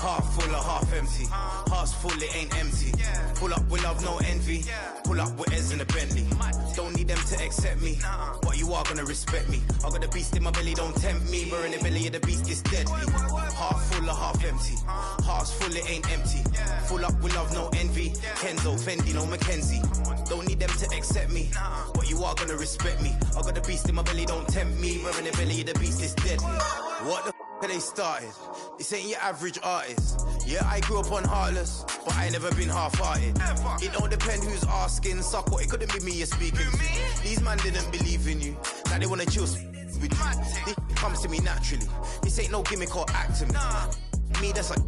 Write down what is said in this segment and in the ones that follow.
Half full or half empty. Heart's full, it ain't empty. Pull up with love, no envy. Pull up with Ez in a Bentley. Don't need them to accept me, but you are gonna respect me. I got the beast in my belly, don't tempt me. We're in the belly of the beast, it's deadly. Half full or half empty. Heart's full, it ain't empty. Full up with love, no envy. Kenzo, Fendi, no Mackenzie. Don't need them to accept me, but you are gonna respect me. I got the beast in my belly, don't tempt me. We're in the belly of the beast, it's deadly. What the f they started? This ain't your average artist. Yeah, I grew up on Heartless, but I ain't never been half-hearted. It don't depend who's asking, suck what, it couldn't be me you're speaking to. These man didn't believe in you, now they wanna chill with you. This comes to me naturally, this ain't no gimmick or acting. Me, that's like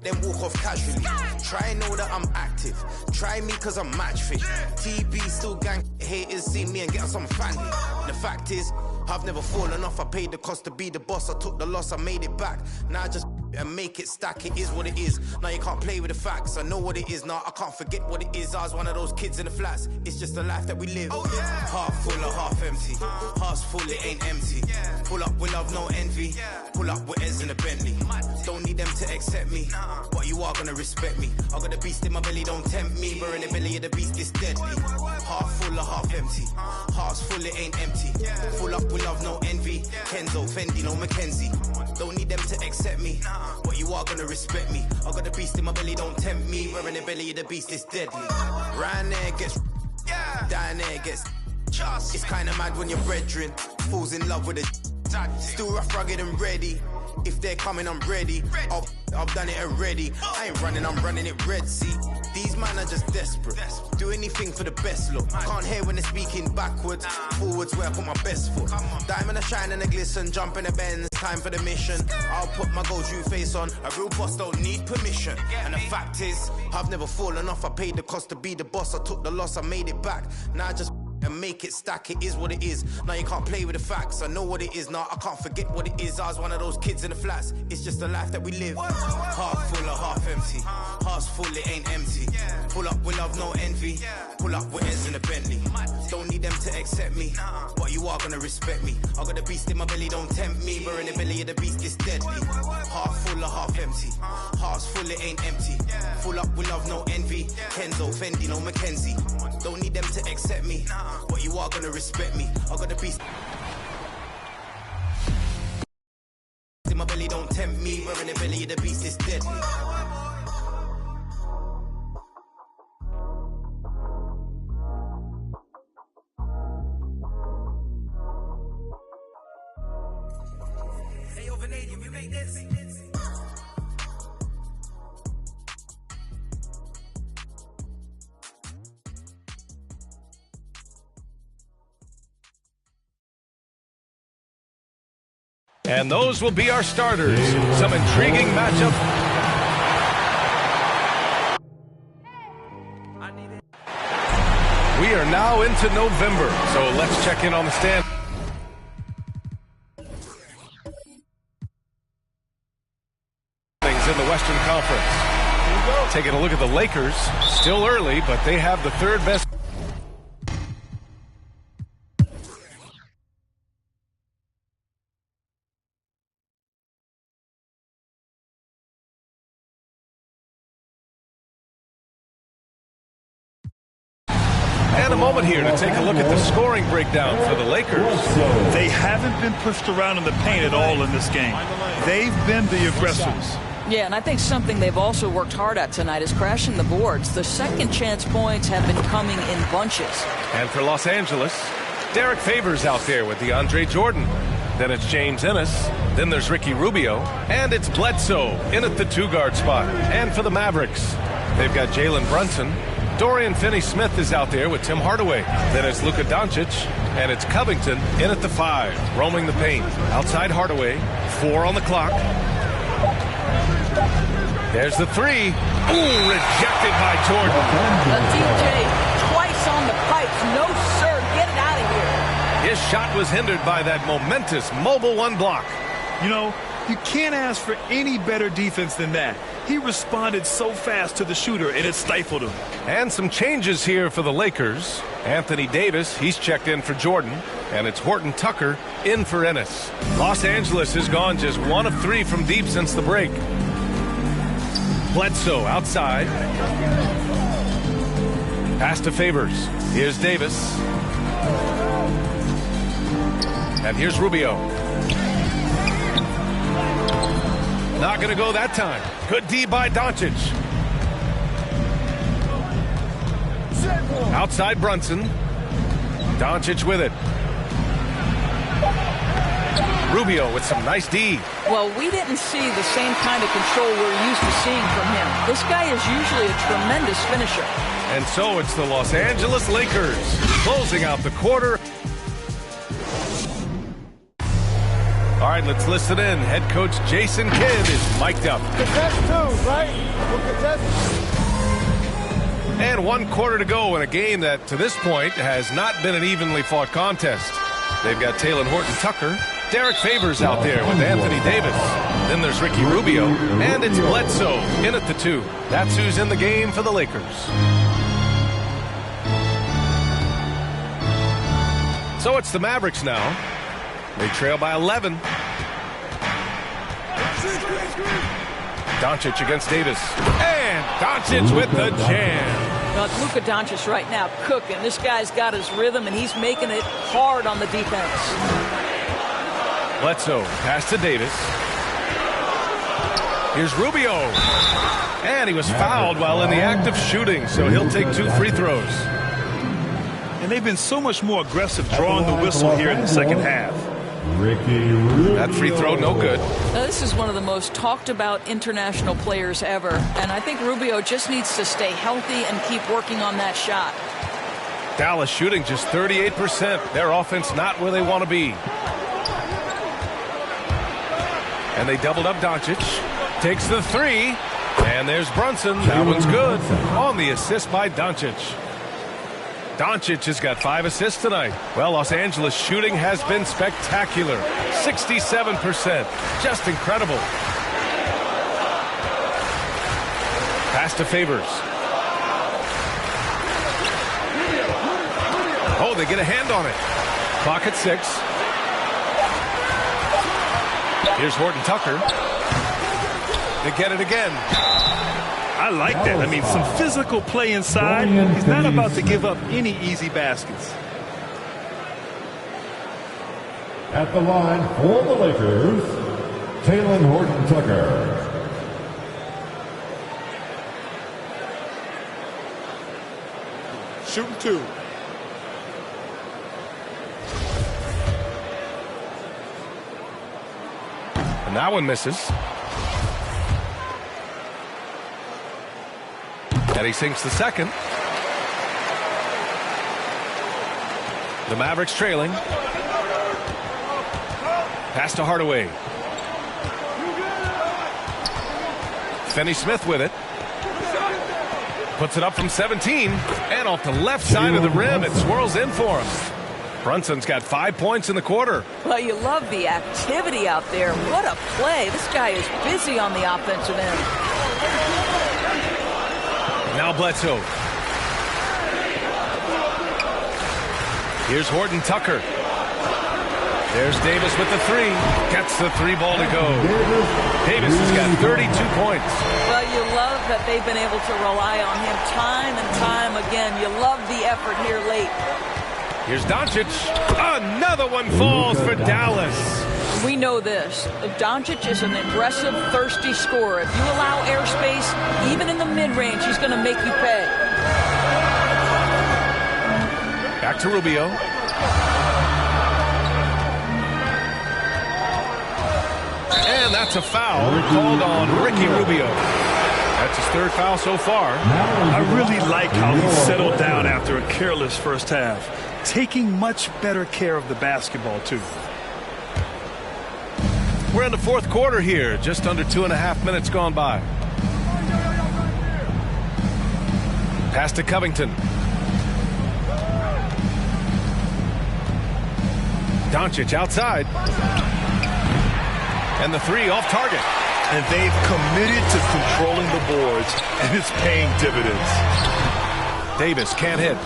then walk off casually. Try and know that I'm active. Try me cause I'm match fit. TB still gang haters see me and get on some family. The fact is, I've never fallen off. I paid the cost to be the boss. I took the loss, I made it back. Now I just and make it stack. It is what it is. Now you can't play with the facts. I know what it is. Now I can't forget what it is. I was one of those kids in the flats. It's just the life that we live. Half full or half empty. Heart's full, it ain't empty. Pull up with love, no envy. Pull up with Ez in a Bentley. Don't need them to accept me, but you are gonna respect me. I got the beast in my belly, don't tempt me. We're in the belly of the beast, it's deadly. Half full or half empty. Heart's full, it ain't empty. Full up with love, no envy. Kenzo, Fendi, no Mackenzie. Don't need them to accept me, but you are gonna respect me. I got the beast in my belly, don't tempt me. We're in the belly of the beast, it's deadly. Round there gets down there gets. It's kinda mad when your brethren falls in love with it. Still rough, rugged and ready. If they're coming, I'm ready. I've done it already. I ain't running, I'm running it red, see. These man are just desperate. Do anything for the best look. Can't hear when they're speaking backwards. Forwards where I put my best foot. Diamond a shine and a glisten. Jump in the bends, time for the mission. I'll put my gold true face on. A real boss don't need permission. And the fact is, I've never fallen off. I paid the cost to be the boss. I took the loss, I made it back. Now I just and make it stack, it is what it is. Now you can't play with the facts, I know what it is. Now I can't forget what it is. I was one of those kids in the flats. It's just the life that we live. Half full or half empty. Heart's full, it ain't empty. Pull up with love, no envy. Pull up with Ez in a Bentley. Don't need them to accept me, but you are gonna respect me. I got the beast in my belly, don't tempt me. We're in the belly of the beast, it's deadly. Half full or half empty. Heart's full, it ain't empty. Full up with love, no envy. Kenzo, Fendi, no Mackenzie. Don't need them to accept me, but you are gonna respect me. I got the beast in my belly, don't tempt me. We're in the belly of the beast, it's deadly. Hey, yo, Vanadium, you make this. And those will be our starters. Some intriguing matchup. We are now into November, so let's check in on the stand. In the Western Conference. Taking a look at the Lakers. Still early, but they have the third best. And a moment here to take a look at the scoring breakdown for the Lakers. They haven't been pushed around in the paint at all in this game. They've been the aggressors. Yeah, and I think something they've also worked hard at tonight is crashing the boards. The second chance points have been coming in bunches. And for Los Angeles, Derek Favors out there with DeAndre Jordan. Then it's James Ennis. Then there's Ricky Rubio. And it's Bledsoe in at the two-guard spot. And for the Mavericks, they've got Jalen Brunson. Dorian Finney-Smith is out there with Tim Hardaway. Then it's Luka Doncic, and it's Covington in at the 5, roaming the paint. Outside Hardaway, 4 on the clock. There's the 3. Ooh, rejected by Jordan. The DJ twice on the pipes. No, sir, get it out of here. His shot was hindered by that momentous mobile 1 block. You know, you can't ask for any better defense than that. He responded so fast to the shooter, and it stifled him. And some changes here for the Lakers. Anthony Davis, he's checked in for Jordan. And it's Horton Tucker in for Ennis. Los Angeles has gone just 1 of 3 from deep since the break. Bledsoe outside. Pass to Favors. Here's Davis. And here's Rubio. Not going to go that time. Good D by Doncic. Outside Brunson. Doncic with it. Rubio with some nice D. Well, we didn't see the same kind of control we're used to seeing from him. This guy is usually a tremendous finisher. And so it's the Los Angeles Lakers closing out the quarter. All right, let's listen in. Head coach Jason Kidd is mic'd up. Contest 2, right? We'll contest. And 1 quarter to go in a game that, to this point, has not been an evenly fought contest. They've got Talen Horton-Tucker, Derek Favors out there with Anthony Davis. Then there's Ricky Rubio, and it's Bledsoe in at the 2. That's who's in the game for the Lakers. So it's the Mavericks now. They trail by 11. Doncic against Davis. And Doncic with the jam. Well, Luka Doncic right now cooking. This guy's got his rhythm, and he's making it hard on the defense. Bledsoe, pass to Davis. Here's Rubio. And he was fouled while in the act of shooting, so he'll take 2 free throws. And they've been so much more aggressive drawing the whistle here in the second half. That free throw, no good. Now, this is one of the most talked about international players ever, and I think Rubio just needs to stay healthy and keep working on that shot. Dallas shooting just 38%. Their offense not where they want to be. And they doubled up Doncic. Takes the 3. And there's Brunson. That one's good. On the assist by Doncic. Doncic has got 5 assists tonight. Well, Los Angeles shooting has been spectacular. 67%. Just incredible. Pass to Favors. Oh, they get a hand on it. Clock at 6. Here's Horton-Tucker. They get it again. I like that. I mean, some physical play inside. He's not about to give up any easy baskets. At the line for the Lakers, Talen Horton-Tucker. Shooting 2. And that one misses. And he sinks the second. The Mavericks trailing. Pass to Hardaway. Finney-Smith with it. Puts it up from 17. And off the left side of the rim, it swirls in for him. Brunson's got 5 points in the quarter. Well, you love the activity out there. What a play. This guy is busy on the offensive end. Now Bledsoe. Here's Horton-Tucker. There's Davis with the 3. Gets the 3 ball to go. Davis has got 32 points. Well, you love that they've been able to rely on him time and time again. You love the effort here late. Here's Doncic. Another one falls for Dallas. We know this. Doncic is an aggressive, thirsty scorer. If you allow airspace, even in the mid-range, he's going to make you pay. Back to Rubio. And that's a foul called on Ricky Rubio. That's his 3rd foul so far. I really like how he settled down after a careless first half. Taking much better care of the basketball, too. We're in the 4th quarter here. Just under 2.5 minutes gone by. Pass to Covington. Doncic outside. And the 3 off target. And they've committed to controlling the boards, and it's paying dividends. Davis can't hit.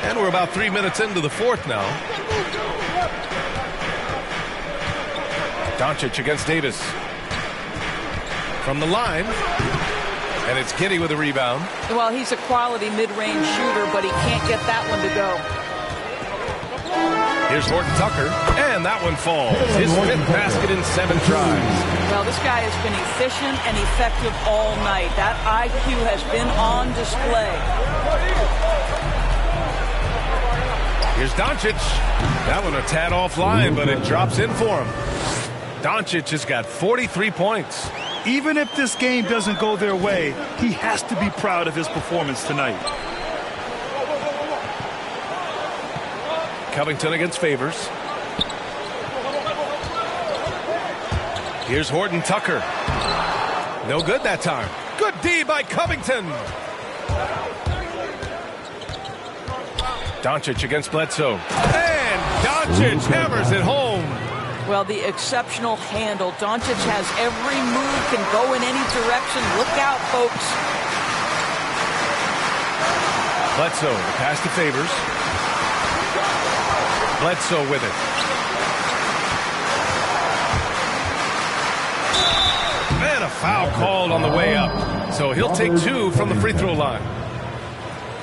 And we're about 3 minutes into the fourth now. Doncic against Davis. From the line. And it's Giddey with a rebound. Well, he's a quality mid-range shooter, but he can't get that one to go. Here's Horton Tucker, and that one falls. His fifth basket in 7 tries. Well, this guy has been efficient and effective all night. That IQ has been on display. Here's Doncic. That one a tad offline, but it drops in for him. Doncic has got 43 points. Even if this game doesn't go their way, he has to be proud of his performance tonight. Covington against Favors. Here's Horton Tucker. No good that time. Good D by Covington. Doncic against Bledsoe. And Doncic hammers it home. Well, the exceptional handle. Doncic has every move, can go in any direction. Look out, folks. Bledsoe, the pass to Favors. Bledsoe with it. And a foul called on the way up. So he'll take 2 from the free throw line.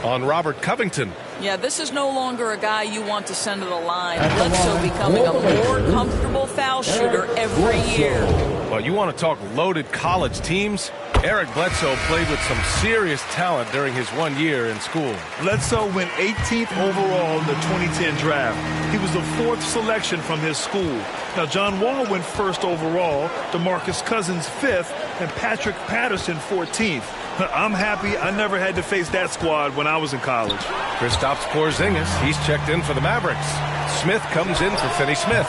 On Robert Covington. Yeah, this is no longer a guy you want to send to the line. Bledsoe becoming a more comfortable foul shooter every year. Well, you want to talk loaded college teams? Eric Bledsoe played with some serious talent during his 1 year in school. Bledsoe went 18th overall in the 2010 draft. He was the 4th selection from his school. Now, John Wall went 1st overall, DeMarcus Cousins 5th, and Patrick Patterson 14th. I'm happy I never had to face that squad when I was in college. Kristaps Porzingis, he's checked in for the Mavericks. Smith comes in for Finney-Smith.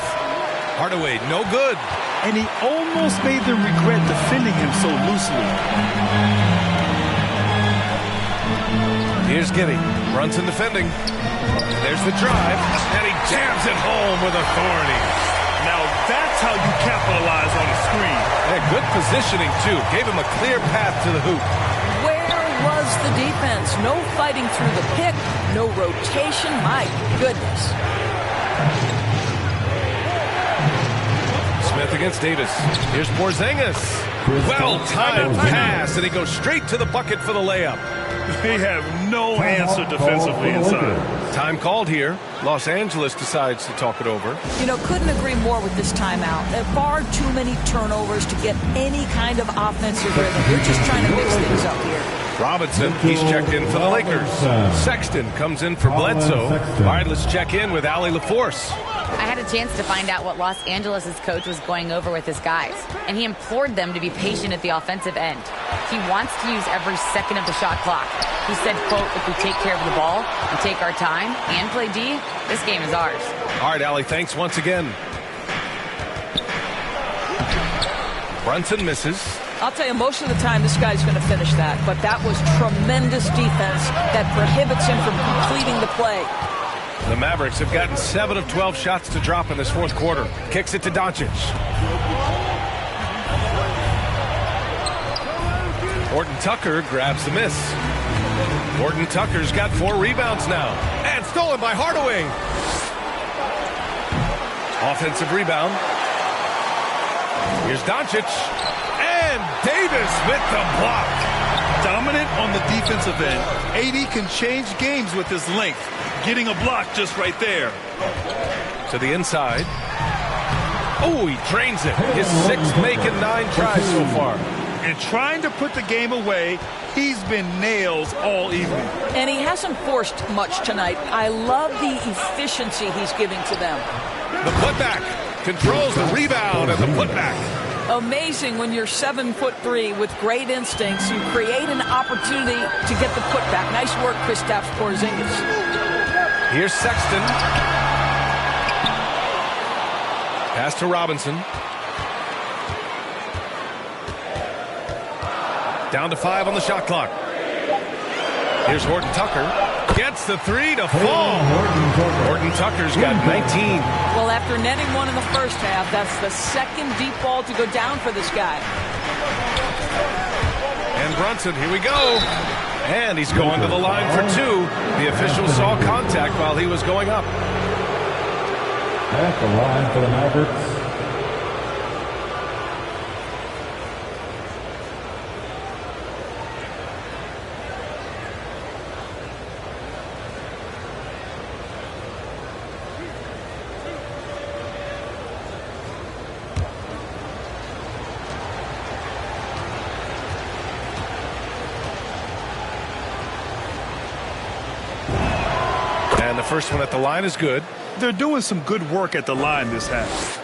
Hardaway, no good. And he almost made them regret defending him so loosely. Here's Giddey. Brunson defending. There's the drive. And he jams it home with authority. Now that's how you capitalize on a screen. And good positioning, too. Gave him a clear path to the hoop. Where was the defense? No fighting through the pick. No rotation. My goodness. Smith against Davis. Here's Porzingis. Well-timed pass, and he goes straight to the bucket for the layup. They have no answer defensively inside. Time called here. Los Angeles decides to talk it over. You know, couldn't agree more with this timeout. Far too many turnovers to get any kind of offensive rhythm. You're just trying to mix things up here. Robinson, he's checked in for the Lakers. Sexton comes in for Bledsoe. All right, let's check in with Allie LaForce. I had a chance to find out what Los Angeles' coach was going over with his guys, and he implored them to be patient at the offensive end. He wants to use every second of the shot clock. He said, quote, if we take care of the ball and take our time and play D, this game is ours. All right, Allie, thanks once again. Brunson misses. I'll tell you, most of the time this guy's going to finish that, but that was tremendous defense that prohibits him from completing the play. The Mavericks have gotten 7 of 12 shots to drop in this fourth quarter. Kicks it to Doncic. Horton Tucker grabs the miss. Horton Tucker's got 4 rebounds now. And stolen by Hardaway. Offensive rebound. Here's Doncic. And Davis with the block. Dominant on the defensive end. AD can change games with his length. Getting a block just right there. To the inside. Oh, he drains it. His 6th make in 9 tries so far. And trying to put the game away, he's been nails all evening. And he hasn't forced much tonight. I love the efficiency he's giving to them. The putback. Controls the rebound and the putback. Amazing when you're 7'3" with great instincts. You create an opportunity to get the putback. Nice work, Kristaps Porzingis. Here's Sexton. Pass to Robinson. Down to 5 on the shot clock. Here's Horton Tucker. Gets the three to fall. Horton Tucker's got 19. Well, after netting one in the first half, that's the second deep ball to go down for this guy. And Brunson, here we go. And he's going to the line for two. The official saw contact while he was going up. At the line for the Mavericks, and the first one at the line is good. They're doing some good work at the line this half.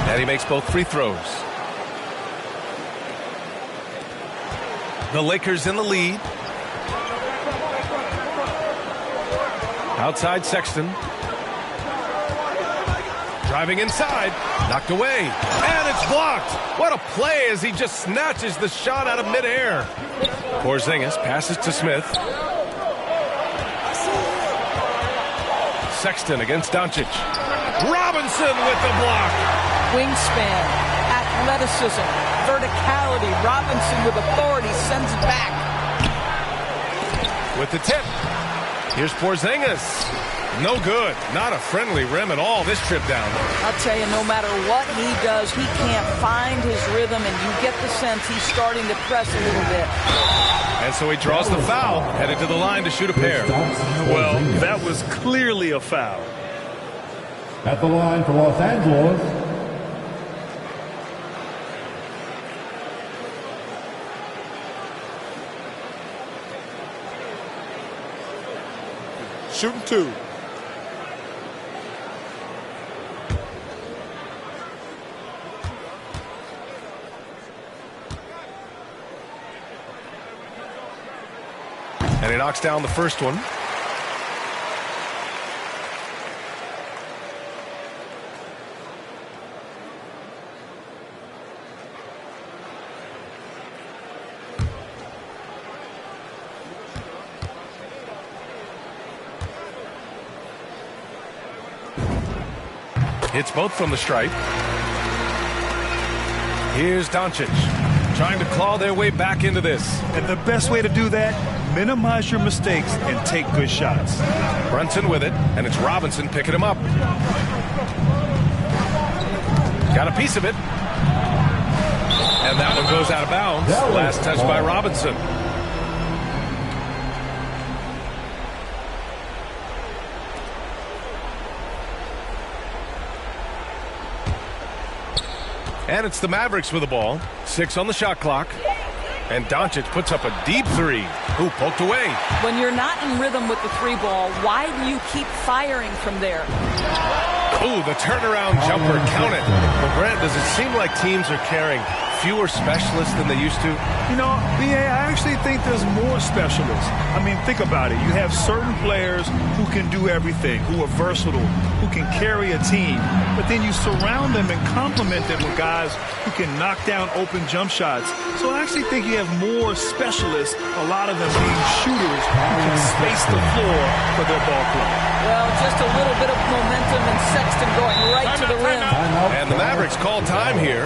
And he makes both free throws. The Lakers in the lead. Outside Sexton. Driving inside. Knocked away. And it's blocked. What a play as he just snatches the shot out of midair. Porzingis passes to Smith. Sexton against Doncic. Robinson with the block. Wingspan, athleticism, verticality. Robinson with authority sends it back. With the tip. Here's Porzingis. No good. Not a friendly rim at all this trip down. I'll tell you, no matter what he does, he can't find his rhythm, and you get the sense he's starting to press a little bit. And so he draws the foul, headed to the line to shoot a pair. Well, that was clearly a foul. at the line for Los Angeles, shooting two. And he knocks down the first one. Hits both from the stripe. Here's Doncic trying to claw their way back into this. And the best way to do that, minimize your mistakes and take good shots. Brunson with it, and it's Robinson picking him up. Got a piece of it. And that one goes out of bounds. Last touch by Robinson. And it's the Mavericks with the ball. 6 on the shot clock. And Doncic puts up a deep three. Ooh, poked away. When you're not in rhythm with the three ball, why do you keep firing from there? Ooh, the turnaround jumper. Count it. Well, Grant, does it seem like teams are carrying fewer specialists than they used to? You know, BA, I actually think there's more specialists. I mean, think about it. You have certain players who can do everything, who are versatile, who can carry a team. But then you surround them and complement them with guys who can knock down open jump shots. So I actually think you have more specialists, a lot of them being shooters who can space the floor for their ball play. Well, just a little bit of momentum and Sexton going right to the rim. And the Mavericks call time here.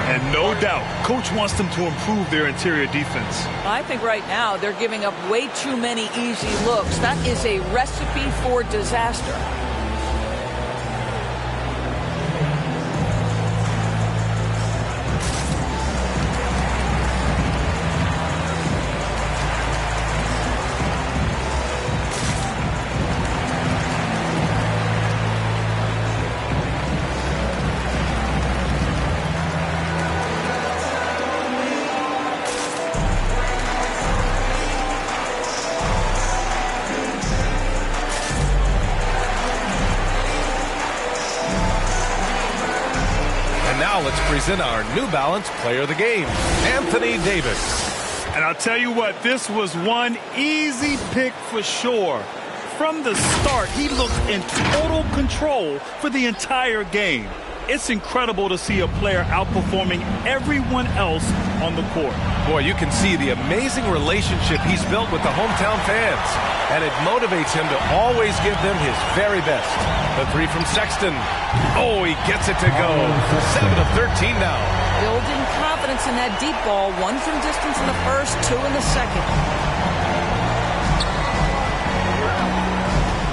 And no doubt, coach wants them to improve their interior defense. I think right now they're giving up way too many easy looks. That is a recipe for disaster. Now let's present our New Balance Player of the Game, Anthony Davis. And I'll tell you what, this was one easy pick for sure. From the start, he looked in total control for the entire game. It's incredible to see a player outperforming everyone else on the court. Boy, you can see the amazing relationship he's built with the hometown fans. And it motivates him to always give them his very best. The three from Sexton. Oh, he gets it to go. 7 of 13 now. Building confidence in that deep ball. 1 from distance in the first, 2 in the second.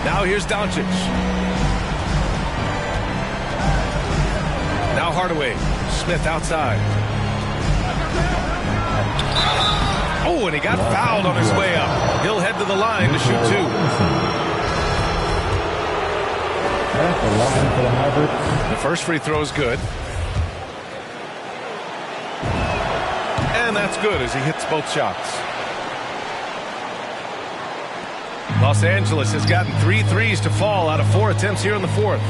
Now here's Doncic. Now Hardaway. Smith outside. Oh, and he got fouled on his way up. He'll head to the line to shoot 2. At the line for the Mavericks. The first free throw is good. And that's good as he hits both shots. Los Angeles has gotten 3 threes to fall out of 4 attempts here in the fourth.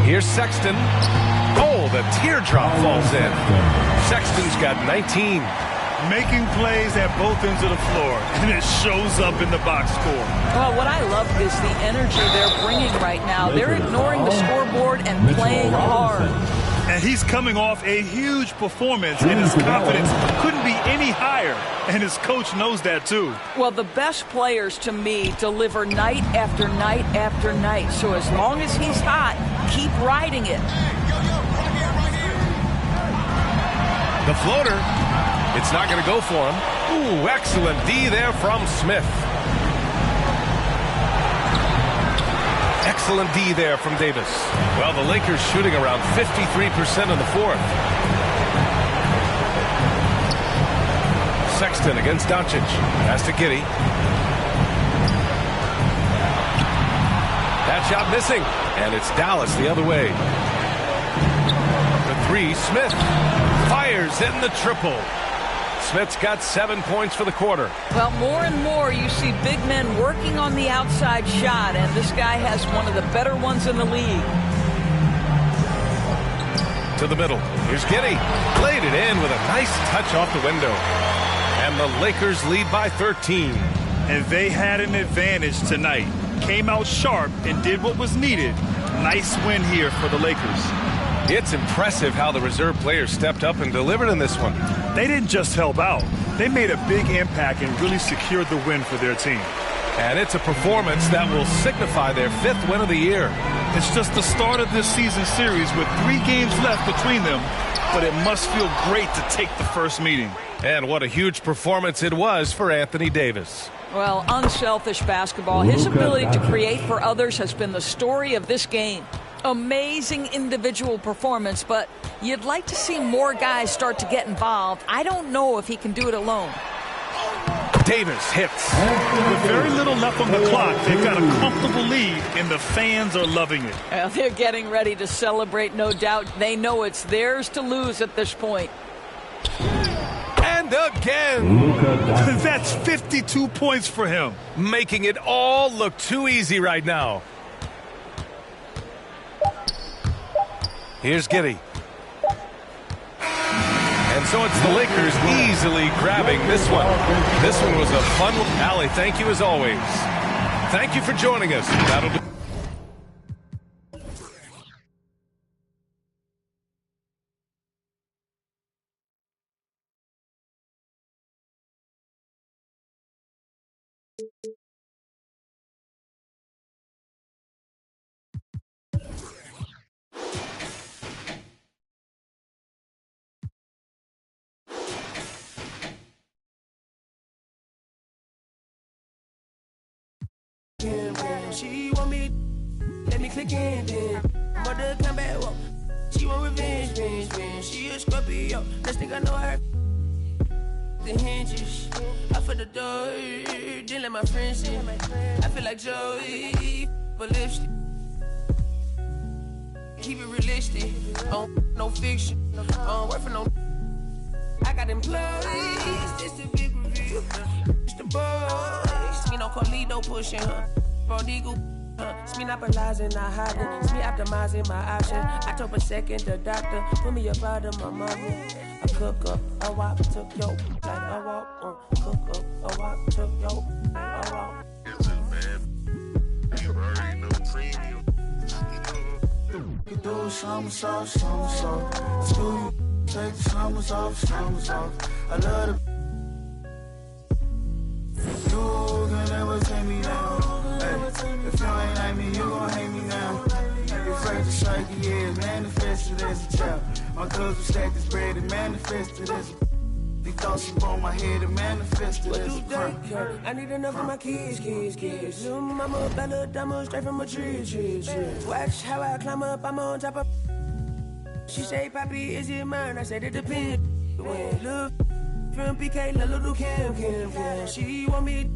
Here's Sexton. Oh, the teardrop falls in. Sexton's got 19. Making plays at both ends of the floor, and it shows up in the box score. Well, what I love is the energy they're bringing right now. They're ignoring the scoreboard and playing hard. And he's coming off a huge performance, and his confidence couldn't be any higher. And his coach knows that, too. Well, the best players, to me, deliver night after night after night. So as long as he's hot, keep riding it. The floater. It's not going to go for him. Ooh, excellent D there from Smith. Excellent D there from Davis. Well, the Lakers shooting around 53% in the fourth. Sexton against Doncic. Pass to Giddey. That shot missing. And it's Dallas the other way. The 3, Smith. Fires in the triple. Smith's got 7 points for the quarter. Well, more and more you see big men working on the outside shot, and this guy has one of the better ones in the league. To the middle. Here's Giddey. Laid it in with a nice touch off the window. And the Lakers lead by 13. And they had an advantage tonight. Came out sharp and did what was needed. Nice win here for the Lakers. It's impressive how the reserve players stepped up and delivered in this one. They didn't just help out. They made a big impact and really secured the win for their team. And it's a performance that will signify their 5th win of the year. It's just the start of this season series with 3 games left between them, but it must feel great to take the first meeting. And what a huge performance it was for Anthony Davis. Well, unselfish basketball. His ability to create for others has been the story of this game. Amazing individual performance, but you'd like to see more guys start to get involved. I don't know if he can do it alone. Davis hits. With very little left on the clock, they've got a comfortable lead, and the fans are loving it. Well, they're getting ready to celebrate, no doubt. They know it's theirs to lose at this point. And again. That's 52 points for him. Making it all look too easy right now. Here's Giddey. And so it's the Lakers easily grabbing this one. This one was a fun one. Allie, thank you as always. Thank you for joining us. That'll do. She want me, let me click in then. Mother come back, whoa. She want revenge. She a Scorpio, next thing I know her. The hinges, I for the door, then let my friends in. I feel like Joey, but lipstick. Keep it realistic, no fiction, work for no. I got employees, this the big reveal. It's the boys, me no Carlito pushing her. Prodigal, It's me not realizing, not hiding. It's me optimizing my option. I told a second the doctor, put me up out of my mama. I cook up, a wop, took yo, like a walk. Cook up, a wop, took yo, like a walk. You already know premium. You do some soft. Screw you, take the slumbers off. I love the. You can never take me down. Hey, if you ain't like me, you gon' hate me now. You're afraid to strike your ears, manifested as a child. My cousin stacked this bread and manifested as a. They thought she broke my head and manifested as a crime. I need enough for my kids. Little mama, Bella, Dama, straight from a tree. Watch how I climb up, I'm on top of. She say, Papi, is it mine? I said, it depends. When look from PK, little Kim. She want me,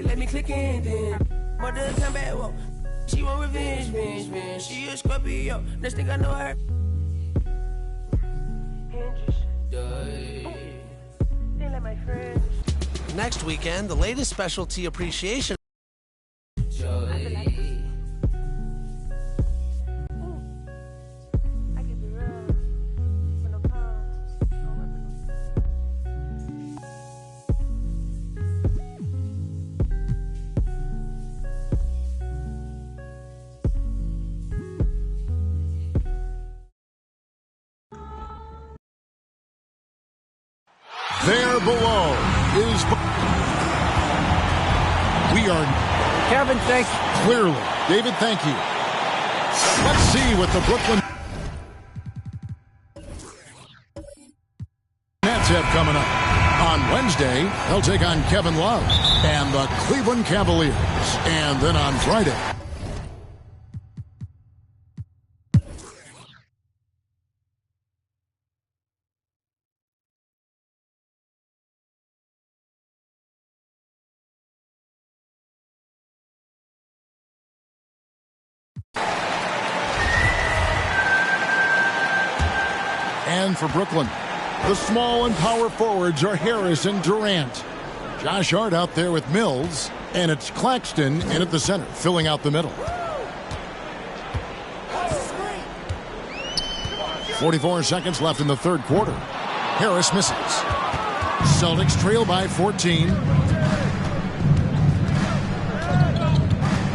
let me click in then. Mother come back, whoa. She want revenge. She a Scorpio, next thing I know her. Next weekend, the latest specialty appreciation. There below is. We are. Kevin, thank you. Clearly. David, thank you. Let's see what the Brooklyn Nets have coming up. On Wednesday, they'll take on Kevin Love and the Cleveland Cavaliers. And then on Friday. And for Brooklyn, the small and power forwards are Harris and Durant. Josh Hart out there with Mills, and it's Claxton in at the center, filling out the middle. 44 seconds left in the third quarter. Harris misses. Celtics trail by 14.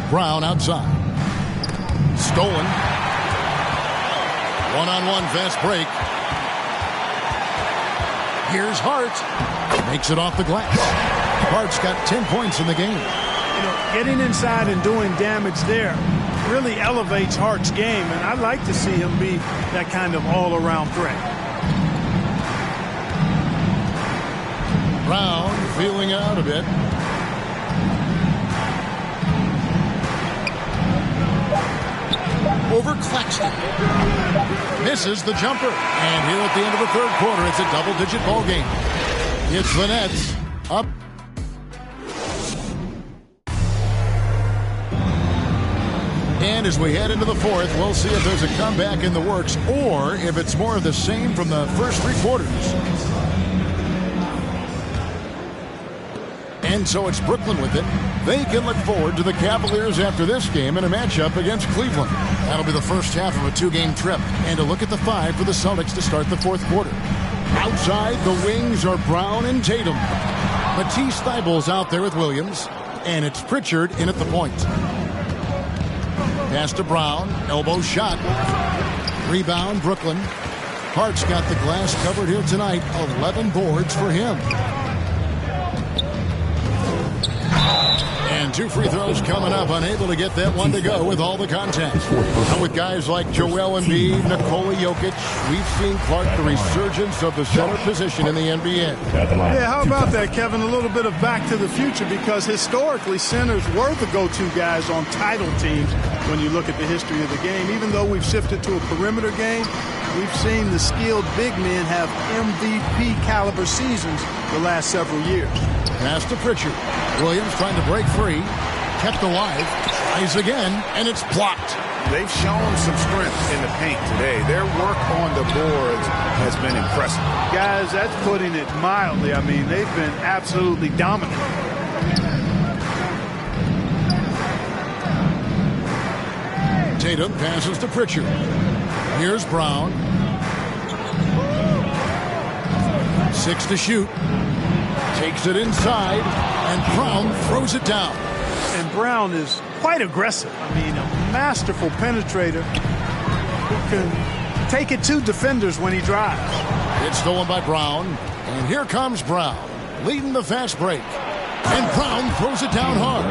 Brown outside. Stolen. One-on-one fast break. Here's Hart. Makes it off the glass. Hart's got 10 points in the game. You know, getting inside and doing damage there really elevates Hart's game, and I'd like to see him be that kind of all-around threat. Brown feeling out a bit. Over Claxton. Misses the jumper. And here at the end of the third quarter, it's a double-digit ball game. It's the Nets up. And as we head into the fourth, we'll see if there's a comeback in the works or if it's more of the same from the first three quarters. And so it's Brooklyn with it. They can look forward to the Cavaliers after this game in a matchup against Cleveland. That'll be the first half of a two-game trip. And a look at the five for the Celtics to start the fourth quarter. Outside, the wings are Brown and Tatum. Matisse Thybulle's out there with Williams. And it's Pritchard in at the point. Pass to Brown. Elbow shot. Rebound, Brooklyn. Hart's got the glass covered here tonight. 11 boards for him. And two free throws coming up, unable to get that one to go with all the contact. Now with guys like Joel Embiid, Nikola Jokic, we've seen, Clark, the resurgence of the center position in the NBA. Yeah, how about that, Kevin? A little bit of back to the future, because historically centers were the go-to guys on title teams when you look at the history of the game. Even though we've shifted to a perimeter game, we've seen the skilled big men have MVP caliber seasons the last several years. Pass to Pritchard. Williams trying to break free. Kept alive. Tries again, and it's blocked. They've shown some strength in the paint today. Their work on the boards has been impressive. Guys, that's putting it mildly. I mean, they've been absolutely dominant. Tatum passes to Pritchard. Here's Brown. 6 to shoot. Takes it inside, and Brown throws it down. And Brown is quite aggressive. I mean, a masterful penetrator who can take it to defenders when he drives. It's stolen by Brown, and here comes Brown, leading the fast break. And Brown throws it down hard.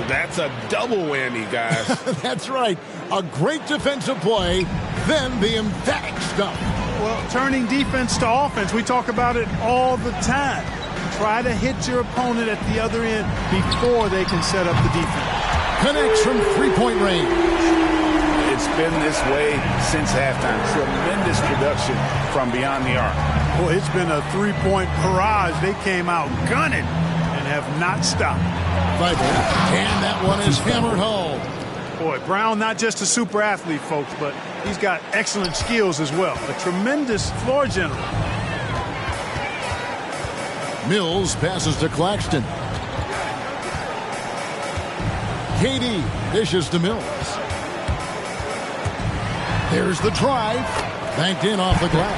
That's a double whammy, guys. That's right. A great defensive play, then the emphatic stuff. Well, turning defense to offense, we talk about it all the time. Try to hit your opponent at the other end before they can set up the defense. Connects from three-point range. It's been this way since halftime. Tremendous production from beyond the arc. Boy, it's been a three-point barrage. They came out gunning and have not stopped. And that one is hammered home. Boy, Brown, not just a super athlete, folks, but he's got excellent skills as well. A tremendous floor general. Mills passes to Claxton. KD dishes to Mills. There's the drive. Banked in off the glass.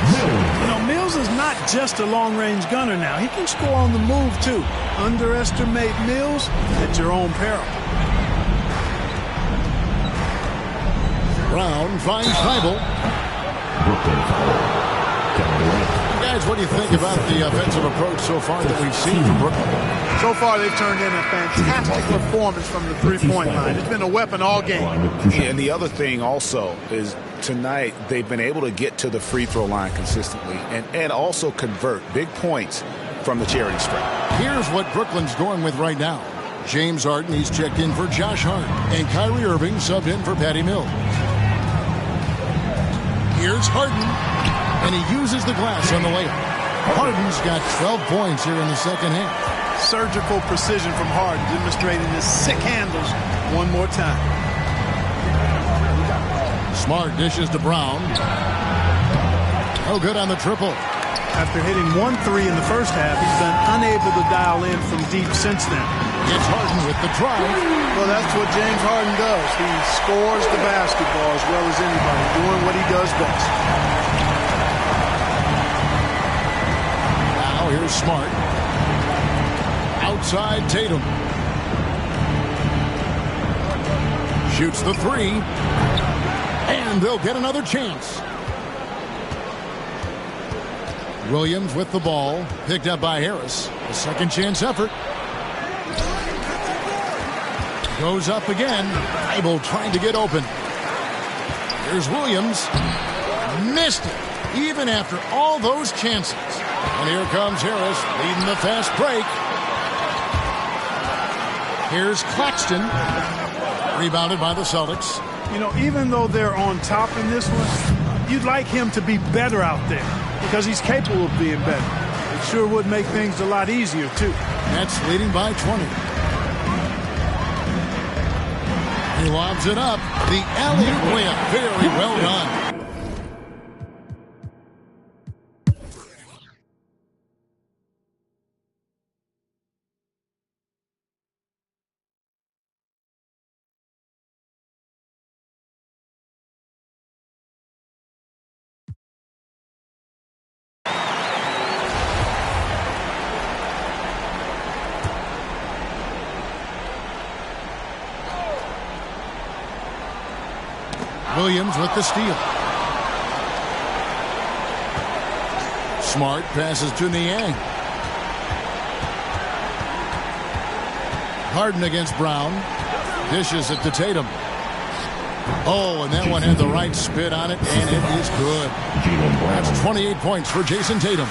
You know, Mills is not just a long-range gunner now. He can score on the move, too. Underestimate Mills at your own peril. Brown finds Thibault. Guys, what do you think about the offensive approach so far that we've seen from Brooklyn? So far, they've turned in a fantastic performance from the three-point line. It's been a weapon all game. Yeah, and the other thing also is tonight they've been able to get to the free throw line consistently and also convert big points from the charity stripe. Here's what Brooklyn's going with right now. James Harden, he's checked in for Josh Hart. And Kyrie Irving subbed in for Patty Mills. Here's Harden. And he uses the glass on the layup. Harden's got 12 points here in the second half. Surgical precision from Harden, demonstrating his sick handles one more time. Smart dishes to Brown. No good on the triple. After hitting 1-3 in the first half, he's been unable to dial in from deep since then. It's Harden with the drive. Well, that's what James Harden does. He scores the basketball as well as anybody, doing what he does best. Now here's Smart. Outside Tatum. Shoots the three. And they'll get another chance. Williams with the ball. Picked up by Harris. A second chance effort. Goes up again. Thibault trying to get open. Here's Williams. Missed it. Even after all those chances. And here comes Harris leading the fast break. Here's Claxton. Rebounded by the Celtics. You know, even though they're on top in this one, you'd like him to be better out there because he's capable of being better. It sure would make things a lot easier, too. Nets leading by 20. He lobs it up. The alley-oop layup. Very well done. Williams with the steal. Smart passes to Niang. Harden against Brown. Dishes it to Tatum. Oh, and that one had the right spit on it, and it is good. That's 28 points for Jason Tatum.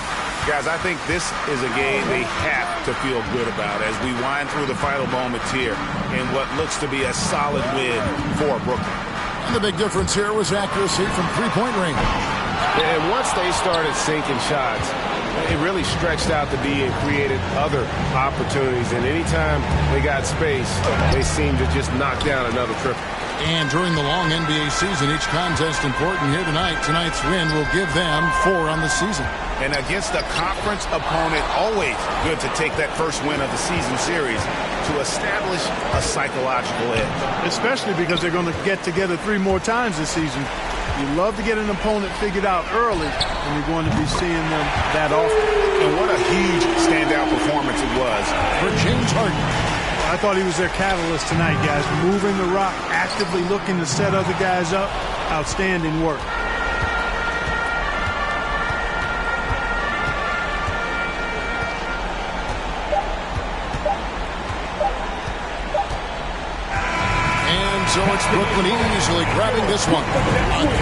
Guys, I think this is a game they have to feel good about as we wind through the final moments here in what looks to be a solid win for Brooklyn. And the big difference here was accuracy from three-point range. And once they started sinking shots, It really stretched out to be and created other opportunities. And anytime they got space, they seemed to just knock down another triple. And during the long NBA season, each contest important here tonight. Tonight's win will give them 4 on the season. And against a conference opponent, always good to take that first win of the season series to establish a psychological edge. Especially because they're going to get together 3 more times this season. You love to get an opponent figured out early, and you're going to be seeing them that often. And what a huge standout performance it was for James Harden. I thought he was their catalyst tonight, guys. Moving the rock, actively looking to set other guys up. Outstanding work. So it's Brooklyn easily grabbing this one. A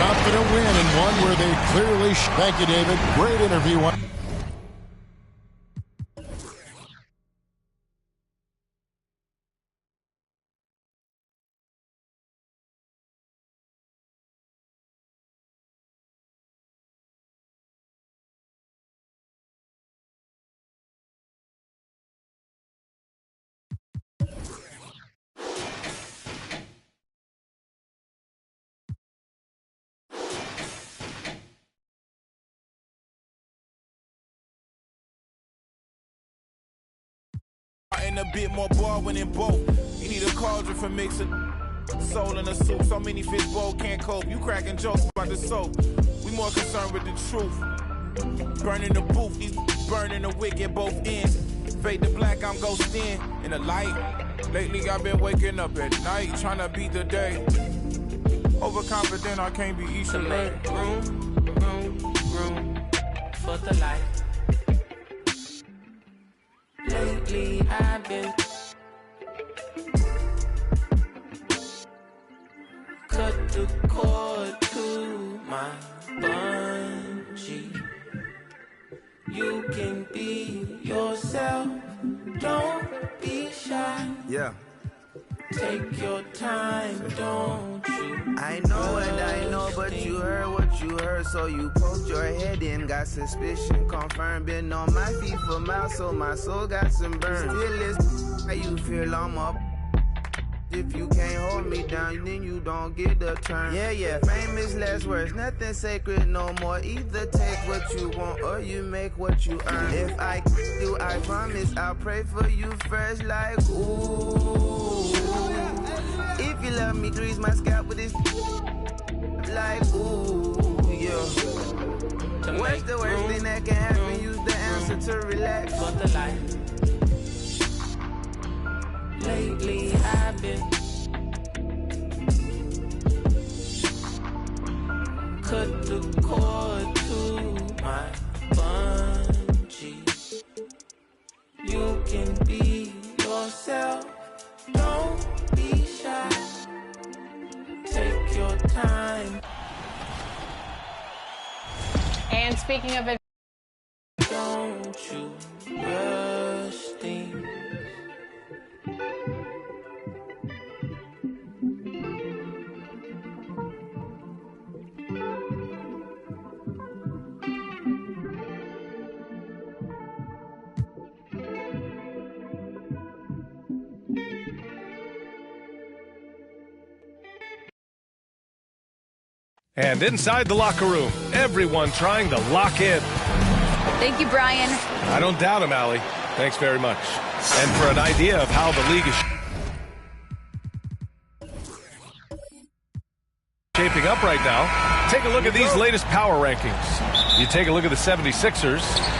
confident win and one where they clearly... Thank you, David. Great interview. And a bit more Baldwin in both. You need a cauldron for mixing soul in a soup. So many fish bowl can't cope. You cracking jokes about the soap. We more concerned with the truth. Burning the booth, these burning the wick at both ends. Fade to black, I'm ghosting in the light. Lately I've been waking up at night, trying to beat the day. Overconfident, I can't be easy. To make room for the light. Lately I've been cut the cord to my bungee. You can be yourself, don't be shy. Yeah. Take your time, don't you? I know and I know, but you heard what you heard, so you poked your head in, got suspicion confirmed. Been on my feet for miles, so my soul got some burn. Still is how you feel I'm up. If you can't hold me down, then you don't get a turn. Yeah, famous last words, nothing sacred no more. Either take what you want or you make what you earn. If I do, I promise I'll pray for you first, like ooh. If you love me, grease my scalp with this, like ooh, yeah. What's the worst thing that can happen? Use the answer to relax. For the light. Lately I've been cut the cord to my bungee. You can be yourself, don't be shy. Take your time. And speaking of it, don't you rush things. And inside the locker room, everyone trying to lock in. Thank you, Brian. I don't doubt him, Allie. Thanks very much. And for an idea of how the league is shaping up right now, take a look at these latest power rankings. You take a look at the 76ers.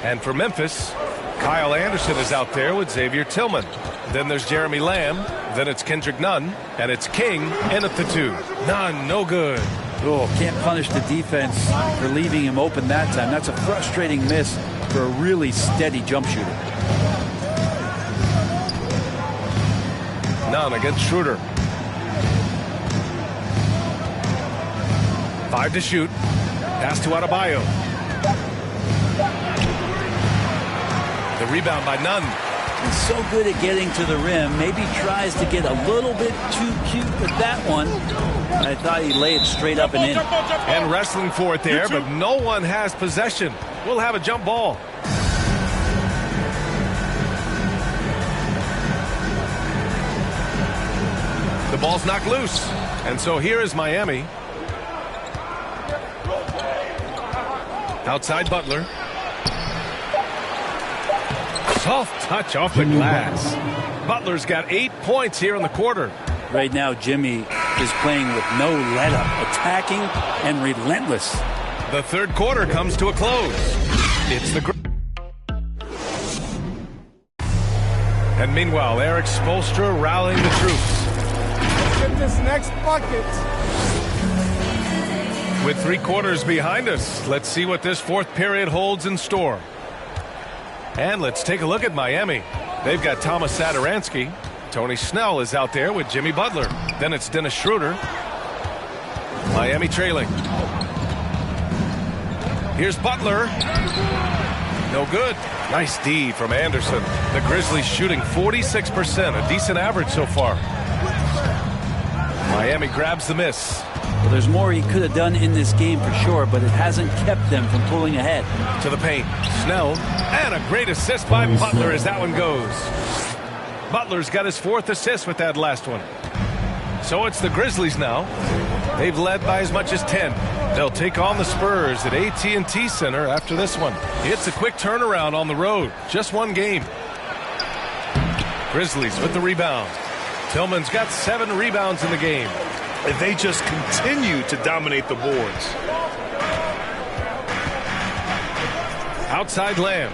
And for Memphis, Kyle Anderson is out there with Xavier Tillman. Then there's Jeremy Lamb. Then it's Kendrick Nunn. And it's King in at the 2. Nunn, no good. Oh, can't punish the defense for leaving him open that time. That's a frustrating miss for a really steady jump shooter. Nunn against Schroeder. 5 to shoot. Pass to Adebayo. The rebound by Nunn. He's so good at getting to the rim. Maybe tries to get a little bit too cute with that one. I thought he laid it straight up and in. And wrestling for it there, but no one has possession. We'll have a jump ball. The ball's knocked loose. And so here is Miami. Outside Butler. Soft touch off the glass. Butler's got 8 points here in the quarter. Right now, Jimmy is playing with no let-up, attacking and relentless. The third quarter comes to a close. It's the... And meanwhile, Eric Spoelstra rallying the troops. Get this next bucket. With 3 quarters behind us, let's see what this fourth period holds in store. And let's take a look at Miami. They've got Thomas Satoransky. Tony Snell is out there with Jimmy Butler. Then it's Dennis Schroeder. Miami trailing. Here's Butler. No good. Nice D from Anderson. The Grizzlies shooting 46%, a decent average so far. Miami grabs the miss. Well, there's more he could have done in this game for sure, but it hasn't kept them from pulling ahead. To the paint. Snell. And a great assist by Butler as that one goes. Butler's got his 4th assist with that last one. So it's the Grizzlies now. They've led by as much as 10. They'll take on the Spurs at AT&T Center after this one. It's a quick turnaround on the road. Just one game. Grizzlies with the rebound. Tillman's got 7 rebounds in the game. And they just continue to dominate the boards. Outside Lamb.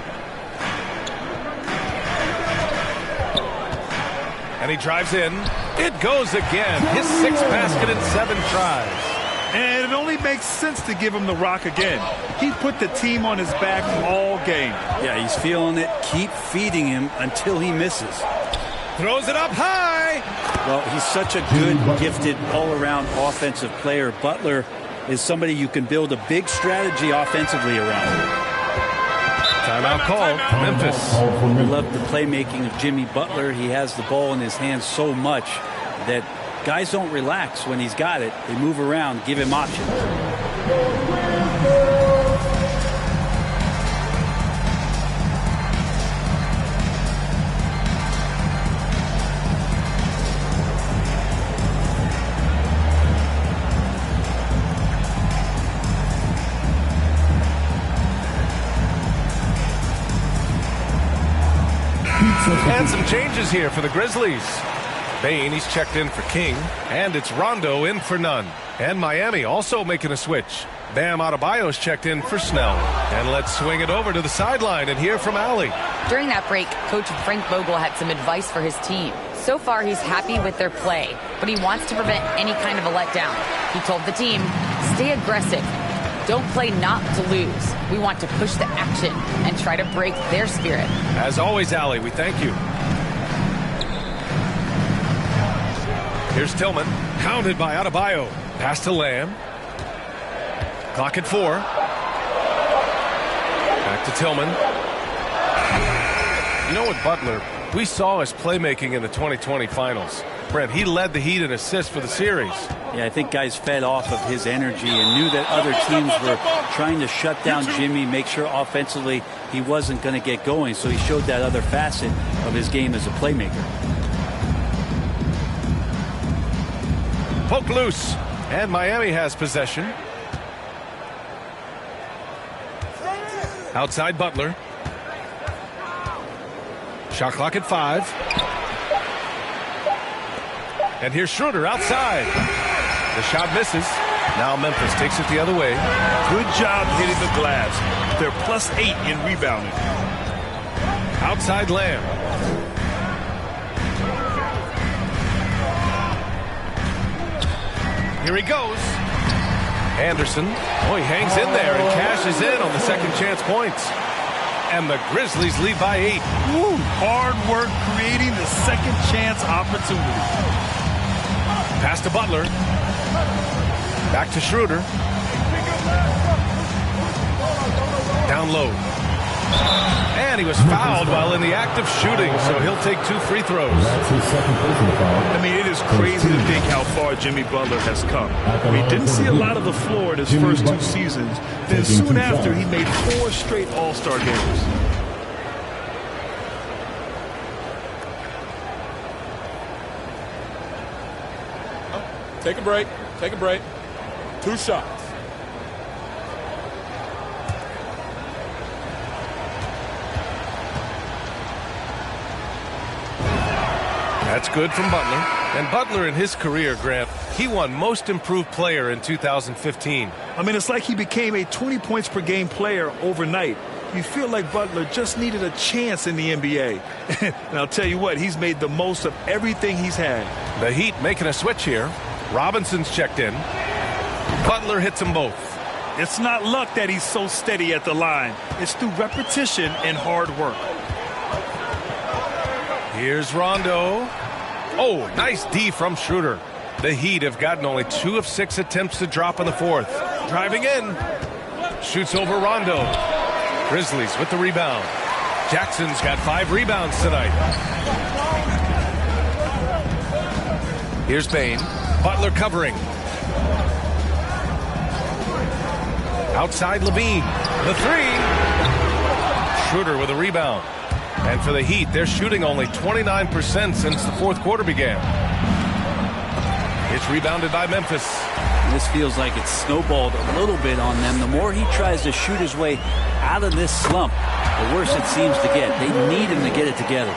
And he drives in. It goes again. His 6th basket in 7 tries. And it only makes sense to give him the rock again. He put the team on his back all game. Yeah, he's feeling it. Keep feeding him until he misses. Throws it up high. Well, he's such a good, gifted, all-around offensive player. Butler is somebody you can build a big strategy offensively around. Timeout call, Memphis. I love the playmaking of Jimmy Butler. He has the ball in his hands so much that guys don't relax when he's got it. They move around, give him options. And some changes here for the Grizzlies. Bain, he's checked in for King. And it's Rondo in for Nunn. And Miami also making a switch. Bam Adebayo's checked in for Snell. And let's swing it over to the sideline and hear from Allie. During that break, Coach Frank Vogel had some advice for his team. So far, he's happy with their play, but he wants to prevent any kind of a letdown. He told the team, stay aggressive. Don't play not to lose. We want to push the action and try to break their spirit. As always, Allie, we thank you. Here's Tillman, pounded by Adebayo. Pass to Lamb. Clock at 4. Back to Tillman. You know what, Butler? We saw his playmaking in the 2020 finals. Brent, he led the Heat in assists for the series. Yeah, I think guys fed off of his energy and knew that other teams were trying to shut down Jimmy, make sure offensively he wasn't going to get going. So he showed that other facet of his game as a playmaker. Poke loose, and Miami has possession. Outside Butler. Shot clock at 5. And here's Schroeder outside. The shot misses. Now Memphis takes it the other way. Good job hitting the glass. They're +8 in rebounding. Outside Lamb. Here he goes. Anderson. Oh, he hangs in there and cashes in on the second chance points. And the Grizzlies lead by 8. Woo. Hard work creating the second chance opportunity. Pass to Butler. Back to Schroeder. Down low. And he was fouled while in the act of shooting, so he'll take 2 free throws. That's his second personal foul. I mean, it is crazy to think how far Jimmy Butler has come. He didn't see a lot of the floor in his first 2 seasons. Then soon after, he made 4 straight All-Star games. Take a break. Take a break. 2 shots. That's good from Butler. And Butler in his career, Grant, he won Most Improved Player in 2015. I mean, it's like he became a 20 points per game player overnight. You feel like Butler just needed a chance in the NBA. And I'll tell you what, he's made the most of everything he's had. The Heat making a switch here. Robinson's checked in. Butler hits them both. It's not luck that he's so steady at the line. It's through repetition and hard work. Here's Rondo. Oh, nice D from Schroeder. The Heat have gotten only 2 of 6 attempts to drop in the 4th. Driving in. Shoots over Rondo. Grizzlies with the rebound. Jackson's got 5 rebounds tonight. Here's Bane. Butler covering. Outside Levine. The 3. Schroeder with a rebound. And for the Heat, they're shooting only 29% since the 4th quarter began. It's rebounded by Memphis. This feels like it's snowballed a little bit on them. The more he tries to shoot his way out of this slump, the worse it seems to get. They need him to get it together.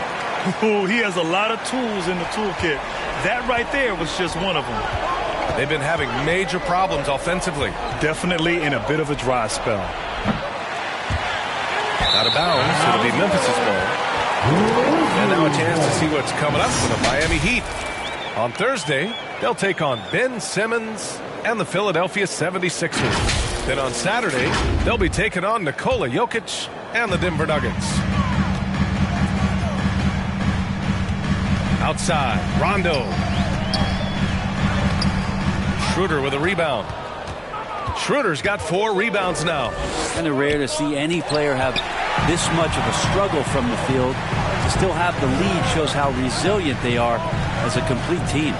Oh, he has a lot of tools in the toolkit. That right there was just one of them. They've been having major problems offensively. Definitely in a bit of a dry spell. Out of bounds, it'll be Memphis' ball. And now a chance to see what's coming up for the Miami Heat. On Thursday, they'll take on Ben Simmons and the Philadelphia 76ers. Then on Saturday, they'll be taking on Nikola Jokic and the Denver Nuggets. Outside, Rondo. Schroeder with a rebound. Schroeder's got 4 rebounds now. Kind of rare to see any player have this much of a struggle from the field. To still have the lead shows how resilient they are as a complete team.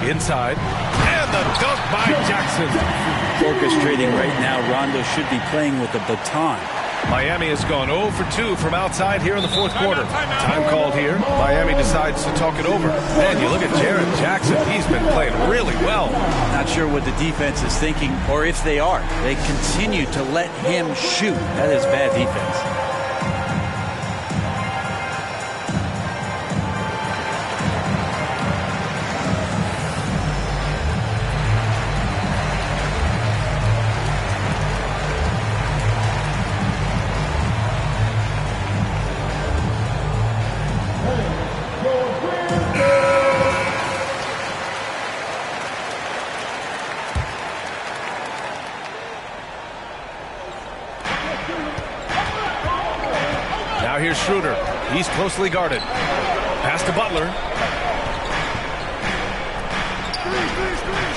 Inside. And the dunk by Jackson. Orchestrating right now, Rondo should be playing with a baton. Miami has gone 0 for 2 from outside here in the 4th quarter. Time called here. Miami decides to talk it over. And you look at Jaren Jackson. He's been playing really well. Not sure what the defense is thinking, or if they are. They continue to let him shoot. That is bad defense. Here's Schroeder. He's closely guarded. Pass to Butler.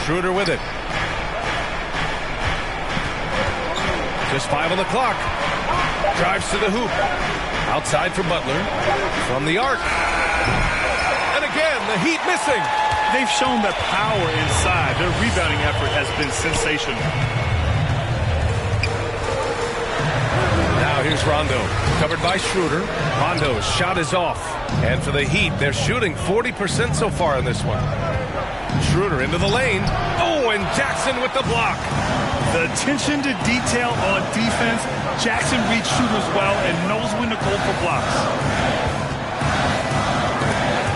Schroeder with it. Just 5 on the clock. Drives to the hoop. Outside for Butler. From the arc. And again, the Heat missing. They've shown that power inside. Their rebounding effort has been sensational. Now here's Rondo, covered by Schroeder. Rondo's shot is off. And for the Heat, they're shooting 40% so far in this one. Schroeder into the lane. Oh, and Jackson with the block. The attention to detail on defense. Jackson reads shooters well and knows when to go for blocks.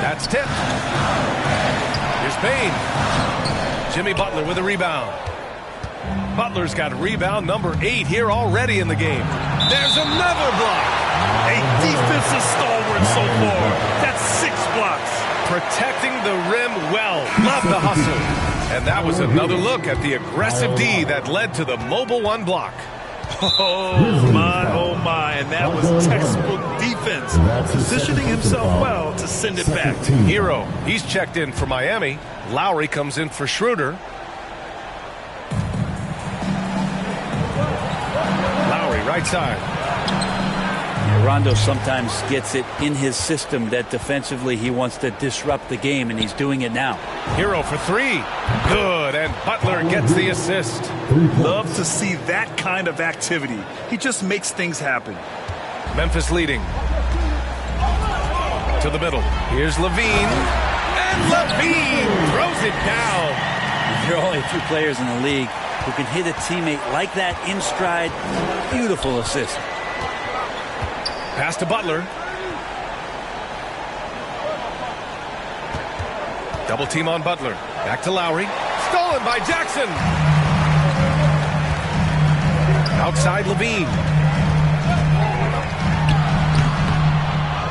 That's tipped. Here's Bane. Jimmy Butler with a rebound. Butler's got rebound number 8 here already in the game. There's another block. A defensive stalwart so far. That's 6 blocks. Protecting the rim well. Love the hustle. And that was another look at the aggressive D that led to the mobile 1 block. Oh, my. And that was textbook defense. Positioning himself well to send it back. Hero, he's checked in for Miami. Lowry comes in for Schroeder. right side. Rondo sometimes gets it in his system that defensively he wants to disrupt the game, and he's doing it now. Hero for three. Good, and Butler gets the assist. Love to see that kind of activity. He just makes things happen. Memphis leading. To the middle. Here's Levine. And Levine throws it down. There are only 2 players in the league who can hit a teammate like that in stride. Beautiful assist. Pass to Butler. Double team on Butler. Back to Lowry. Stolen by Jackson. Outside Levine.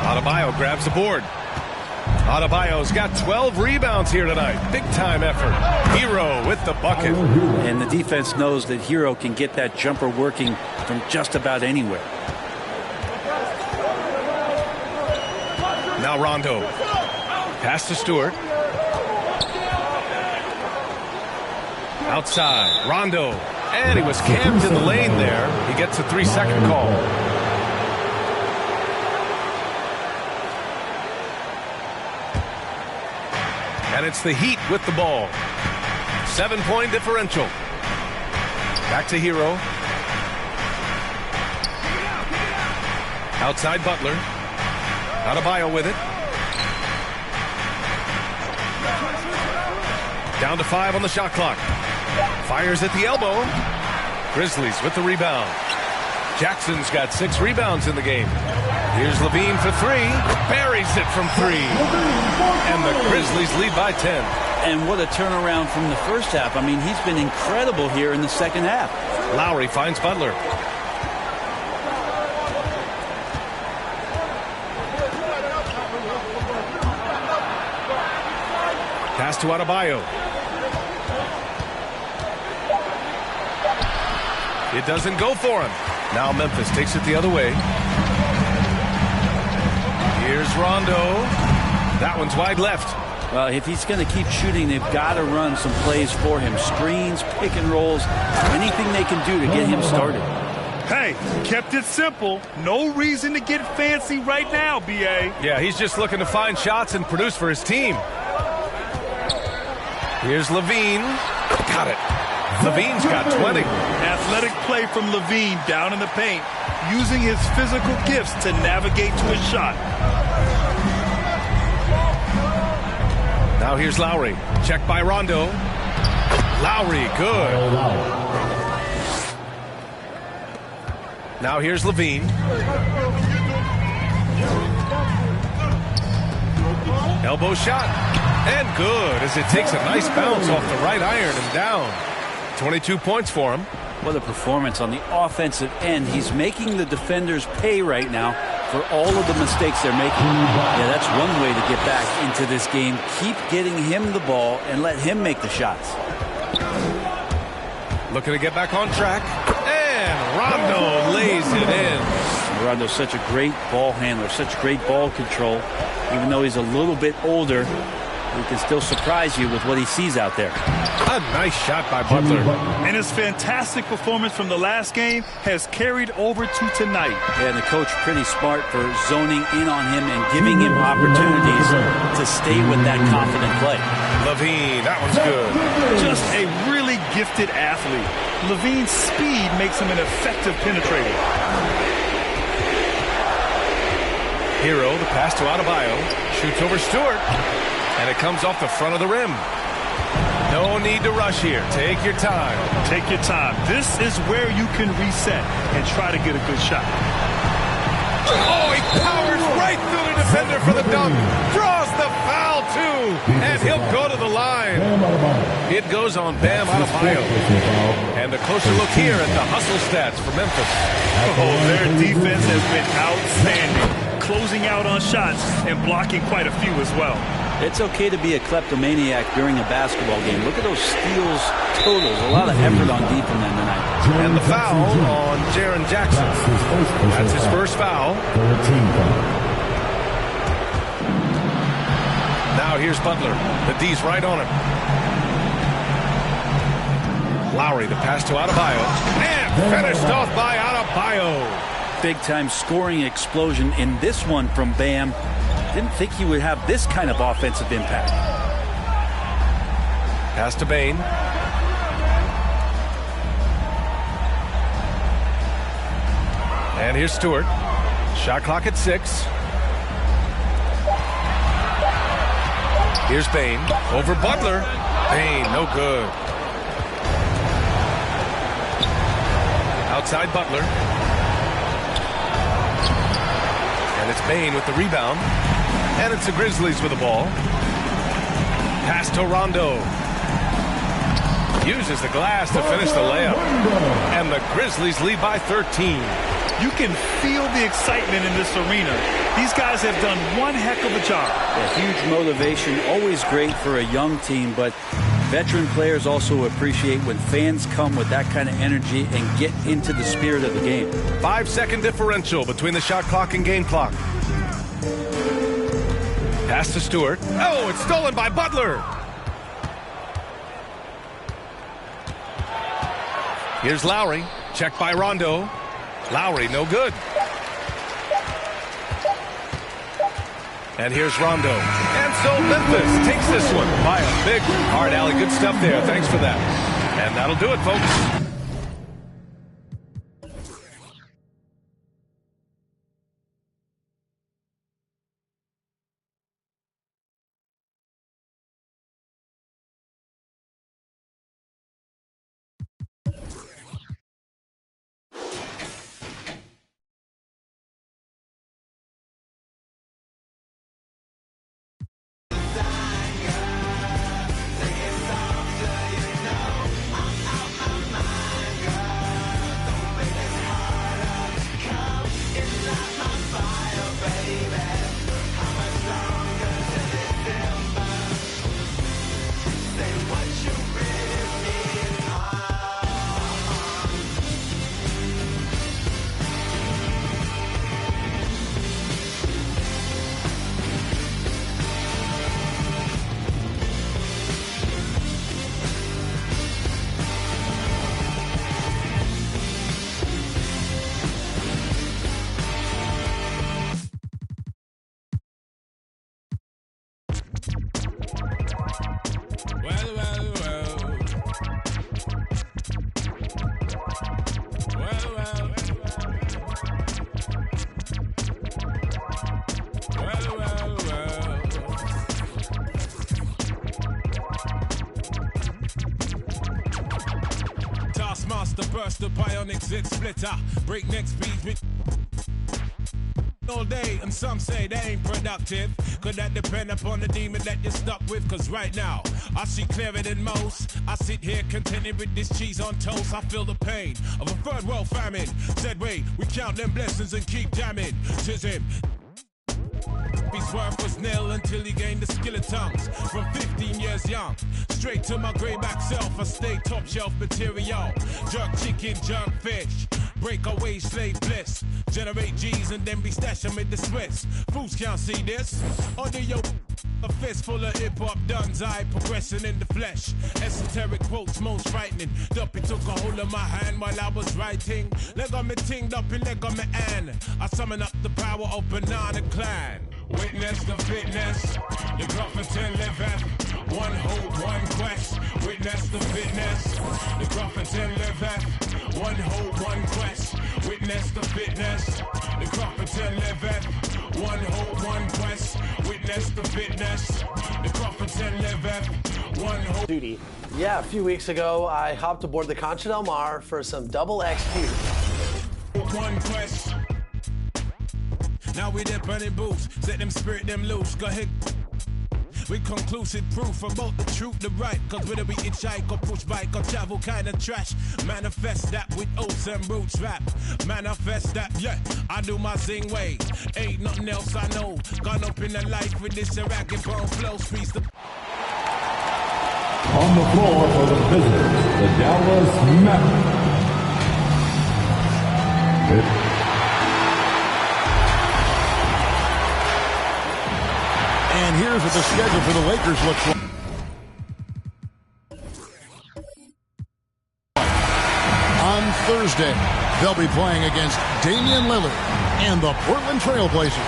Adebayo grabs the board. Adebayo's got 12 rebounds here tonight. Big time effort. Hero with the bucket. And the defense knows that Hero can get that jumper working from just about anywhere. Now Rondo. Pass to Stewart. Outside. Rondo. And he was camped in the lane there. He gets a 3-second call. And it's the Heat with the ball. 7-point differential. Back to Hero. Outside Butler. Adebayo with it. Down to 5 on the shot clock. Fires at the elbow. Grizzlies with the rebound. Jackson's got 6 rebounds in the game. Here's Levine for 3. Buries it from 3. And the Grizzlies lead by 10. And what a turnaround from the first half. I mean, he's been incredible here in the second half. Lowry finds Butler. Pass to Adebayo. It doesn't go for him. Now Memphis takes it the other way. Here's Rondo. That one's wide left. Well, if he's going to keep shooting, they've got to run some plays for him. Screens, pick and rolls, anything they can do to get him started. Hey, kept it simple. No reason to get fancy right now, B.A. Yeah, he's just looking to find shots and produce for his team. Here's Levine. Got it. Levine's got 20. Athletic play from Levine down in the paint, using his physical gifts to navigate to his shot. Now here's Lowry. Check by Rondo. Lowry, good. Now here's Levine. Elbow shot. And good as it takes a nice bounce off the right iron and down. 22 points for him. What a performance on the offensive end. He's making the defenders pay right now for all of the mistakes they're making. Yeah, that's one way to get back into this game. Keep getting him the ball and let him make the shots. Looking to get back on track. And Rondo lays it in. Rondo's such a great ball handler, such great ball control. Even though he's a little bit older, he can still surprise you with what he sees out there. A nice shot by Butler. And his fantastic performance from the last game has carried over to tonight. Yeah, and the coach pretty smart for zoning in on him and giving him opportunities to stay with that confident play. Levine, that one's good. Just a really gifted athlete. Levine's speed makes him an effective penetrator. Hero, the pass to Adebayo. Shoots over Stewart. And it comes off the front of the rim. No need to rush here. Take your time. Take your time. This is where you can reset and try to get a good shot. Oh, he powers right through the defender for the dunk. Draws the foul, too. And he'll go to the line. It goes on Bam Adebayo. And a closer look here at the hustle stats for Memphis. Oh, their defense has been outstanding. Closing out on shots and blocking quite a few as well. It's okay to be a kleptomaniac during a basketball game. Look at those steals totals. A lot of effort on D from them tonight. And the foul on Jaren Jackson. That's his first foul. Now here's Butler. The D's right on him. Lowry to pass to Adebayo. And finished off by Adebayo. Big-time scoring explosion in this one from Bam. Didn't think he would have this kind of offensive impact. Pass to Bane. And here's Stewart. Shot clock at 6. Here's Bane. Over Butler. Bane, no good. Outside Butler. And it's Bane with the rebound. And it's the Grizzlies with the ball. Pass to Rondo. Uses the glass to finish the layup. And the Grizzlies lead by 13. You can feel the excitement in this arena. These guys have done one heck of a job. A huge motivation, always great for a young team, but veteran players also appreciate when fans come with that kind of energy and get into the spirit of the game. 5-second differential between the shot clock and game clock. Pass to Stewart. Oh, it's stolen by Butler. Here's Lowry. Checked by Rondo. Lowry, no good. And here's Rondo. And so Memphis takes this one by a big hard alley. Good stuff there. Thanks for that. And that'll do it, folks. Taskmaster burst the bionic zit splitter. Breakneck speeds with all day, and some say they ain't productive. Could that depend upon the demon that you're stuck with? Cause right now, I see clearer than most. I sit here contented with this cheese on toast. I feel the pain of a third world famine. Said wait, we count them blessings and keep jamming. Tis him. His worth was nil until he gained the skill of tongues. From 15 years young, straight to my greyback self, I stay top shelf material. Jerk chicken, jerk fish, breakaway slave bliss. Generate G's and then be stashing with the Swiss. Fools can't see this. Under your a fist full of hip-hop duns, I progressing in the flesh. Esoteric quotes most frightening. Duppy took a hold of my hand while I was writing. Leg on me ting, Duppy leg on me and I summon up the power of Banana Clan. Witness the fitness, the Gruffington liveth. One hope, one quest. Witness the fitness, the Gruffington liveth. One hope, one quest. Witness the fitness, the Gruffington liveth. One hope, one quest. Witness the fitness, the Gruffington liveth. One hope. Duty. Yeah, a few weeks ago, I hopped aboard the Concha Del Mar for some double XP. One quest. Now we there burning boots, set them spirit them loose. Go ahead. With conclusive proof about the truth, the right. Cause whether we hitchhike or push bike or travel kind of trash. Manifest that with oats and roots rap. Manifest that, yeah, I do my zing way. Ain't nothing else I know. Gone up in the life with this Iraq and bone flow. Squeeze the... On the floor for the visitors, the Dallas Mavericks. And here's what the schedule for the Lakers looks like. Thursday, they'll be playing against Damian Lillard and the Portland Trail Blazers.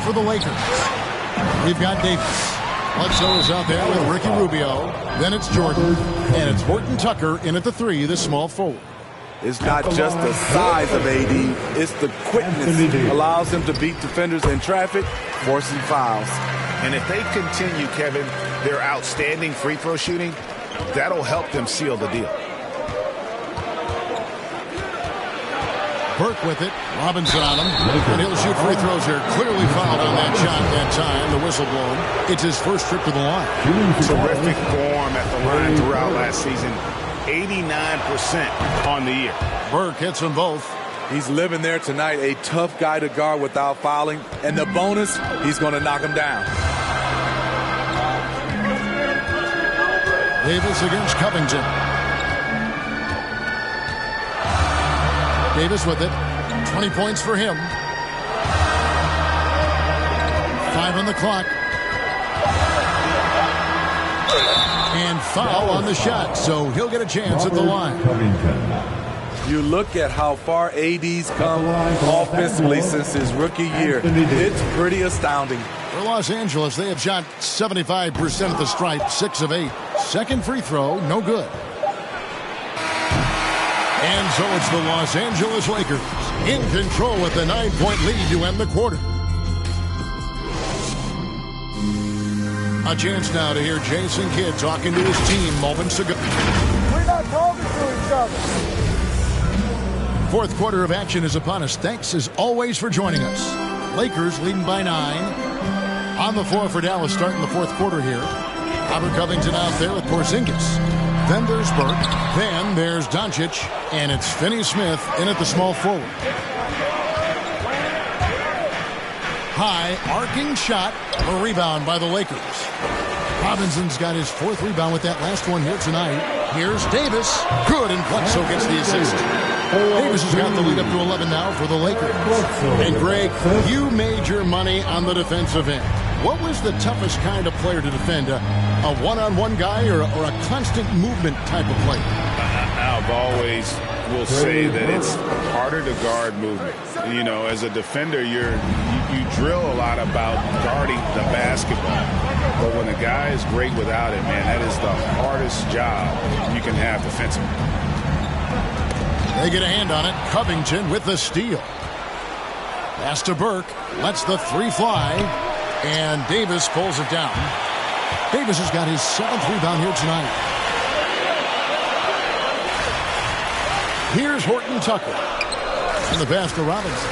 For the Lakers, we've got Davis. Bledsoe is out there with Ricky Rubio. Then it's Jordan. And it's Horton Tucker in at the 3, the small forward. It's not just the size of AD, it's the quickness. Allows him to beat defenders in traffic, forcing fouls. And if they continue, Kevin, their outstanding free throw shooting, that'll help them seal the deal. Burke with it. Robinson on him. And he'll shoot free throws here. Clearly fouled on that shot that time. The whistle blown. It's his first trip to the line. Terrific form at the line throughout last season. 89% on the year. Burke hits them both. He's living there tonight. A tough guy to guard without fouling. And the bonus, he's going to knock him down. Davis against Covington. Davis with it. 20 points for him. 5 on the clock. And foul on the shot, so he'll get a chance at the line. You look at how far AD's come offensively since his rookie year. It's pretty astounding. For Los Angeles, they have shot 75% at the stripe, 6 of 8. Second free throw, no good. And so it's the Los Angeles Lakers in control with the 9-point lead to end the quarter. A chance now to hear Jason Kidd talking to his team moments ago. We're not talking to each other. Fourth quarter of action is upon us. Thanks as always for joining us. Lakers leading by 9. On the floor for Dallas starting the fourth quarter here. Robert Covington out there with Porzingis. Then there's Burke. Then there's Doncic. And it's Finney-Smith in at the small forward. High arcing shot. A rebound by the Lakers. Robinson's got his 4th rebound with that last one here tonight. Here's Davis. Good, and Bledsoe gets the assist. Davis has got the lead up to 11 now for the Lakers. And Greg, you made your money on the defensive end. What was the toughest kind of player to defend? A one-on-one guy or a constant movement type of player? I've always will say that it's harder to guard movement. You know, as a defender, you drill a lot about guarding the basketball. But when a guy is great without it, man, that is the hardest job you can have defensively. They get a hand on it. Covington with the steal. Pass to Burke. Lets the 3 fly. And Davis pulls it down. Davis has got his 7th rebound here tonight. Here's Horton Tucker. And the pass to Robinson.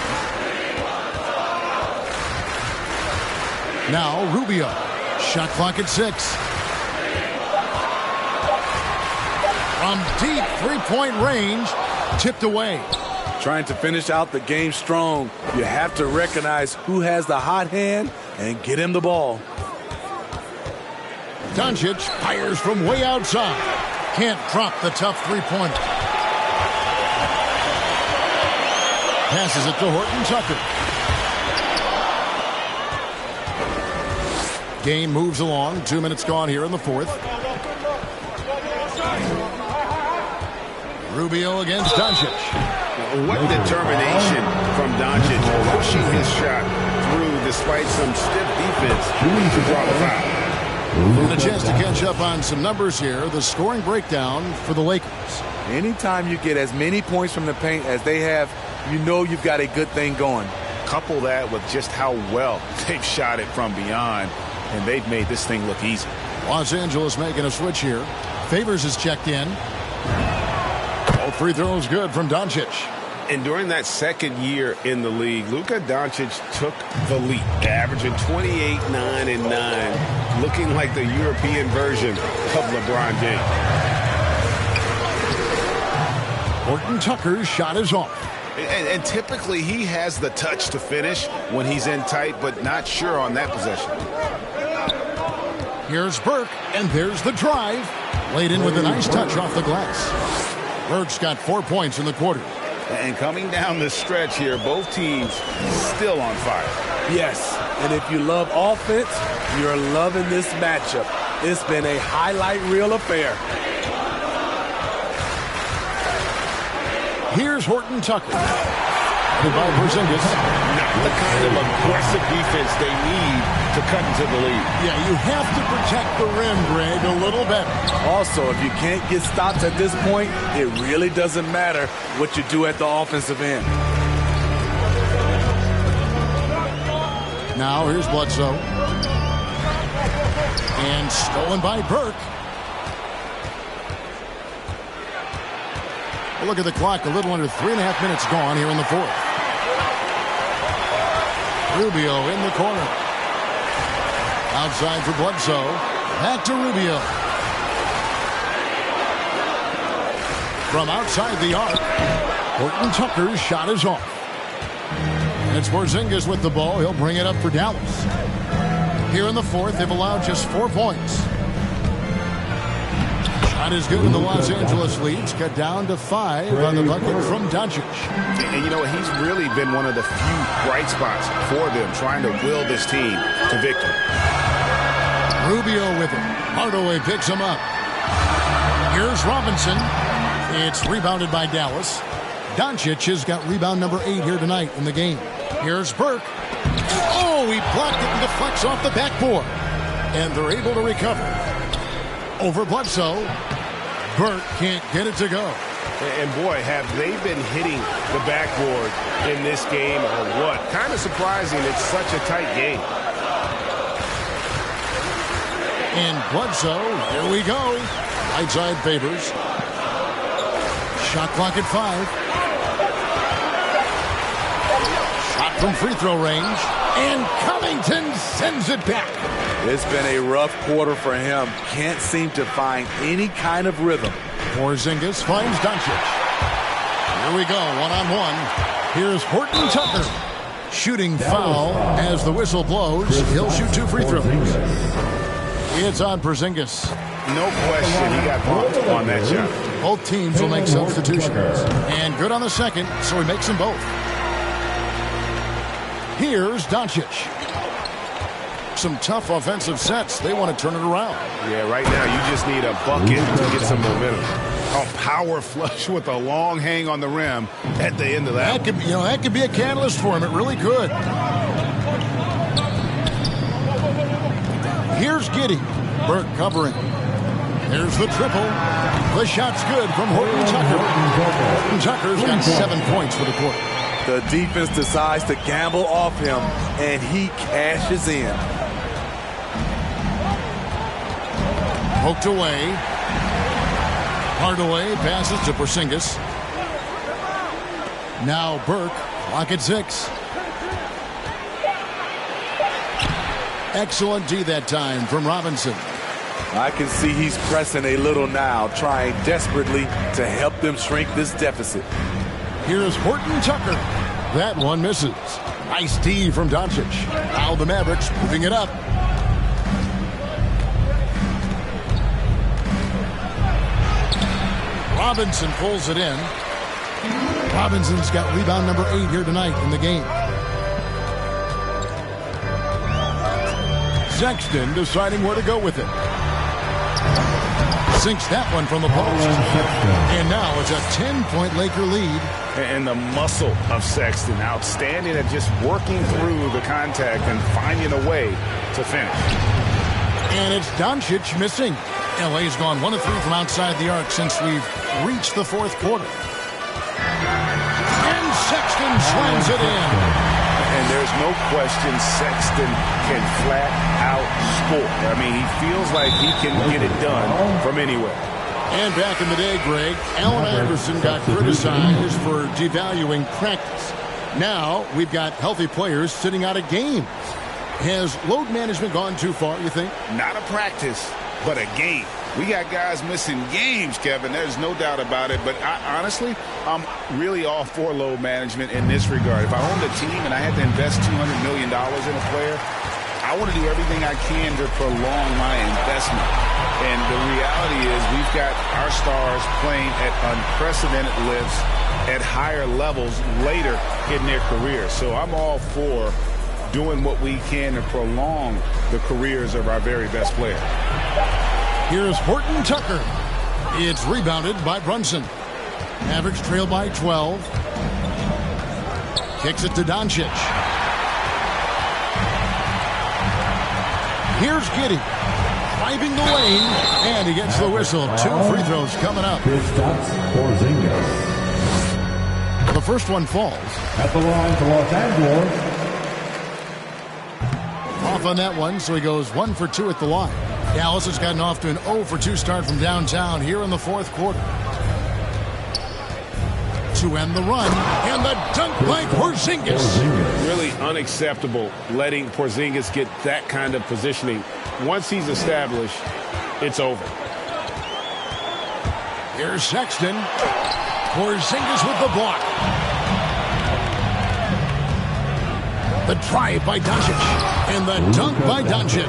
Now Rubio. Shot clock at 6. From deep 3-point range. Tipped away. Trying to finish out the game strong. You have to recognize who has the hot hand and get him the ball. Doncic fires from way outside. Can't drop the tough 3-pointer. Passes it to Horton Tucker. Game moves along. 2 minutes gone here in the 4th. Rubio against Doncic. What determination from Doncic, pushing his shot through despite some stiff defense to draw the foul. And a chance to catch up on some numbers here. The scoring breakdown for the Lakers. Anytime you get as many points from the paint as they have, you know you've got a good thing going. Couple that with just how well they've shot it from beyond, and they've made this thing look easy. Los Angeles making a switch here. Favors is checked in. Both free throws good from Doncic. And during that second year in the league, Luka Doncic took the lead, averaging 28, 9, and 9, looking like the European version of LeBron James. Horton Tucker's shot is off. And typically he has the touch to finish when he's in tight, but not sure on that possession. Here's Burke, and there's the drive. Laid in with a nice touch off the glass. Burke's got 4 points in the quarter. And coming down the stretch here, both teams still on fire. Yes, and if you love offense, you're loving this matchup. It's been a highlight reel affair. Here's Horton Tucker. By Porzingis. Not the kind of aggressive defense they need to cut into the lead. Yeah, you have to protect the rim, Greg, a little better. Also, if you can't get stops at this point, it really doesn't matter what you do at the offensive end. Now here's Bledsoe. And stolen by Burke. Look at the clock, a little under 3.5 minutes gone here in the fourth. Rubio in the corner. Outside for Bledsoe. Back to Rubio. From outside the arc, Horton Tucker's shot is off. And it's Porzingis with the ball. He'll bring it up for Dallas. Here in the fourth, they've allowed just 4 points. Shot is good, and the Los Angeles leads cut down to 5 on the bucket from Doncic. And you know, he's really been one of the few bright spots for them, trying to will this team to victory. Rubio with him. Hardaway picks him up. Here's Robinson. It's rebounded by Dallas. Doncic has got rebound number 8 here tonight in the game. Here's Burke. Oh, he blocked it and deflects off the backboard. And they're able to recover. Over Bledsoe. Burke can't get it to go. And boy, have they been hitting the backboard in this game or what? Kind of surprising, it's such a tight game. And Bledsoe, here we go. Right side favors. Shot clock at 5. Shot from free throw range. And Covington sends it back. It's been a rough quarter for him. Can't seem to find any kind of rhythm. Porzingis finds Doncic. Here we go, one-on-one. Here's Horton Tucker. Shooting foul as the whistle blows. He'll shoot 2 free throws. It's on Porzingis. No question, he got bumped on that shot. Both teams will make substitutions. And good on the second, so he makes them both. Here's Doncic. Some tough offensive sets. They want to turn it around. Yeah, right now you just need a bucket to get some momentum. A power flush with a long hang on the rim at the end of that. That could be a catalyst for him. It really could. Here's Giddey. Burke covering. There's the triple. The shot's good from Horton Tucker. Horton Tucker's got 7 points for the quarter. The defense decides to gamble off him, and he cashes in. Poked away. Hardaway passes to Porzingis. Now Burke, clock at 6. Excellent D that time from Robinson. I can see he's pressing a little now, trying desperately to help them shrink this deficit. Here's Horton Tucker. That one misses. Nice D from Doncic. Now the Mavericks moving it up. Robinson pulls it in. Robinson's got rebound number 8 here tonight in the game. Sexton deciding where to go with it. Sinks that one from the post. And now it's a 10-point Laker lead. And the muscle of Sexton, outstanding at just working through the contact and finding a way to finish. And it's Doncic missing. LA's gone 1 of 3 from outside the arc since we've reached the fourth quarter. And Sexton slams it in. And there's no question Sexton can flat out score. I mean, he feels like he can get it done from anywhere. And back in the day, Greg, Allen Iverson got criticized for devaluing practice. Now we've got healthy players sitting out of games. Has load management gone too far, you think? Not a practice, but a game. We got guys missing games, Kevin. There's no doubt about it. But honestly, I'm really all for load management in this regard. If I owned a team and I had to invest $200 million in a player, I want to do everything I can to prolong my investment. And the reality is we've got our stars playing at unprecedented lifts at higher levels later in their career. So I'm all for doing what we can to prolong the careers of our very best players. Here's Horton Tucker. It's rebounded by Brunson. Mavericks trail by 12. Kicks it to Doncic. Here's Giddey. Driving the lane, and he gets the whistle. 2 free throws coming up. The first one falls. At the line for Los Angeles. Off on that one, so he goes 1 for 2 at the line. Dallas has gotten off to an 0 for 2 start from downtown here in the fourth quarter. To end the run, and the dunk by Porzingis. Really unacceptable letting Porzingis get that kind of positioning. Once he's established, it's over. Here's Sexton. Porzingis with the block. The drive by Doncic. And the dunk by Doncic.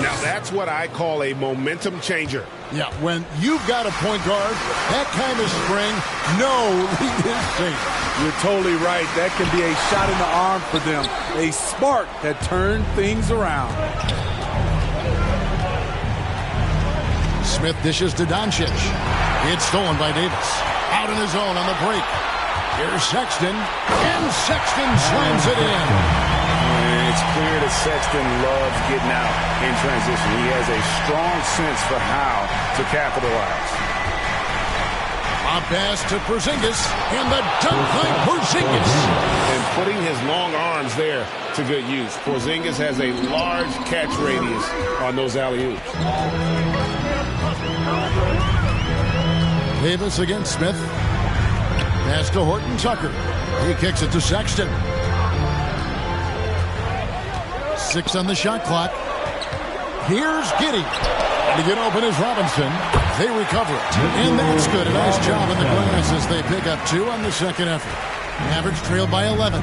Now that's what I call a momentum changer. Yeah, when you've got a point guard, that kind of spring, no lead is safe. You're totally right. That can be a shot in the arm for them. A spark that turned things around. Smith dishes to Doncic. It's stolen by Davis. Out in his own on the break. Here's Sexton. And Sexton slams it in. It's clear that Sexton loves getting out in transition. He has a strong sense for how to capitalize. A pass to Porzingis, and the dunk by Porzingis. And putting his long arms there to good use. Porzingis has a large catch radius on those alley-oops. Davis against Smith. Pass to Horton Tucker. He kicks it to Sexton. 6 on the shot clock. Here's Giddey. To get open is Robinson. They recover it. And that's good. A nice job in the glass as they pick up 2 on the second effort. Mavericks trail by 11.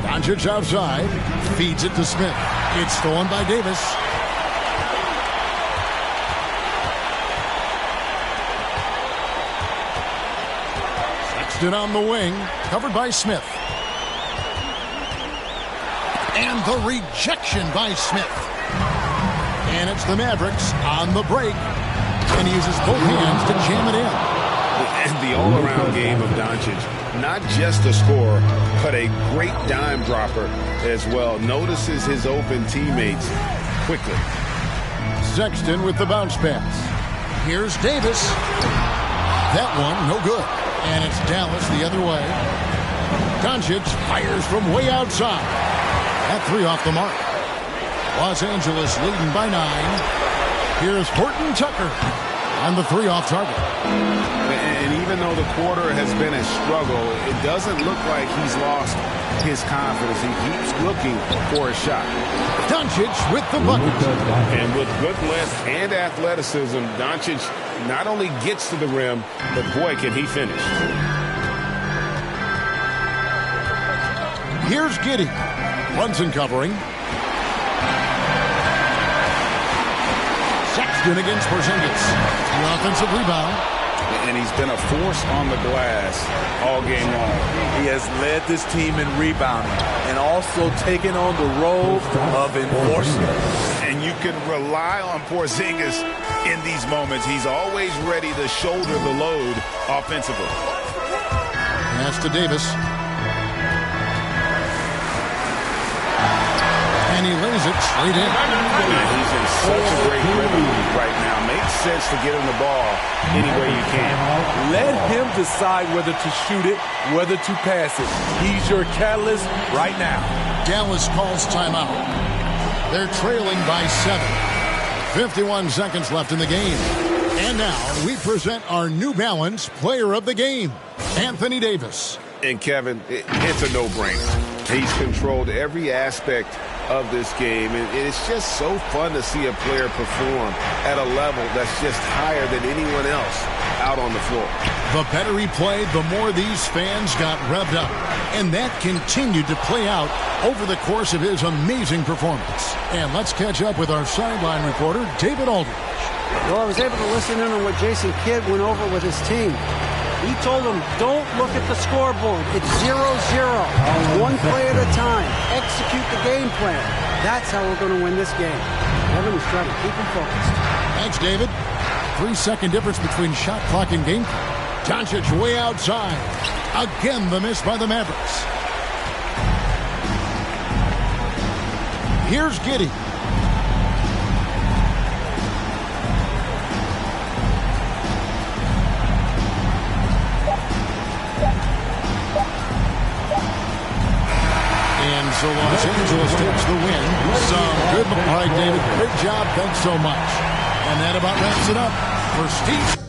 Doncic outside. Feeds it to Smith. It's stolen by Davis. Sexton on the wing. Covered by Smith. And the rejection by Smith. And it's the Mavericks on the break. And he uses both hands to jam it in. And the all-around game of Doncic. Not just a scorer, but a great dime dropper as well. Notices his open teammates quickly. Sexton with the bounce pass. Here's Davis. That one, no good. And it's Dallas the other way. Doncic fires from way outside. That 3 off the mark. Los Angeles leading by 9. Here's Horton Tucker. And the 3 off target. And even though the quarter has been a struggle, it doesn't look like he's lost his confidence. He keeps looking for a shot. Doncic with the bucket. And with good length and athleticism, Doncic not only gets to the rim, but boy, can he finish. Here's Giddey. Brunson covering. Sexton against Porzingis. The offensive rebound. And he's been a force on the glass all game long. He has led this team in rebounding and also taken on the role of enforcer. And you can rely on Porzingis in these moments. He's always ready to shoulder the load offensively. Pass to Davis. And he lays it straight in. Man, he's in such a great rhythm right now. Makes sense to get him the ball any way you can. Let him decide whether to shoot it, whether to pass it. He's your catalyst right now. Dallas calls timeout. They're trailing by 7. 51 seconds left in the game. And now we present our New Balance Player of the Game, Anthony Davis. And Kevin, it's a no-brainer. He's controlled every aspect of this game, and it's just so fun to see a player perform at a level that's just higher than anyone else out on the floor. The better he played, the more these fans got revved up. And that continued to play out over the course of his amazing performance. And let's catch up with our sideline reporter, David Aldridge. Well, I was able to listen in on what Jason Kidd went over with his team. He told them, don't look at the scoreboard. It's 0-0. One play at a time. Execute the game plan. That's how we're going to win this game. Kevin is trying to keep them focused. Thanks, David. 3-second difference between shot clock and game clock. Doncic way outside. Again, the miss by the Mavericks. Here's Giddey. And so Los Angeles takes the win. Some good. All right, David. Great job. Thanks so much. And that about wraps it up for Steve.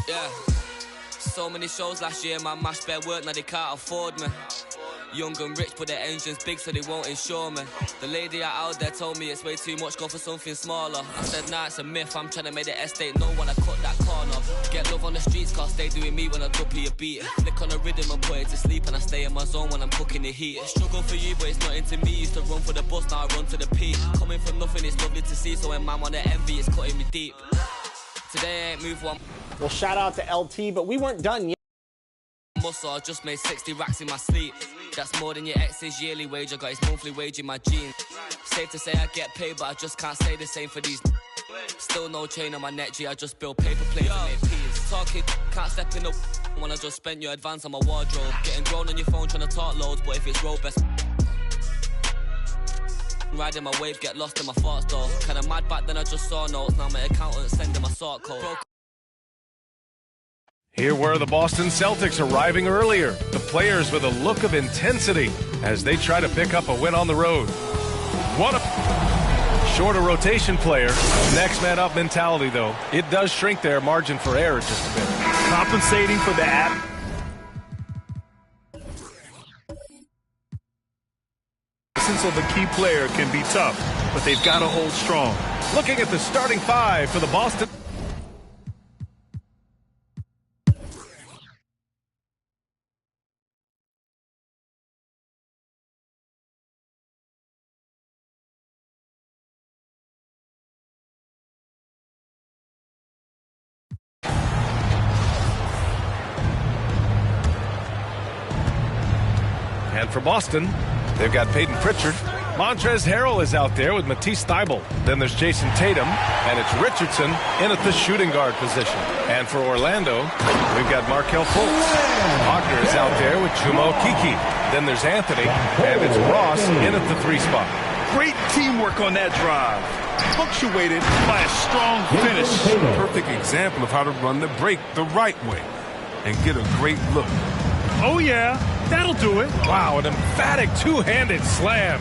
Yeah, so many shows last year, man, mashed bare work, now they can't afford me. Young and rich, but their engine's big, so they won't insure me. The lady out there told me it's way too much, go for something smaller. I said, nah, it's a myth, I'm trying to make the estate know when I cut that corner. Get love on the streets, cause they doing me when I duppy a beat. Flick on the rhythm and put it to sleep, and I stay in my zone when I'm cooking the heat. Struggle for you, but it's not into me. Used to run for the bus, now I run to the peak. Coming from nothing, it's lovely to see, so when man wanna envy, it's cutting me deep. Today I ain't moved one. Well, shout out to LT, but we weren't done yet. Muscle, I just made 60 racks in my sleep. That's more than your ex's yearly wage. I got his monthly wage in my jeans. Safe to say I get paid, but I just can't stay the same for these. Still no chain on my neck, G. I just build paper plates and make peas. Talking, can't step in the when I just spent your advance on my wardrobe. Getting grown on your phone trying to talk loads, but if it's road best. Riding my wave, get lost in my thoughts though. Kinda mad back then I just saw notes. Now my accountant sending my sort code. Here were the Boston Celtics arriving earlier. The players with a look of intensity as they try to pick up a win on the road. What a shorter rotation player. Next man up mentality, though. It does shrink their margin for error just a bit. Compensating for the app. Absence of a key player can be tough, but they've got to hold strong. Looking at the starting five for the Boston. And for Boston, they've got Peyton Pritchard. Montrezl Harrell is out there with Matisse Thybulle. Then there's Jason Tatum, and it's Richardson in at the shooting guard position. And for Orlando, we've got Markelle Fultz. Wagner is out there with Chuma Okeke. Then there's Anthony, and it's Ross in at the 3 spot. Great teamwork on that drive, punctuated by a strong finish. Perfect example of how to run the break the right way and get a great look. Oh, yeah, that'll do it. Wow, an emphatic two-handed slam.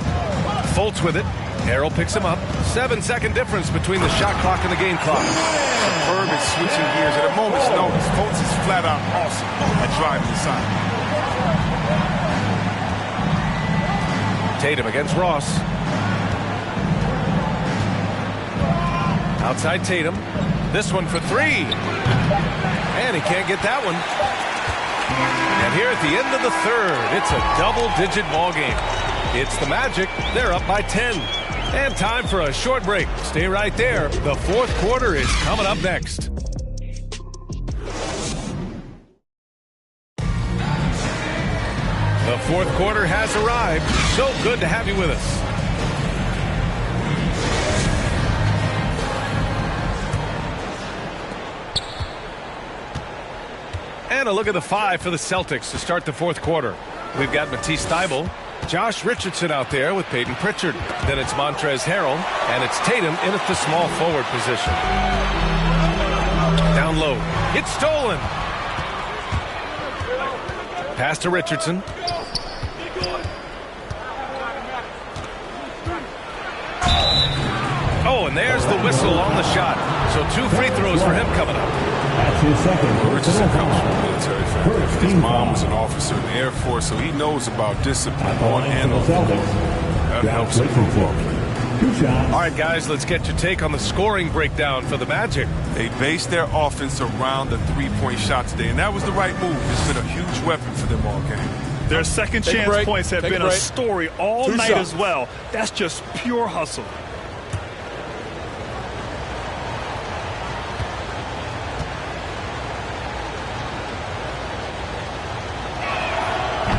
Fultz with it. Harrell picks him up. 7-second difference between the shot clock and the game clock. Superb at switching gears at a moment's notice. Fultz is flat out awesome at driving inside. Tatum against Ross. Outside Tatum. This one for 3. And he can't get that one. And here at the end of the third, it's a double-digit ball game. It's the Magic. They're up by 10. And time for a short break. Stay right there. The fourth quarter is coming up next. The fourth quarter has arrived. So good to have you with us. And a look at the 5 for the Celtics to start the fourth quarter. We've got Matisse Thybulle, Josh Richardson out there with Peyton Pritchard. Then it's Montrezl Harrell, and it's Tatum in at the small forward position. Down low. It's stolen. Pass to Richardson. Oh, and there's the whistle on the shot. So 2 free throws for him coming up. That's his second. Richardson comes from a military family. His mom was an officer in the Air Force, so he knows about discipline on and off the court. That helps him for ball play. All right, guys, let's get your take on the scoring breakdown for the Magic. They based their offense around the three-point shot today, and that was the right move. It's been a huge weapon for them all game. Their second chance points have been a story all night as well. That's just pure hustle.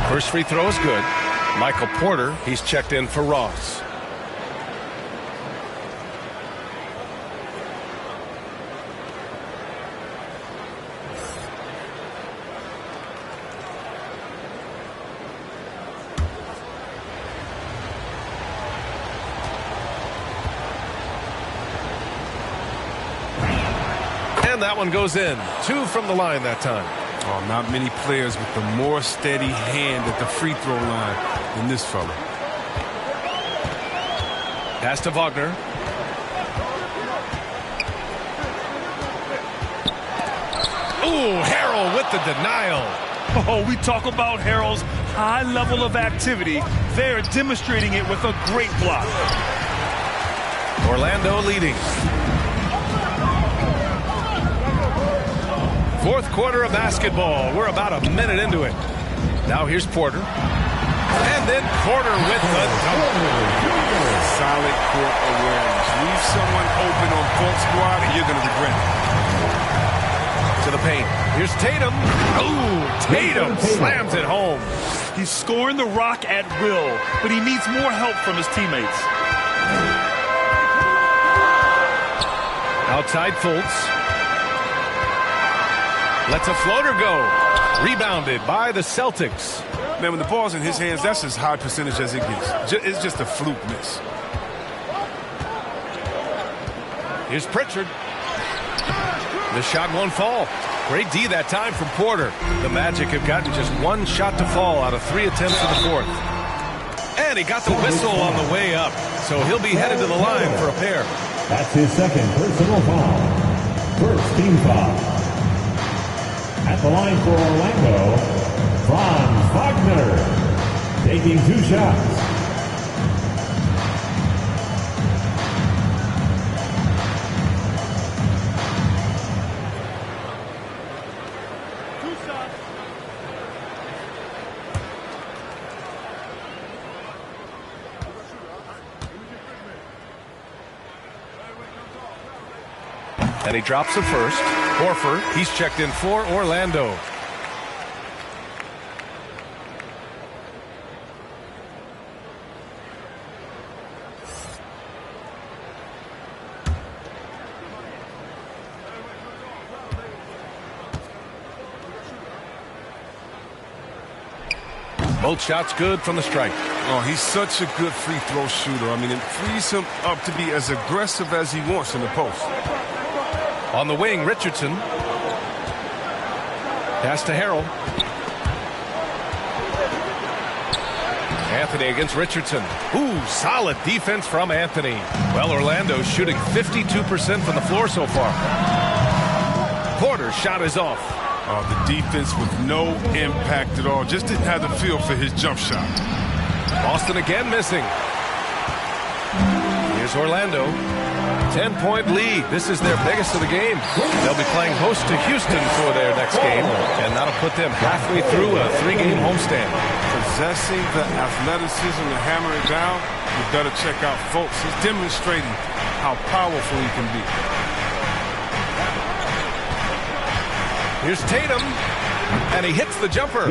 First free throw is good. Michael Porter, he's checked in for Ross. And that one goes in. 2 from the line that time. Oh, not many players with the more steady hand at the free throw line than this fella. Pass to Wagner. Ooh, Harrell with the denial. Oh, we talk about Harrell's high level of activity. They're demonstrating it with a great block. Orlando leading. Fourth quarter of basketball. We're about a minute into it. Now here's Porter. And then Porter with the dunk. Solid court awareness. Leave someone open on full squad and you're going to regret it. To the paint. Here's Tatum. Ooh, Tatum slams it home. He's scoring the rock at will, but he needs more help from his teammates. Outside Fultz. Lets a floater go. Rebounded by the Celtics. Man, when the ball's in his hands, that's as high percentage as it gets. It's just a fluke miss. Here's Pritchard. The shot won't fall. Great D that time from Porter. The Magic have gotten just 1 shot to fall out of 3 attempts in the fourth. And he got the whistle on the way up. So he'll be headed to the line for a pair. That's his second personal foul. First team foul. At the line for Orlando, Franz Wagner, taking 2 shots. And he drops the first. Horford, he's checked in for Orlando. Both shots good from the stripe. Oh, he's such a good free throw shooter. I mean, it frees him up to be as aggressive as he wants in the post. On the wing, Richardson. Pass to Harrell. Anthony against Richardson. Ooh, solid defense from Anthony. Well, Orlando's shooting 52% from the floor so far. Porter's shot is off. The defense with no impact at all. Just didn't have the feel for his jump shot. Boston again missing. Here's Orlando. 10-point lead. This is their biggest of the game. They'll be playing host to Houston for their next game, and that'll put them halfway through a 3-game homestand. Possessing the athleticism to hammer it down, you better check out Fultz. He's demonstrating how powerful he can be. Here's Tatum, and he hits the jumper.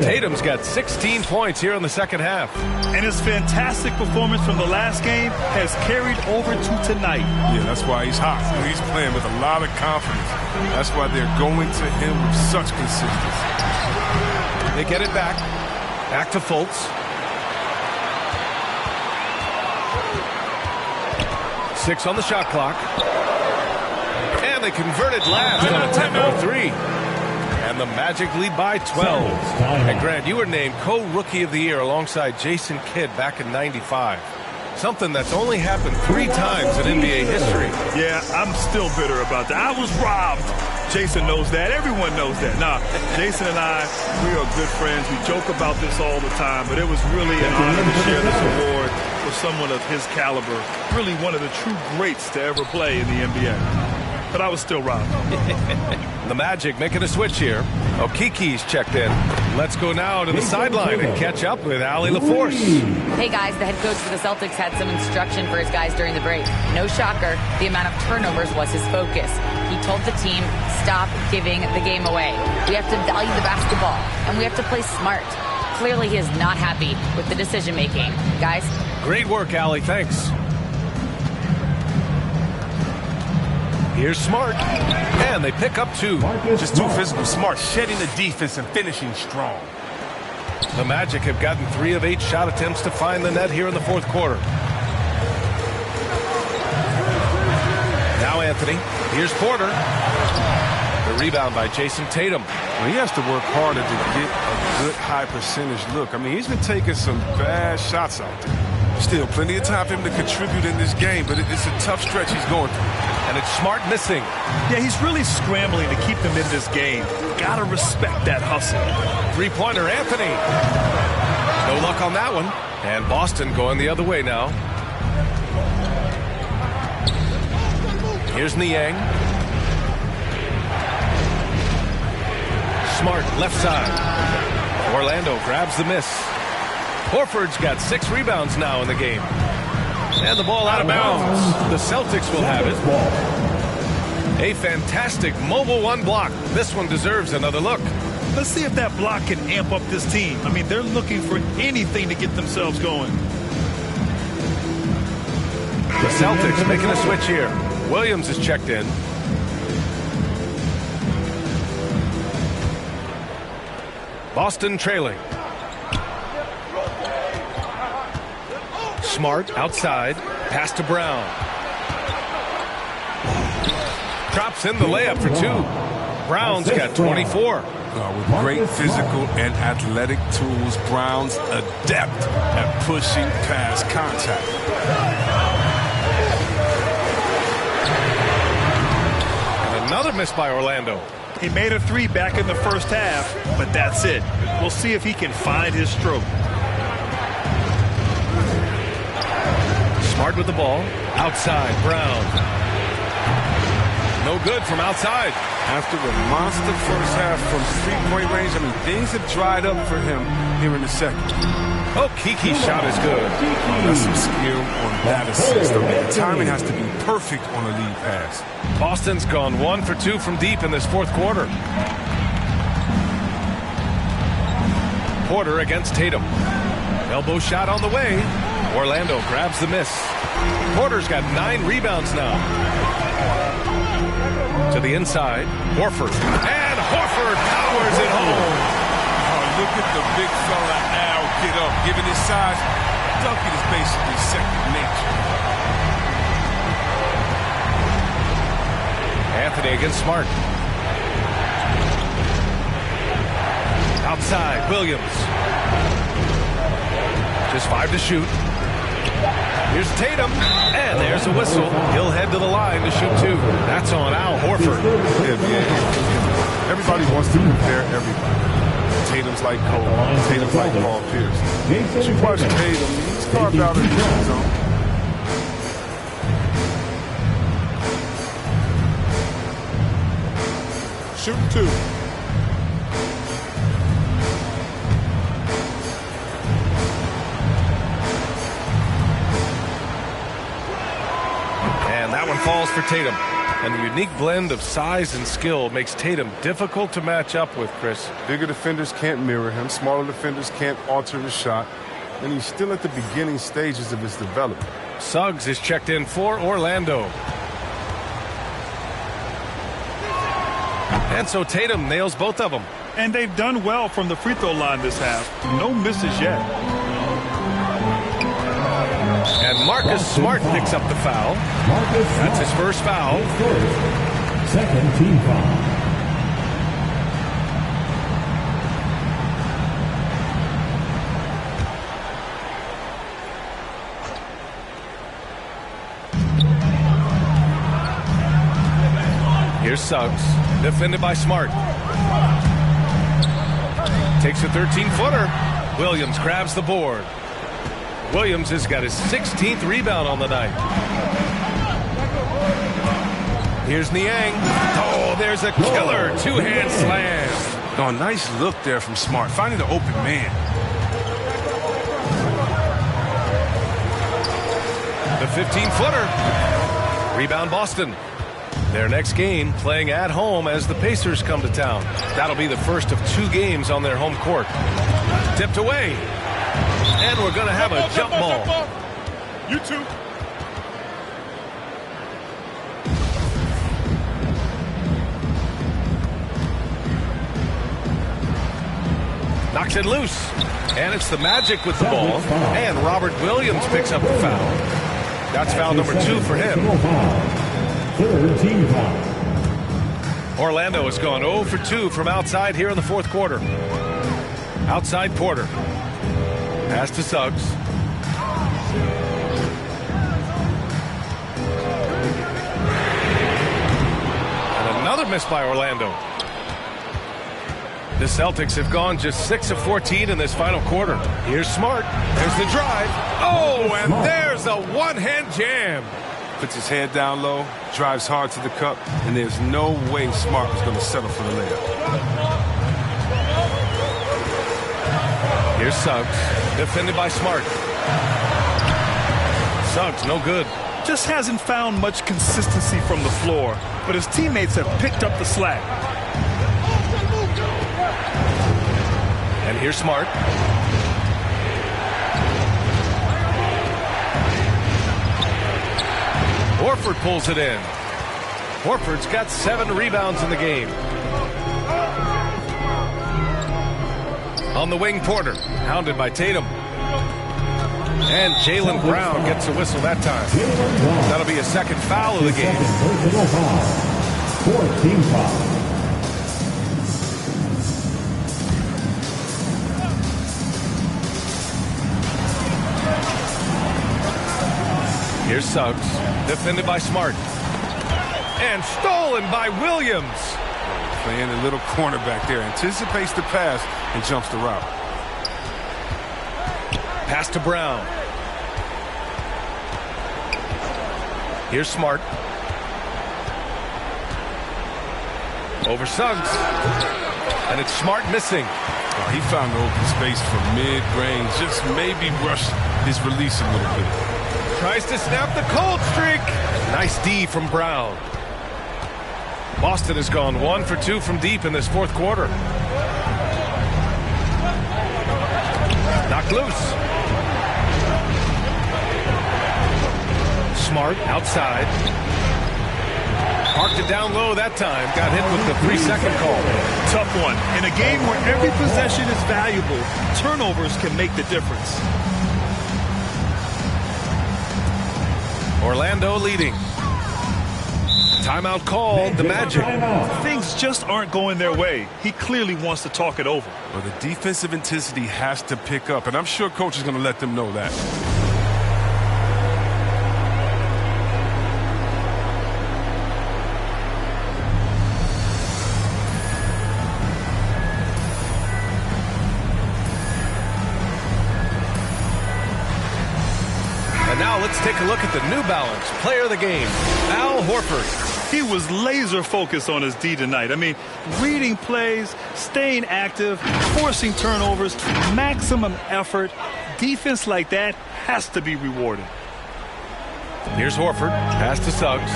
Tatum's got 16 points here in the second half. And his fantastic performance from the last game has carried over to tonight. Yeah, that's why he's hot. He's playing with a lot of confidence. That's why they're going to him with such consistency. They get it back. Back to Fultz. 6 on the shot clock. And they converted last on a 10-0-3. And the Magic lead by 12. And Grant, you were named co-rookie of the year alongside Jason Kidd back in '95. Something that's only happened 3 times in NBA history. Yeah, I'm still bitter about that. I was robbed. Jason knows that. Everyone knows that. Nah, Jason and I, we are good friends. We joke about this all the time, but it was really an honor to share this award with someone of his caliber. Really one of the true greats to ever play in the NBA. But I was still robbed. The Magic making a switch here. Okiki's checked in. Let's go now to the sideline and catch up with Allie LaForce. Hey guys, the head coach for the Celtics had some instruction for his guys during the break. No shocker, the amount of turnovers was his focus. He told the team, stop giving the game away. We have to value the basketball, and we have to play smart. Clearly he is not happy with the decision making. Guys? Great work, Allie. Thanks. Here's Smart, and they pick up 2. Just too physical. Smart, shedding the defense and finishing strong. The Magic have gotten 3 of 8 shot attempts to find the net here in the fourth quarter. Now Anthony. Here's Porter. The rebound by Jason Tatum. Well, he has to work harder to get a good high percentage look. I mean, he's been taking some bad shots out there. Still, plenty of time for him to contribute in this game, but it's a tough stretch he's going through. And it's Smart missing. Yeah, he's really scrambling to keep them in this game. Gotta respect that hustle. 3-pointer, Anthony. No luck on that one. And Boston going the other way now. Here's Niang. Smart, left side. Orlando grabs the miss. Horford's got 6 rebounds now in the game. And the ball out of bounds. The Celtics will have it. A fantastic mobile 1 block. This one deserves another look. Let's see if that block can amp up this team. I mean, they're looking for anything to get themselves going. The Celtics making a switch here. Williams is checked in. Boston trailing. Smart outside. Pass to Brown. Drops in the layup for 2. Brown's got 24. With great physical and athletic tools, Brown's adept at pushing past contact. And another miss by Orlando. He made a 3 back in the first half, but that's it. We'll see if he can find his stroke. Smart with the ball. Outside, Brown. No good from outside. After a monster first half from 3-point range, I mean, things have dried up for him here in the second. Oh, Kiki's shot is good. That's some skill on that assist. I mean, the timing has to be perfect on a lead pass. Boston's gone 1 for 2 from deep in this fourth quarter. Porter against Tatum. Elbow shot on the way. Orlando grabs the miss. Porter's got 9 rebounds now. To the inside, Horford. And Horford powers it home. Oh, look at the big fella Al get up. Given his size, dunking is basically second nature. Anthony against Smart. Outside, Williams. Just 5 to shoot. Here's Tatum, and there's a whistle. He'll head to the line to shoot 2. That's on Al Horford. Yeah. Everybody wants to compare everybody. Tatum's like Cole. Tatum's like Paul Pierce. But you watch Tatum, he's carved out a different zone. Shoot 2. And that one falls for Tatum. And the unique blend of size and skill makes Tatum difficult to match up with, Chris. Bigger defenders can't mirror him. Smaller defenders can't alter his shot. And he's still at the beginning stages of his development. Suggs is checked in for Orlando. And so Tatum nails both of them. And they've done well from the free throw line this half. No misses yet. And Marcus Smart picks up the foul. That's his first foul. Second team foul. Here's Suggs, defended by Smart. Takes a 13-footer. Williams grabs the board. Williams has got his 16th rebound on the night. Here's Niang. Oh, there's a killer two-hand slam. Oh, nice look there from Smart, finding the open man. The 15-footer. Rebound Boston. Their next game playing at home as the Pacers come to town. That'll be the first of 2 games on their home court. Tipped away. And we're going to have a jump ball. You too. Knocks it loose. And it's the Magic with the ball. And Robert Williams picks up the foul. That's foul number 2 for him. Third team foul. Orlando has gone 0 for 2 from outside here in the fourth quarter. Outside Porter. Pass to Suggs. And another miss by Orlando. The Celtics have gone just 6 of 14 in this final quarter. Here's Smart. There's the drive. Oh, and there's a one-hand jam. Puts his head down low, drives hard to the cup, and there's no way Smart was going to settle for the layup. Here's Suggs, defended by Smart. Suggs, no good. Just hasn't found much consistency from the floor, but his teammates have picked up the slack. And here's Smart. Horford pulls it in. Horford's got 7 rebounds in the game. On the wing, Porter, hounded by Tatum. And Jaylen Brown gets a whistle that time. That'll be a second foul of the game. Fourth team foul. Here's Suggs, defended by Smart. And stolen by Williams. Playing a little cornerback there. Anticipates the pass and jumps the route. Pass to Brown. Here's Smart. Over Suggs. And it's Smart missing. Oh, he found the open space for mid-range. Just maybe rush his release a little bit. Tries to snap the cold streak. Nice D from Brown. Boston has gone 1 for 2 from deep in this fourth quarter. Knocked loose. Smart outside. Parked it down low that time. Got hit with the 3-second call. Tough one. In a game where every possession is valuable, turnovers can make the difference. Orlando leading. Timeout called, the Magic. Things just aren't going their way. He clearly wants to talk it over. Well, the defensive intensity has to pick up, and I'm sure coach is going to let them know that. And now let's take a look at the New Balance player of the game, Al Horford. He was laser focused on his D tonight. I mean, reading plays, staying active, forcing turnovers, maximum effort. Defense like that has to be rewarded. Here's Horford. Pass to Suggs.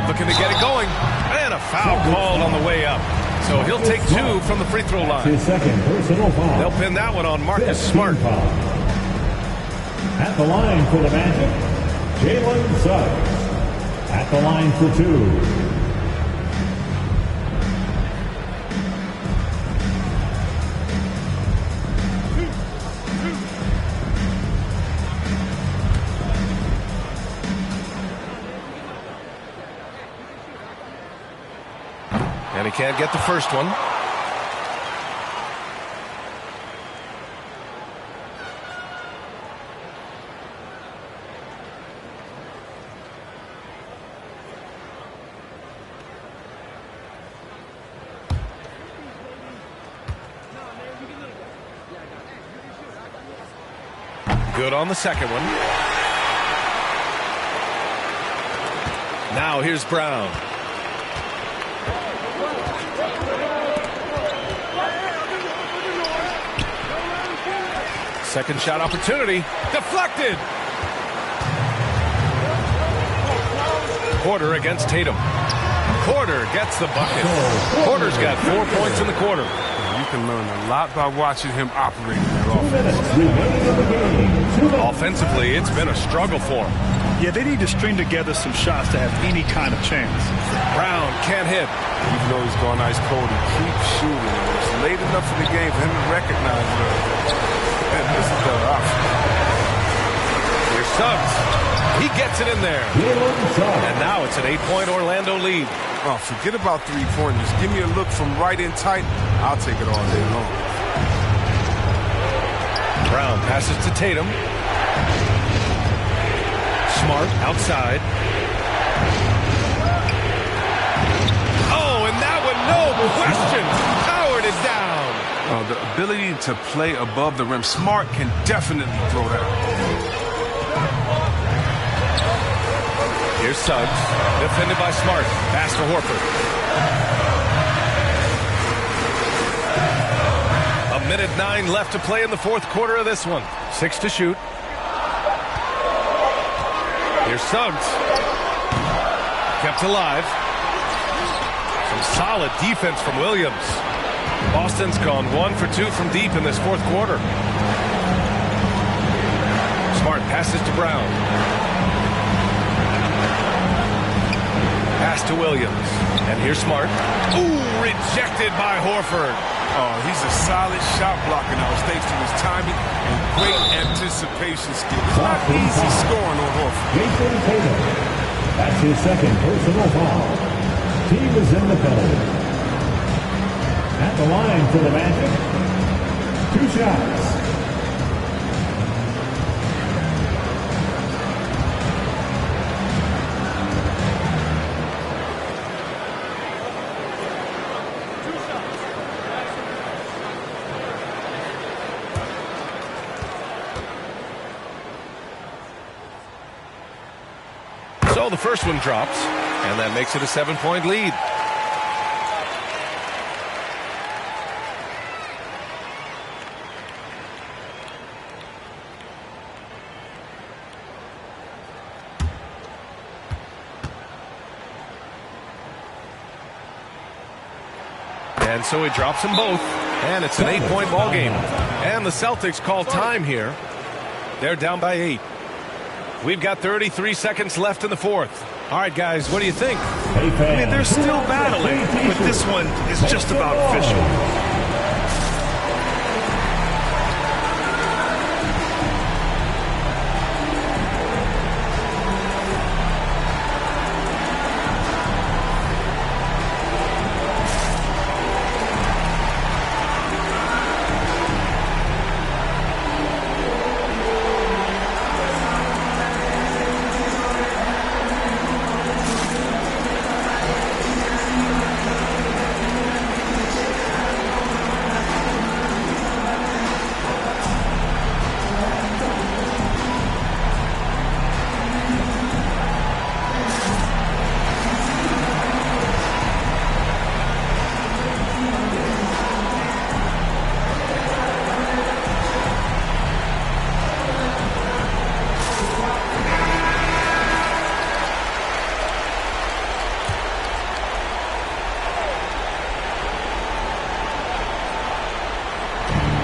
Looking to get it going. And a foul called on the way up. So he'll take 2 from the free throw line. His second personal foul. They'll pin that one on Marcus Smart. At the line for the Magic, Jalen Suggs. At the line for 2. And he can't get the first one. Good on the second one. Now here's Brown. Second shot opportunity. Deflected. Porter against Tatum. Porter gets the bucket. Porter's got 4 points in the quarter. You can learn a lot by watching him operate in that offense. Offensively, it's been a struggle for him. Yeah, they need to string together some shots to have any kind of chance. Brown can't hit. Even though he's gone ice cold, he keeps shooting. It's late enough in the game for him to recognize that. And this is the option. Here's Suggs. He gets it in there. And now it's an 8-point Orlando lead. Oh, forget about three-pointers. Give me a look from right in tight. I'll take it all day long. Brown passes to Tatum. Smart outside. Oh, and that one, no question. Howard is down. The ability to play above the rim. Smart can definitely throw that. Here's Suggs, defended by Smart. Pass to Horford. A minute 9 left to play in the fourth quarter of this one. 6 to shoot. Here's Suggs. Kept alive. Some solid defense from Williams. Boston's gone 1 for 2 from deep in this fourth quarter. Smart passes to Brown. Pass to Williams. And here's Smart. Ooh, rejected by Horford. Oh, he's a solid shot blocker now, thanks to his timing and great anticipation skill. It's not easy scoring on Horford. Jason Tatum. That's his second personal foul. Team is in the penalty. At the line for the Magic, 2 shots. So the first one drops, and that makes it a 7-point lead. And so he drops them both, and it's an 8-point ball game. And the Celtics call time here. They're down by 8. We've got 33 seconds left in the fourth. All right, guys, what do you think? I mean, they're still battling, but this one is just about official.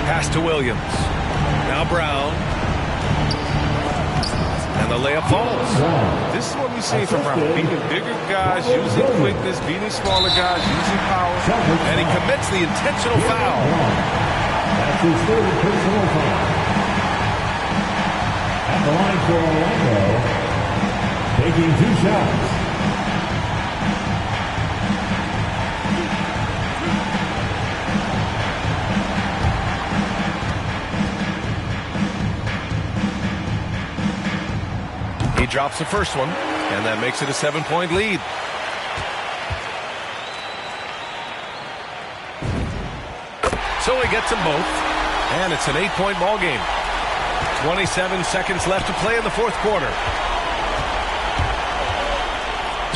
Pass to Williams. Now Brown. And the layup falls. This is what we see from Brown. Beating bigger guys, using quickness, beating smaller guys, using power. And he commits the intentional foul. That's his third personal foul. At the line for Orlando, taking 2 shots. He drops the first one, and that makes it a 7-point lead. So he gets them both, and it's an 8-point ball game. 27 seconds left to play in the fourth quarter.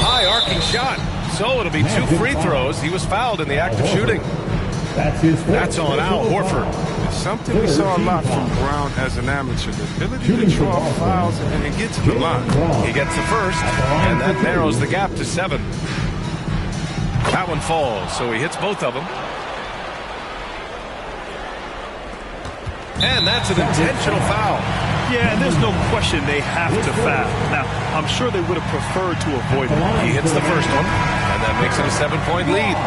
High arcing shot. So it'll be 2 free throws. He was fouled in the act of shooting. That's on Al Horford. It's something we saw a lot from Brown as an amateur, the ability to draw fouls and get to the line. He gets the first, and that narrows the gap to 7. That one falls, so he hits both of them. And that's an intentional foul. Yeah, and there's no question they have to foul. Now, I'm sure they would have preferred to avoid it. He hits the first one, and that makes it a 7-point lead.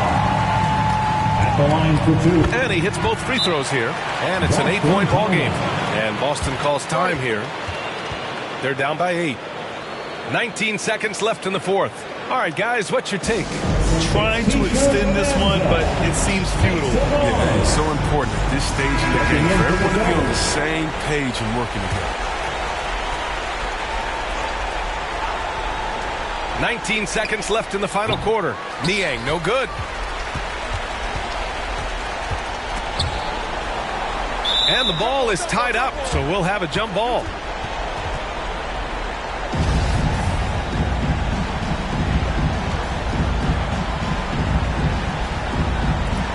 At the line for 2. And he hits both free throws here, and it's an 8-point ball game. And Boston calls time here. They're down by 8. 19 seconds left in the fourth. All right, guys, what's your take? Trying to extend this one, but it seems futile. Yeah, it's so important at this stage in the game for everyone to be on the same page and working together. 19 seconds left in the final quarter. Niang, no good. And the ball is tied up, so we'll have a jump ball.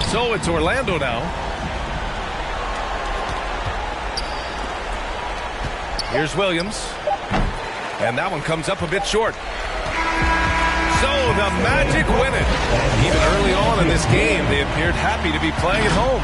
So it's Orlando now. Here's Williams. And that one comes up a bit short. So the Magic win it. Even early on in this game, they appeared happy to be playing at home.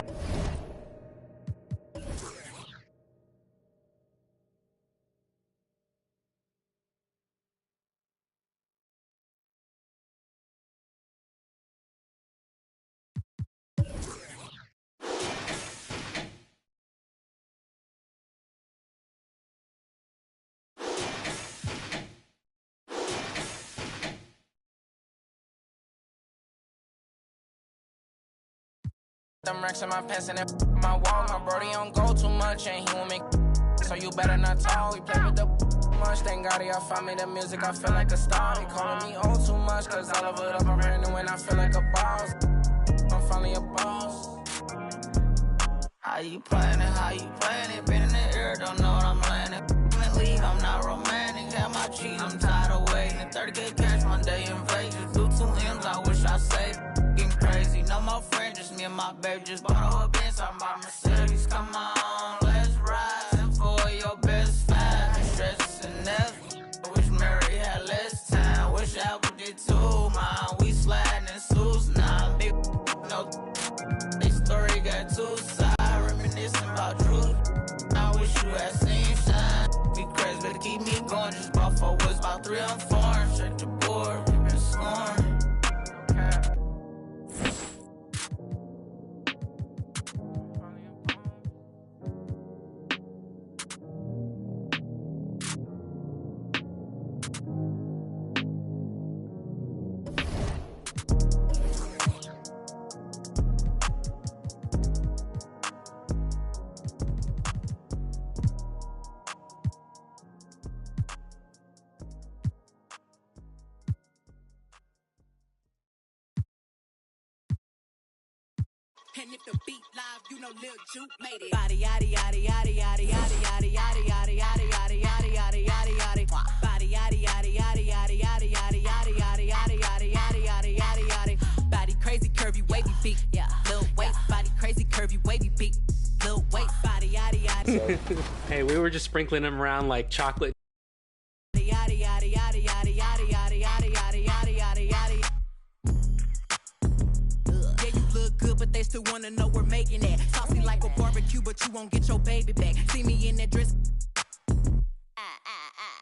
Them racks in my pants and my wall. My brody don't go too much and he won't make. So you better not talk. We play with the much. Thank God y'all found me the music. I feel like a star. He calling me on too much. Cause I love it up. I'm running when I feel like a boss. I'm finally a boss. How you playing it? How you playing it? Been in the air, don't know what I'm landing. In the league, I'm not romantic. Have my cheese, I'm tired of waiting. 30K cash one day in Vegas. Do 2 M's, I wish I saved. Getting crazy, no more friends, just me and my baby. Just bought a whole Benz, I'm by Mercedes. Come on, let's ride. And for your best five, stress and never. I wish Mary had less time. Wish Apple did too, man. We sliding in suits now. Big no, this story got 2 sides. Reminiscing about truth. I wish you had seen shine. Be crazy, but keep me going. Just bought 4 woods, about 3 on 4. Straight to board. And if the beat live, you know Lil Juke made it. Body yaddy yaddy yaddy yaddy yaddy yaddy yaddy yaddy yaddy yaddy yaddy yaddy yaddy yaddy. Body yaddy yaddy yaddy yaddy yaddy yaddy yaddy yaddy yaddy yaddy yaddy yaddy yaddy yaddy. Body crazy, curvy, wavy beat. Yeah, Lil weight. Body crazy, curvy, wavy beat. Lil weight. Body yaddy yaddy. Hey, we were just sprinkling them around like chocolate. Yaddy yaddy yaddy yaddy yaddy yaddy yaddy yaddy yaddy yaddy yaddy. Yeah, you look good, but they still wanna know we're making it. Saucy like a barbecue, but you won't get your baby back. See me in that dress.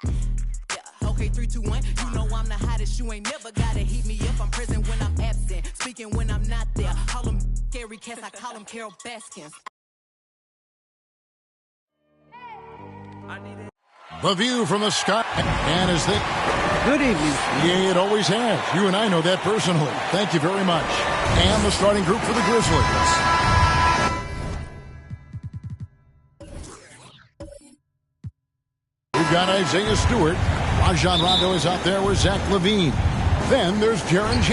Yeah. Okay, 3, 2, 1. You know I'm the hottest. You ain't never gotta heat me up. I'm present when I'm absent, speaking when I'm not there. Call them scary cats. I call them Carol Baskins. The view from the sky, and is that good evening? Yeah, it always has. You and I know that personally. Thank you very much. And the starting group for the Grizzlies. We've got Isaiah Stewart. Rajon Rondo is out there with Zach LaVine. Then there's Jaren Jackson.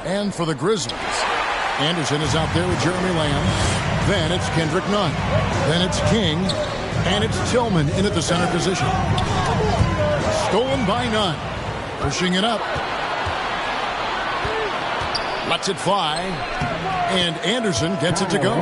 And for the Grizzlies, Anderson is out there with Jeremy Lamb. Then it's Kendrick Nunn. Then it's King. And it's Tillman in at the center position. Stolen by Nunn. Pushing it up. Lets it fly. And Anderson gets it to go.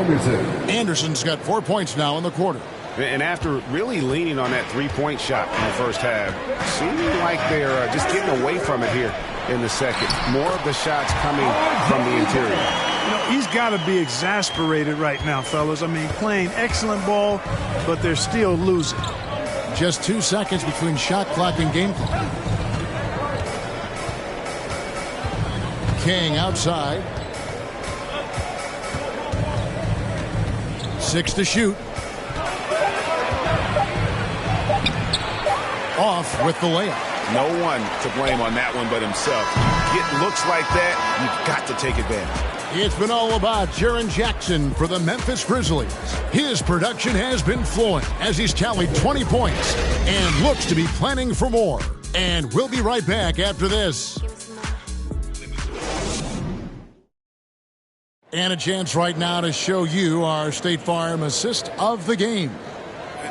Anderson's got 4 points now in the quarter. And after really leaning on that three-point shot in the first half, seeming like they're just getting away from it here in the second. More of the shots coming from the interior. You know, he's got to be exasperated right now, fellas. I mean, playing excellent ball, but they're still losing. Just 2 seconds between shot clock and game clock. King outside. 6 to shoot. Off with the layup. No one to blame on that one but himself. Get looks like that, you've got to take advantage. It's been all about Jaren Jackson for the Memphis Grizzlies. His production has been flowing as he's tallied 20 points and looks to be planning for more. And we'll be right back after this. And a chance right now to show you our State Farm assist of the game.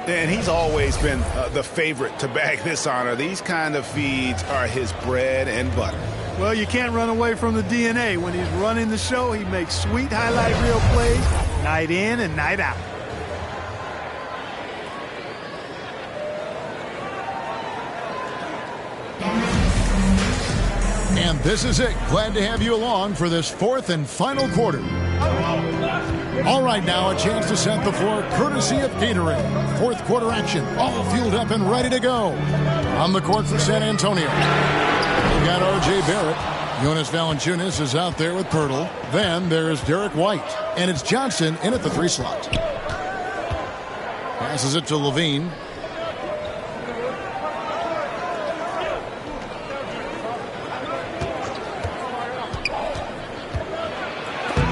And he's always been the favorite to bag this honor. These kind of feeds are his bread and butter. Well, you can't run away from the DNA. When he's running the show, he makes sweet highlight reel plays night in and night out. And this is it. Glad to have you along for this fourth and final quarter. All right, now a chance to set the floor courtesy of Gatorade. Fourth quarter action, all fueled up and ready to go. On the court for San Antonio, we've got R.J. Barrett. Jonas Valanciunas is out there with Pirtle. Then there's Derek White. And it's Johnson in at the 3 slot. Passes it to LaVine.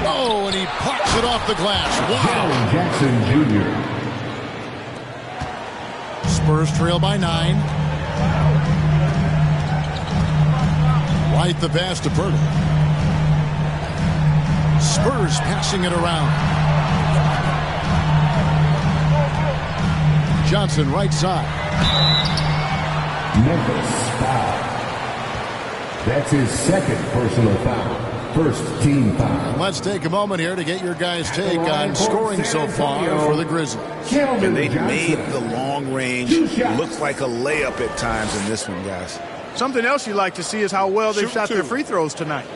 Oh, and he pops it off the glass. Wow. Jackson Jr. Spurs trail by 9. White the pass to Pirtle. Spurs passing it around. Johnson right side. Memphis foul. That's his second personal foul. First team foul. Let's take a moment here to get your guys' take on scoring so far for the Grizzlies. And they've made the long range look like a layup at times in this one, guys. Something else you like to see is how well they've shot their free throws tonight.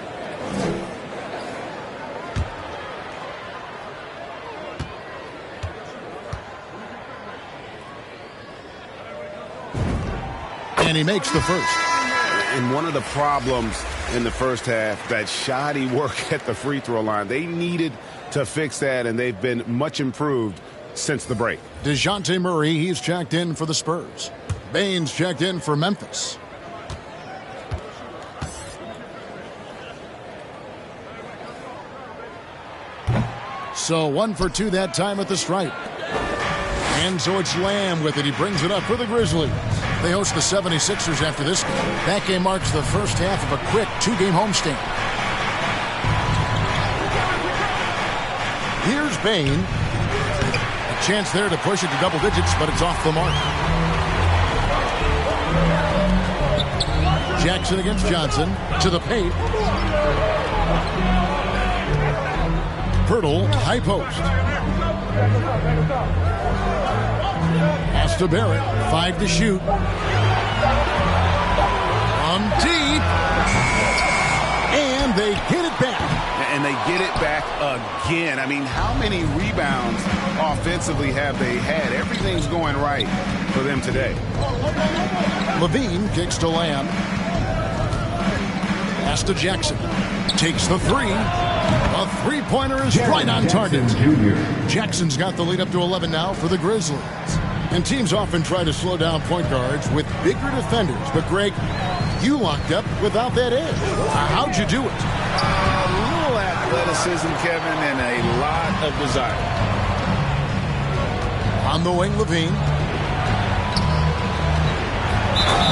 And he makes the first. And one of the problems in the first half, that shoddy work at the free throw line. They needed to fix that, and they've been much improved since the break. DeJounte Murray, he's checked in for the Spurs. Baines checked in for Memphis. So 1 for 2 that time at the stripe. And so it's Lamb with it. He brings it up for the Grizzlies. They host the 76ers after this game. That game marks the first half of a quick 2-game homestand. Here's Bain. A chance there to push it to double digits, but it's off the mark. Jackson against Johnson to the paint. Pirtle, high post. Pass to Barrett, 5 to shoot. From deep. And they get it back. And they get it back again. I mean, how many rebounds offensively have they had? Everything's going right for them today. Levine kicks to Lamb. Pass to Jackson. Takes the 3. A three-pointer is right on target. Jackson's got the lead up to 11 now for the Grizzlies. And teams often try to slow down point guards with bigger defenders. But, Greg, you locked up without that edge. How'd you do it? A little athleticism, Kevin, and a lot of desire. On the wing, Levine.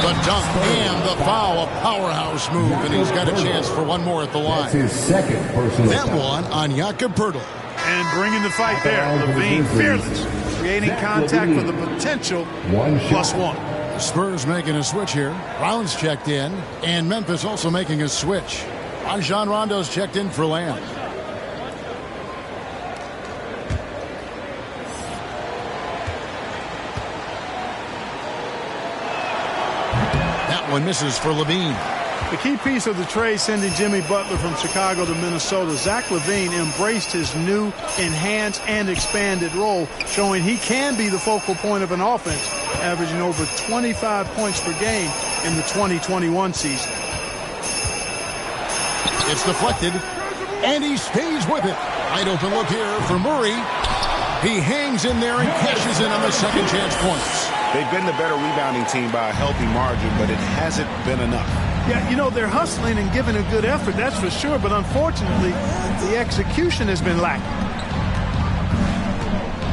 The dunk and the foul, a powerhouse move, and he's got a chance for one more at the line. That's his second personal That foul. one on Jakob Poeltl. And bringing the fight there. Levine fearless, creating contact for the potential +1. The Spurs making a switch here. Brown's checked in, and Memphis also making a switch. Rajon Rondo's checked in for Lamb. That one misses for Levine. The key piece of the trade sending Jimmy Butler from Chicago to Minnesota, Zach LaVine embraced his new, enhanced, and expanded role, showing he can be the focal point of an offense, averaging over 25 points per game in the 2021 season. It's deflected, and he stays with it. Wide open look here for Murray. He hangs in there and cashes in on the second chance points. They've been the better rebounding team by a healthy margin, but it hasn't been enough. Yeah, you know, they're hustling and giving a good effort, that's for sure, but unfortunately, the execution has been lacking.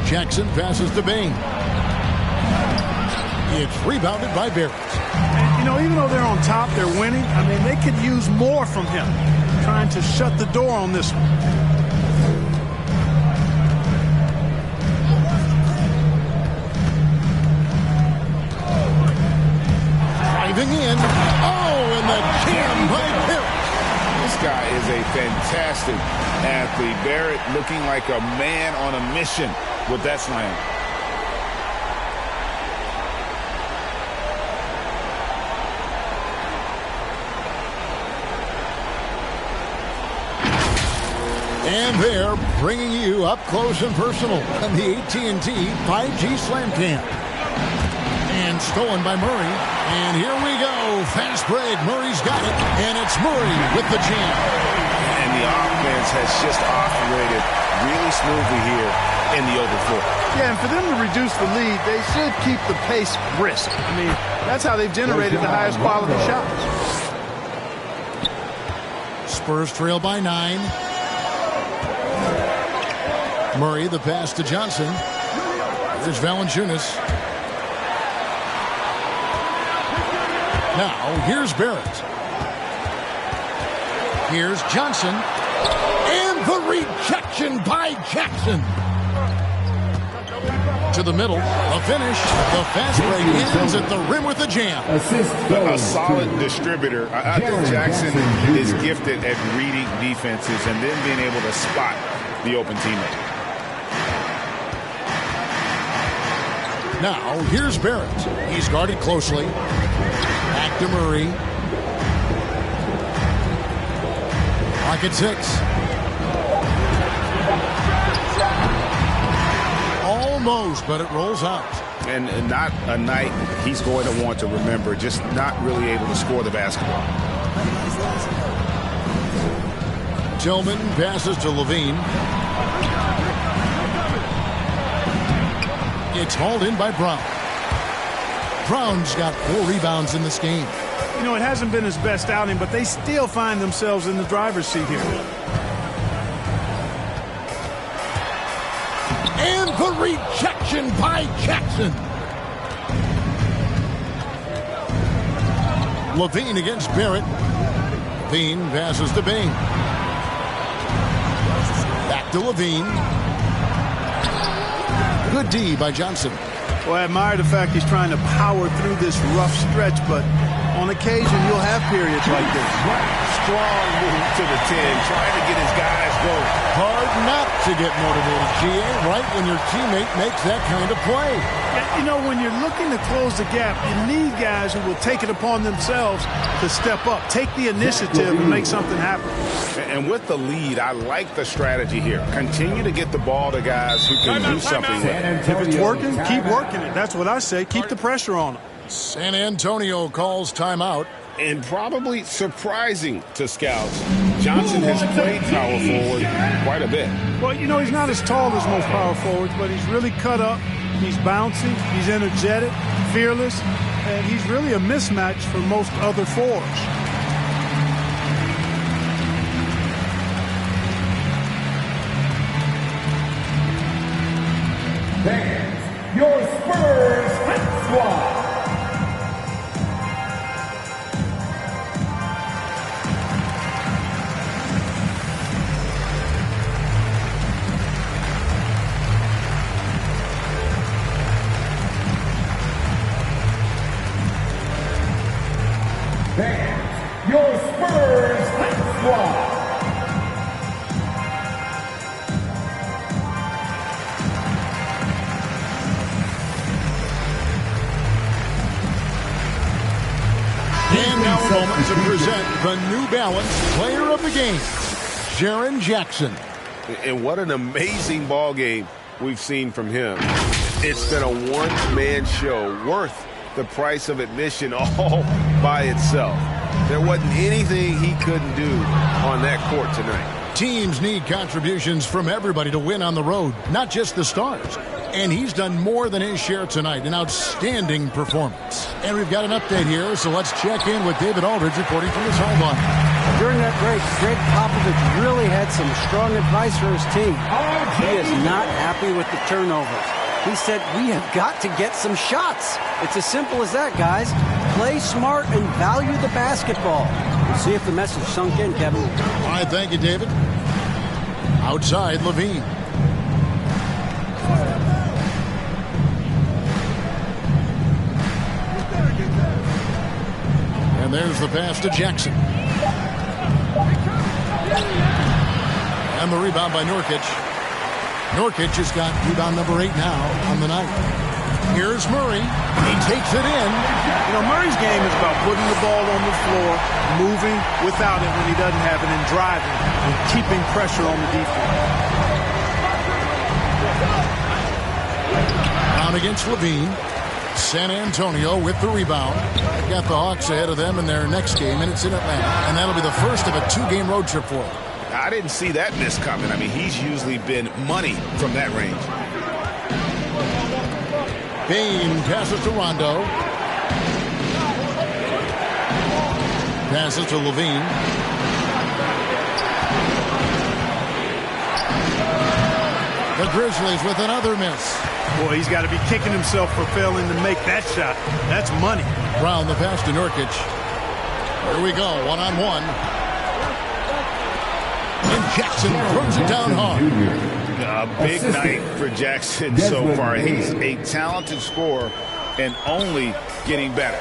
Jackson passes to Bain. It's rebounded by Barrett. And, you know, even though they're on top, they're winning. I mean, they could use more from him, trying to shut the door on this one. Driving in. Oh, and the jam by Barrett. This guy is a fantastic athlete. Barrett looking like a man on a mission with that slam. And they're bringing you up close and personal on the AT&T 5G Slam Cam. And stolen by Murray. And here we go. Fast break. Murray's got it. And it's Murray with the jam. And the offense has just operated really smoothly here in the open floor. Yeah, and for them to reduce the lead, they should keep the pace brisk. I mean, that's how they've generated the highest quality shots. Spurs trail by 9. Murray, the pass to Johnson. There's Valanciunas. Now, here's Barrett. Here's Johnson. And the rejection by Jackson. To the middle. A finish. The fast break ends at the rim with a jam. A solid distributor. I think Jackson is gifted at reading defenses and then being able to spot the open teammate. Now, here's Barrett. He's guarded closely. Back to Murray. Clock at 6. Almost, but it rolls out. And not a night he's going to want to remember, just not really able to score the basketball. Tillman passes to Levine. It's hauled in by Brown. Brown's got 4 rebounds in this game. You know, it hasn't been his best outing, but they still find themselves in the driver's seat here. And the rejection by Jackson. Levine against Barrett. Levine passes to Bain. Back to Levine. Good D by Johnson. Well, I admire the fact he's trying to power through this rough stretch, but on occasion you'll have periods like this. Strong move to the 10, trying to get his guys going. Hard not to get motivated, GA, right when your teammate makes that kind of play. Yeah, you know, when you're looking to close the gap, you need guys who will take it upon themselves to step up, take the initiative and make something happen. And with the lead, I like the strategy here. Continue to get the ball to guys who can do something with it. If it's working, keep working it. That's what I say. Keep the pressure on them. San Antonio calls timeout. And probably surprising to scouts, Johnson has played power forward quite a bit. Well, you know, he's not as tall as most power forwards, but he's really cut up. He's bouncy. He's energetic, fearless, and he's really a mismatch for most other fours. Fans, your Spurs Hype Squad. Fans, your Spurs Hype Squad. And now a moment to present the New Balance Player of the Game, Jaren Jackson. And what an amazing ball game we've seen from him. It's been a one-man show worth the price of admission all by itself. There wasn't anything he couldn't do on that court tonight. Teams need contributions from everybody to win on the road, not just the stars. And he's done more than his share tonight. An outstanding performance. And we've got an update here, so let's check in with David Aldridge reporting from the sideline. During that break, Greg Popovich really had some strong advice for his team. He is not happy with the turnovers. He said, we have got to get some shots. It's as simple as that, guys. Play smart and value the basketball. We'll see if the message sunk in, Kevin. All right, thank you, David. Outside, Levine. And there's the pass to Jackson. And the rebound by Nurkic. Nurkic has got rebound number 8 now on the night. Here's Murray. He takes it in. You know, Murray's game is about putting the ball on the floor, moving without it when he doesn't have it, and driving and keeping pressure on the defense. Down against Levine. San Antonio with the rebound. They've got the Hawks ahead of them in their next game, and it's in Atlanta. And that'll be the first of a 2-game road trip for them. I didn't see that miss coming. I mean, he's usually been money from that range. Bain passes to Rondo. Passes to Levine. The Grizzlies with another miss. Boy, he's got to be kicking himself for failing to make that shot. That's money. Brown the pass to Nurkic. Here we go, one-on-one. And Jackson throws it down hard. A big night for Jackson so far. He's a talented scorer and only getting better.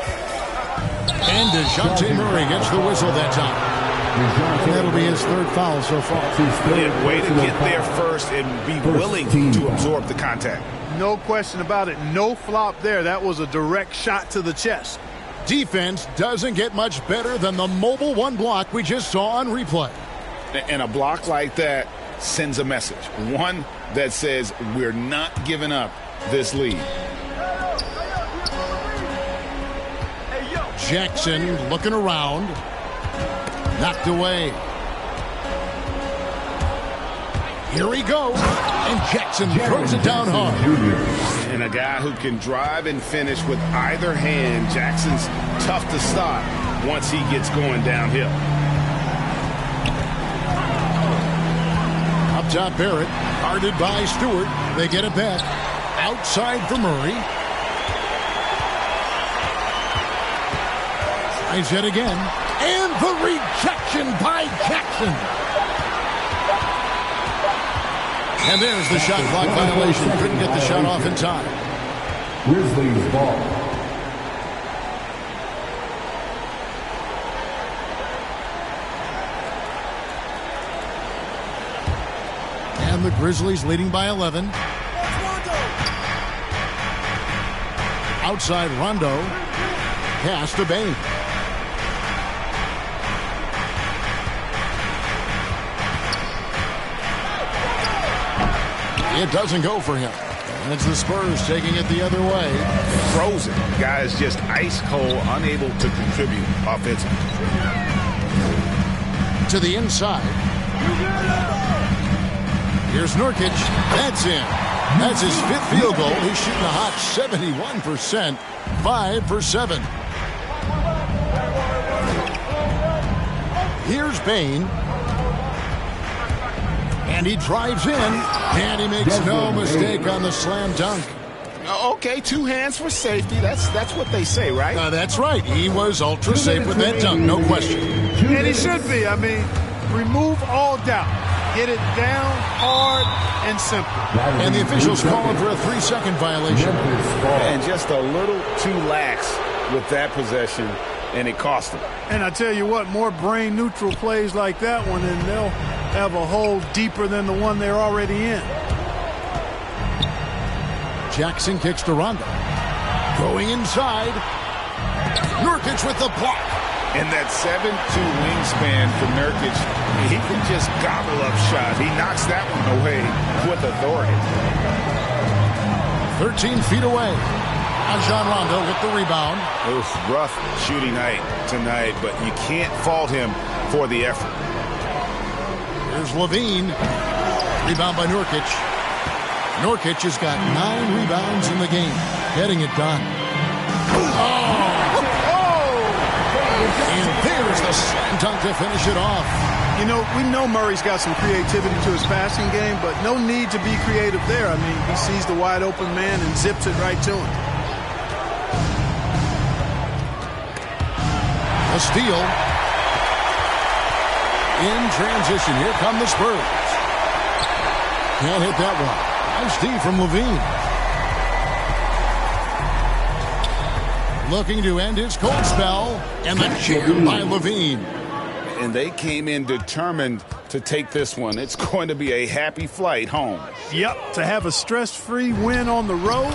And DeJounte Murray gets the whistle that time. And that'll be his 3rd foul so far. Yeah, way to get there first and be willing to absorb the contact. No question about it. No flop there. That was a direct shot to the chest. Defense doesn't get much better than the mobile 1 block we just saw on replay. And a block like that sends a message. One that says we're not giving up this lead. Jackson looking around. Knocked away. Here he goes. And Jackson throws it down hard. And a guy who can drive and finish with either hand. Jackson's tough to stop once he gets going downhill. Up top, Barrett. Guarded by Stewart. They get it back. Outside for Murray. Tries it again. And the rejection by Jackson. And there's the shot clock violation. Couldn't get the shot off in time. Grizzlies ball. And the Grizzlies leading by 11. Outside Rondo. Pass to Bain. It doesn't go for him. And it's the Spurs taking it the other way. Frozen. Guys just ice cold, unable to contribute offensively. To the inside. Here's Nurkic. That's in. That's his 5th field goal. He's shooting a hot 71%. 5 for 7. Here's Bain. And he drives in, and he makes no mistake on the slam dunk. Okay, 2 hands for safety. That's what they say, right? That's right. He was ultra safe with that dunk, no question. And he should be. I mean, remove all doubt. Get it down, hard, and simple. And the officials calling for a 3-second violation. And just a little too lax with that possession, and it cost them. And I tell you what, more brain-neutral plays like that one, and they'll have a hole deeper than the one they're already in. Jackson kicks to Rondo. Going inside. Nurkic with the block. And that 7'2" wingspan for Nurkic, he can just gobble up shots. He knocks that one away with authority. 13 feet away. John Rondo with the rebound. It was rough shooting night tonight, but you can't fault him for the effort. Here's Levine. Rebound by Nurkic. Nurkic has got 9 rebounds in the game. Getting it done. And there's the slam dunk to finish it off. You know, we know Murray's got some creativity to his passing game, but no need to be creative there. I mean, he sees the wide open man and zips it right to him. A steal. In transition, here come the Spurs. Can't hit that one. Nice D from Levine. Looking to end his cold spell, and the jam by Levine. And they came in determined to take this one. It's going to be a happy flight home. Yep, to have a stress-free win on the road,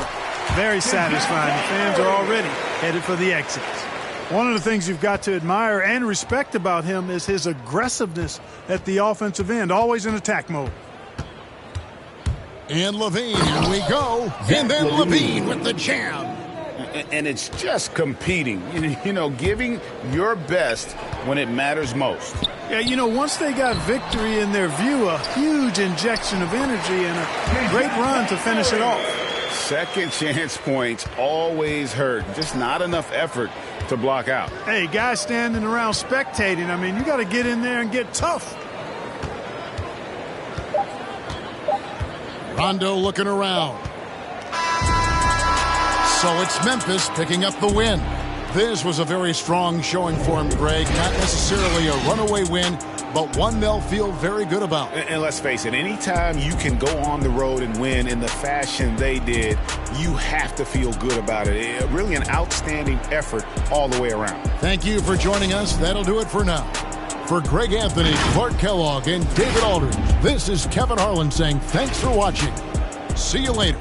very satisfying. The fans are already headed for the exits. One of the things you've got to admire and respect about him is his aggressiveness at the offensive end, always in attack mode. And Levine, here we go. And then Levine with the jam. And it's just competing, you know, giving your best when it matters most. Yeah, you know, once they got victory in their view, a huge injection of energy and a great run to finish it off. Second chance points always hurt. Just not enough effort to block out. Hey, guys standing around spectating, I mean, you got to get in there and get tough. Rondo looking around. So it's Memphis picking up the win. This was a very strong showing for him, Greg. Not necessarily a runaway win, but one they'll feel very good about. And let's face it, anytime you can go on the road and win in the fashion they did, you have to feel good about it. Really an outstanding effort all the way around. Thank you for joining us. That'll do it for now. For Greg Anthony, Clark Kellogg, and David Aldridge, this is Kevin Harlan saying thanks for watching. See you later.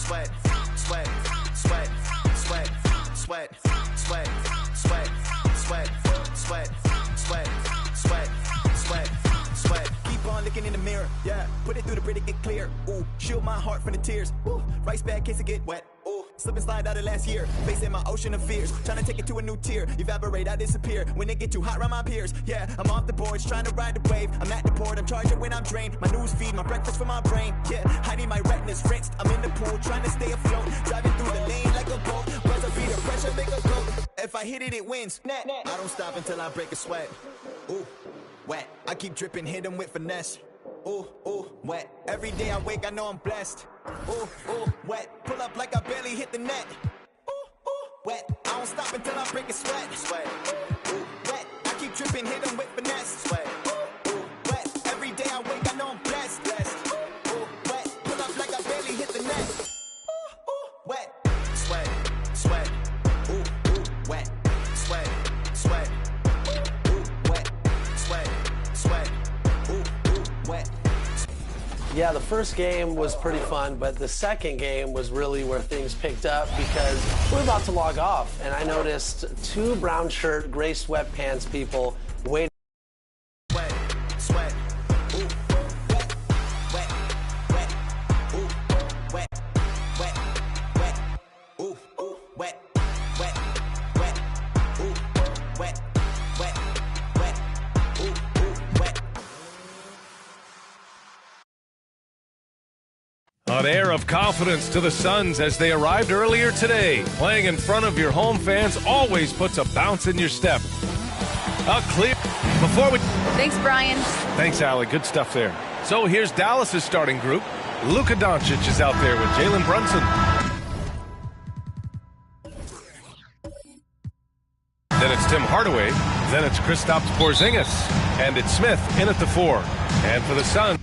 sweat, sweat, sweat, sweat, sweat, sweat, sweat, sweat, sweat, sweat, sweat, sweat, sweat. Keep on looking in the mirror, yeah. Put it through the grid to get clear. Ooh, shield my heart from the tears. Ooh, rice bag case it get wet. Ooh, slip and slide out of last year. Facing my ocean of fears, trying to take it to a new tier. Evaporate, I disappear when it get too hot around my peers. Yeah, I'm off the boards, trying to ride the wave. I'm at the port, I'm charging when I'm drained. My news feed, my breakfast for my brain. Yeah, hiding my retinas rinsed. I'm in the pool, trying to stay afloat. Driving through the lane like a boat. Buzzer beat the pressure, make a go. If I hit it, it wins. I don't stop until I break a sweat. Ooh, wet. I keep dripping, hit them with finesse. Ooh, ooh, wet. Every day I wake, I know I'm blessed. Ooh, ooh, wet. Pull up like I barely hit the net. Ooh, ooh, wet. I don't stop until I break a sweat. Sweat. Ooh, wet. I keep dripping, hit them with finesse. Sweat. Ooh, ooh, wet. Every day I wake, I know I'm blessed. Blessed. Ooh, ooh, wet. Pull up like I barely hit the net. Ooh, ooh, wet. Sweat. Sweat. Ooh, ooh, wet. Sweat. Sweat. Ooh, ooh, wet. Sweat. Sweat. Ooh, ooh, wet. Yeah, the first game was pretty fun, but the second game was really where things picked up because we're about to log off, and I noticed two brown shirt, gray sweatpants people waiting. Sweat, sweat, ooh, wet, wet, wet, ooh, wet, wet, wet, ooh, ooh, wet, wet, wet, ooh, wet, wet, wet, ooh, ooh, wet. An air of confidence to the Suns as they arrived earlier today. Playing in front of your home fans always puts a bounce in your step. A clear. Before we. Thanks, Brian. Thanks, Allie. Good stuff there. So here's Dallas's starting group. Luka Doncic is out there with Jalen Brunson. Then it's Tim Hardaway. Then it's Kristaps Porzingis. And it's Smith in at the 4. And for the Suns.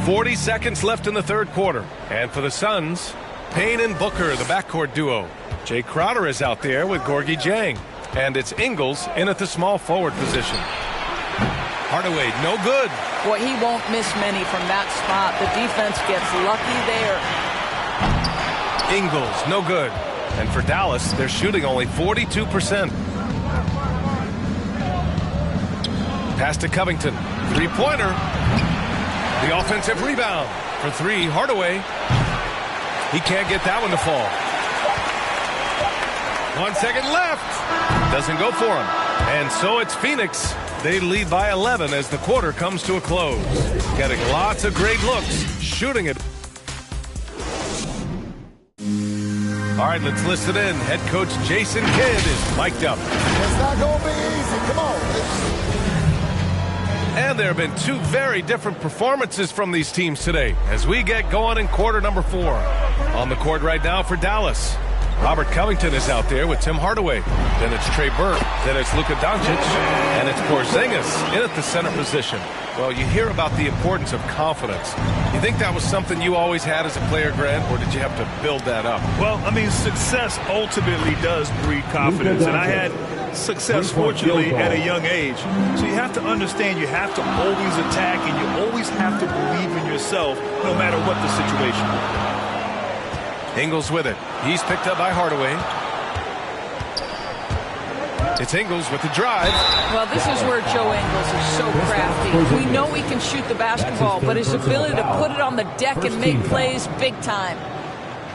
"40 seconds left in the third quarter. And for the Suns, Payne and Booker, the backcourt duo. Jay Crowder is out there with Gorgie Jang. And it's Ingles in at the small forward position. Hardaway, no good. Boy, he won't miss many from that spot. The defense gets lucky there. Ingles, no good. And for Dallas, they're shooting only 42%. Pass to Covington. Three-pointer. The offensive rebound. For 3, Hardaway. He can't get that one to fall. 1 second left. Doesn't go for him. And so it's Phoenix. They lead by 11 as the quarter comes to a close. Getting lots of great looks. Shooting it. All right, let's listen in. Head coach Jason Kidd is mic'd up. It's not going to be easy. Come on. And there have been two very different performances from these teams today as we get going in quarter number 4. On the court right now for Dallas, Robert Covington is out there with Tim Hardaway. Then it's Trey Burke. Then it's Luka Doncic. And it's Porzingis in at the center position. Well, you hear about the importance of confidence. You think that was something you always had as a player, Grant, or did you have to build that up? Well, I mean, success ultimately does breed confidence. And I had success, fortunately, at a young age. So you have to understand you have to always attack and you always have to believe in yourself no matter what the situation. Ingles with it. He's picked up by Hardaway. It's Ingles with the drive. Well, this is where Joe Ingles is so crafty. We know he can shoot the basketball, but his ability to put it on the deck and make plays big time.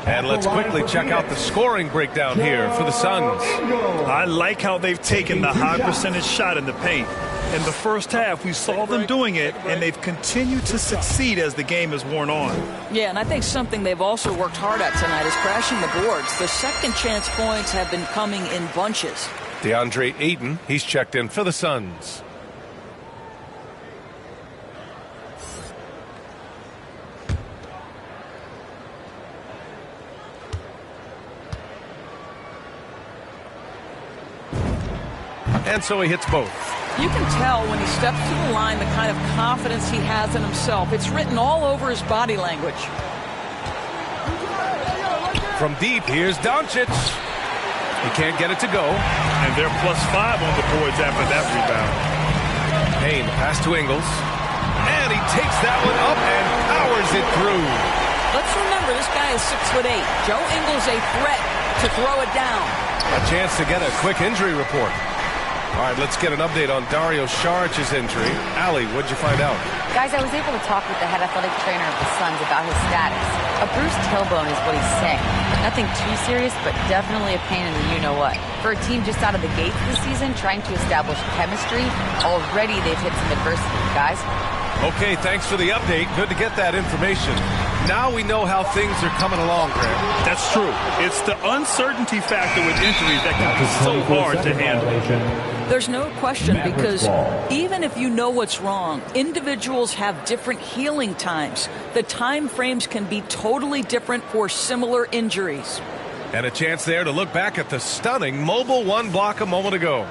And let's quickly check out the scoring breakdown here for the Suns. I like how they've taken the high percentage shot in the paint. In the first half, we saw them doing it, and they've continued to succeed as the game has worn on. Yeah, and I think something they've also worked hard at tonight is crashing the boards. The second chance points have been coming in bunches. DeAndre Ayton, he's checked in for the Suns. And so he hits both. You can tell when he steps to the line the kind of confidence he has in himself. It's written all over his body language. From deep, here's Doncic. He can't get it to go. And they're +5 on the boards after that rebound. Payne, pass to Ingles. And he takes that one up and powers it through. Let's remember, this guy is 6'8". Joe Ingles a threat to throw it down. A chance to get a quick injury report. All right, let's get an update on Dario Saric's injury. Allie, what'd you find out? Guys, I was able to talk with the head athletic trainer of the Suns about his status. A bruised tailbone is what he's saying. Nothing too serious, but definitely a pain in the you-know-what. For a team just out of the gates this season, trying to establish chemistry, already they've hit some adversity, guys. Okay, thanks for the update. Good to get that information. Now we know how things are coming along, Greg. That's true. It's the uncertainty factor with injuries that can be so hard to handle. There's no question, because even if you know what's wrong, individuals have different healing times. The time frames can be totally different for similar injuries. And a chance there to look back at the stunning mobile one block a moment ago.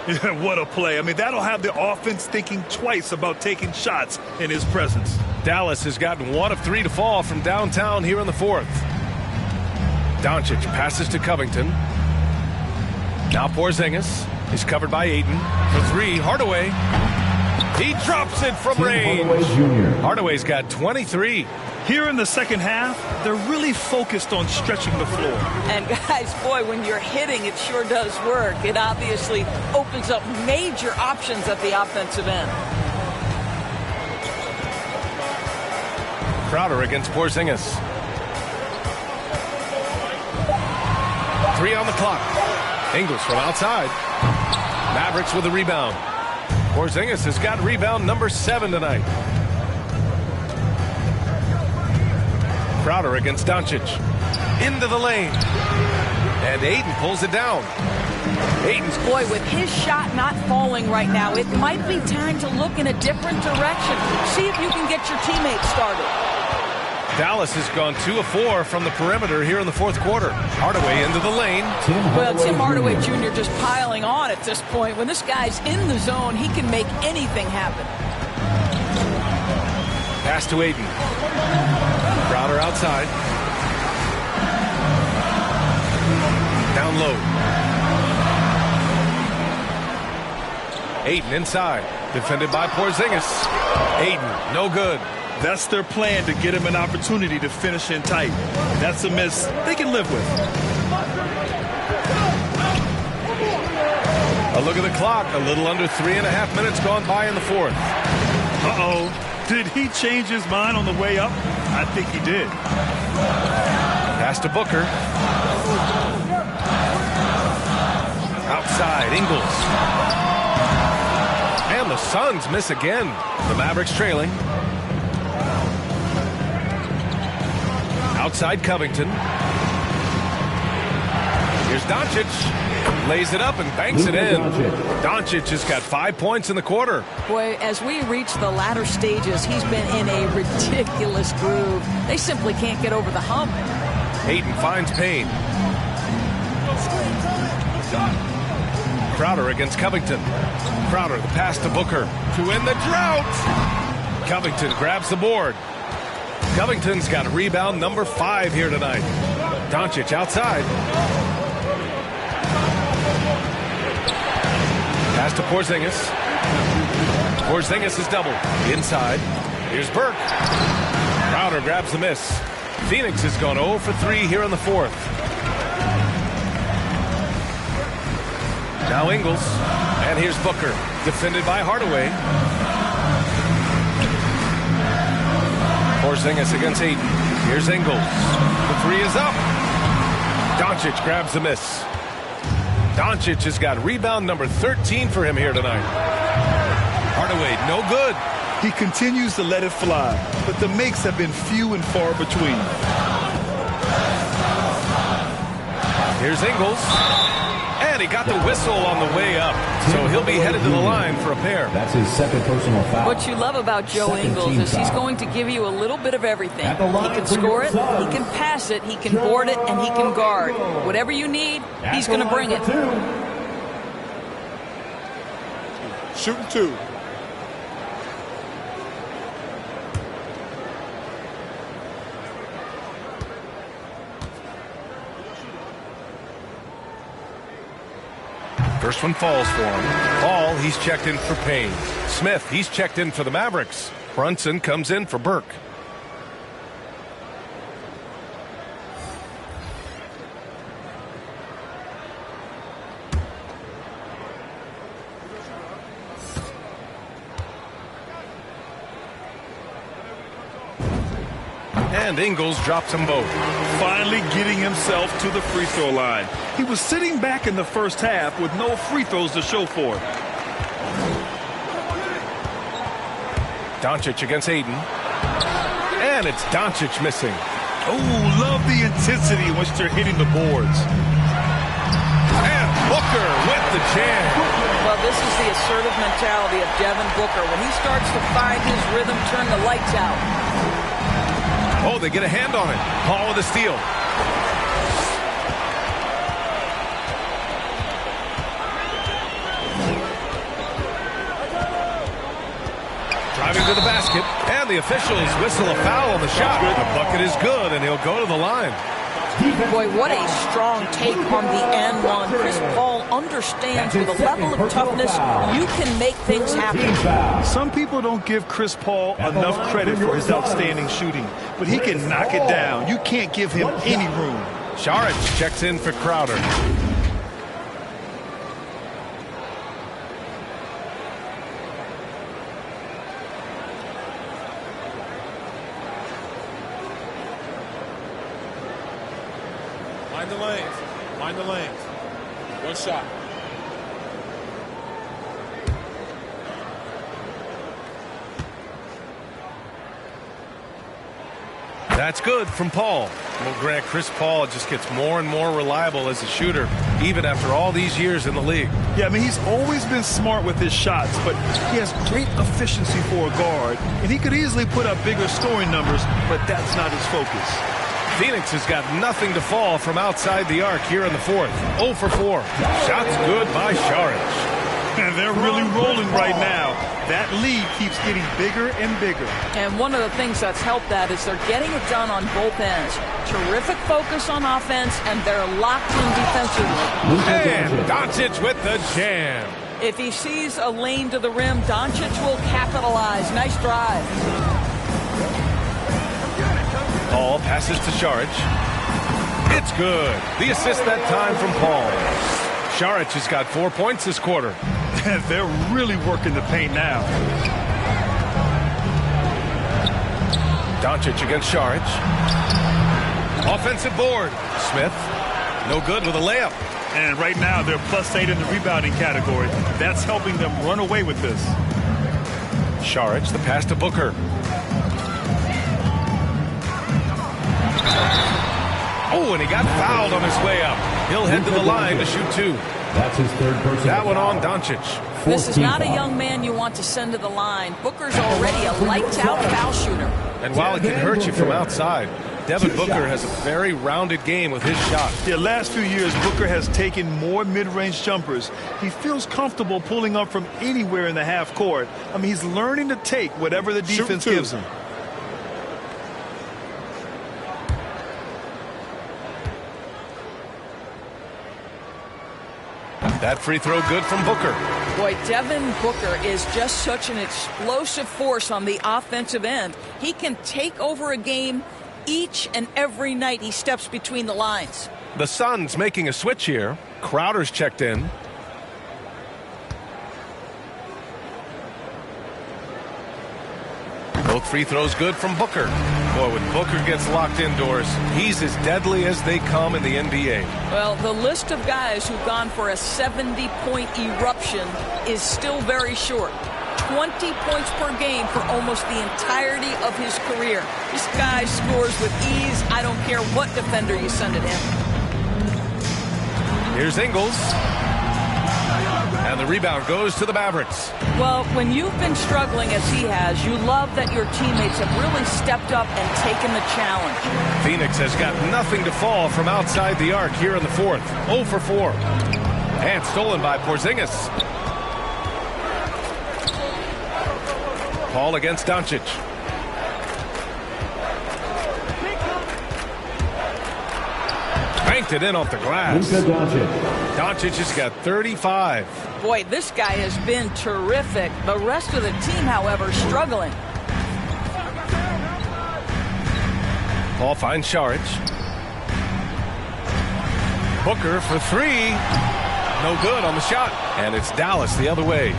Yeah, what a play. I mean, that'll have the offense thinking twice about taking shots in his presence. Dallas has gotten 1 of 3 to fall from downtown here in the fourth. Doncic passes to Covington. Now Porzingis is covered by Ayton. For 3, Hardaway. He drops it from range. Hardaway's got 23. Here in the second half, they're really focused on stretching the floor. And guys, boy, when you're hitting, it sure does work. It obviously opens up major options at the offensive end. Crowder against Porzingis. 3 on the clock. Ingles from outside. Mavericks with a rebound. Porzingis has got rebound number 7 tonight. Crowder against Doncic. Into the lane. And Ayton pulls it down. Ayton's... Boy, with his shot not falling right now, it might be time to look in a different direction. See if you can get your teammates started. Dallas has gone 2 of 4 from the perimeter here in the fourth quarter. Hardaway into the lane. Well, Tim Hardaway Jr. just piling on at this point. When this guy's in the zone, he can make anything happen. Pass to Ayton. Crowder outside. Down low. Ayton inside. Defended by Porzingis. Ayton, no good. That's their plan, to get him an opportunity to finish in tight. That's a miss they can live with. A look at the clock. A little under 3.5 minutes gone by in the fourth. Uh-oh. Did he change his mind on the way up? I think he did. Pass to Booker. Outside, Ingles. And the Suns miss again. The Mavericks trailing. Outside Covington. Here's Doncic. Lays it up and banks it in. Doncic has got 5 points in the quarter. Boy, as we reach the latter stages, he's been in a ridiculous groove. They simply can't get over the hump. Ayton finds Payne. Crowder against Covington. Crowder, the pass to Booker to end the drought. Covington grabs the board. Covington's got rebound number 5 here tonight. Doncic outside. Pass to Porzingis. Porzingis is doubled. Inside. Here's Burke. Crowder grabs the miss. Phoenix has gone 0 for 3 here in the fourth. Now Ingles. And here's Booker. Defended by Hardaway. Porzingis against Ayton. Here's Ingles. The 3 is up. Doncic grabs the miss. Doncic has got rebound number 13 for him here tonight. Hardaway, no good. He continues to let it fly, but the makes have been few and far between. Here's Ingles. And he got the whistle on the way up. So he'll be headed to the line for a pair. That's his second personal foul. What you love about Joe Ingles is he's going to give you a little bit of everything. He can score it, he can pass it, he can board it, and he can guard. Whatever you need, he's going to bring it. shooting 2. First one falls for him. Ball, he's checked in for Payne. Smith, he's checked in for the Mavericks. Brunson comes in for Burke. And Ingles drops them both. Finally getting himself to the free throw line. He was sitting back in the first half with no free throws to show for it. Doncic against Aiden. And it's Doncic missing. Oh, love the intensity in which they're hitting the boards. And Booker with the jam. Well, this is the assertive mentality of Devin Booker. When he starts to find his rhythm, turn the lights out. Oh, they get a hand on it. Paul with a steal. Driving to the basket, and the officials whistle a foul on the shot. The bucket is good, and he'll go to the line. Boy, what a strong take on the and one. Chris Paul understands with a level of toughness, you can make things happen. Some people don't give Chris Paul enough credit for his outstanding shooting, but he can knock it down. You can't give him any room. Saric checks in for Crowder. Mind the lanes. Mind the lanes. One shot. That's good from Paul. Well, Grant, Chris Paul just gets more and more reliable as a shooter, even after all these years in the league. Yeah, I mean, he's always been smart with his shots, but he has great efficiency for a guard, and he could easily put up bigger scoring numbers, but that's not his focus. Phoenix has got nothing to fall from outside the arc here in the fourth. 0 for 4. Shots good by Saric. And they're really rolling right now. That lead keeps getting bigger and bigger. And one of the things that's helped that is they're getting it done on both ends. Terrific focus on offense, and they're locked in defensively. And Doncic with the jam. If he sees a lane to the rim, Doncic will capitalize. Nice drive. Paul passes to Saric. It's good. The assist that time from Paul. Saric has got 4 points this quarter. They're really working the paint now. Doncic against Saric. Offensive board. Smith, no good with a layup. And right now they're +8 in the rebounding category. That's helping them run away with this. Saric, the pass to Booker. Oh, and he got fouled on his way up. He'll head to the line to shoot 2. That's his third person. That one on Doncic. This is not a young man you want to send to the line. Booker's already a lights-out foul shooter. And while it can hurt you from outside, Devin Booker has a very rounded game with his shot. Yeah, last few years, Booker has taken more mid-range jumpers. He feels comfortable pulling up from anywhere in the half court. I mean, he's learning to take whatever the defense gives him. That free throw good from Booker. Boy, Devin Booker is just such an explosive force on the offensive end. He can take over a game each and every night he steps between the lines. The Suns making a switch here. Crowder's checked in. Both free throws good from Booker. Boy, when Booker gets locked indoors, he's as deadly as they come in the NBA. Well, the list of guys who've gone for a 70-point eruption is still very short. 20 points per game for almost the entirety of his career. This guy scores with ease. I don't care what defender you send at him. Here's Ingles. And the rebound goes to the Mavericks. Well, when you've been struggling as he has, you love that your teammates have really stepped up and taken the challenge. Phoenix has got nothing to fall from outside the arc here in the fourth. 0 for 4. And stolen by Porzingis. Paul against Doncic. Banked it in off the glass. Doncic has got 35. Boy, this guy has been terrific. The rest of the team, however, struggling. Paul finds Saric. Booker for three. No good on the shot. And it's Dallas the other way.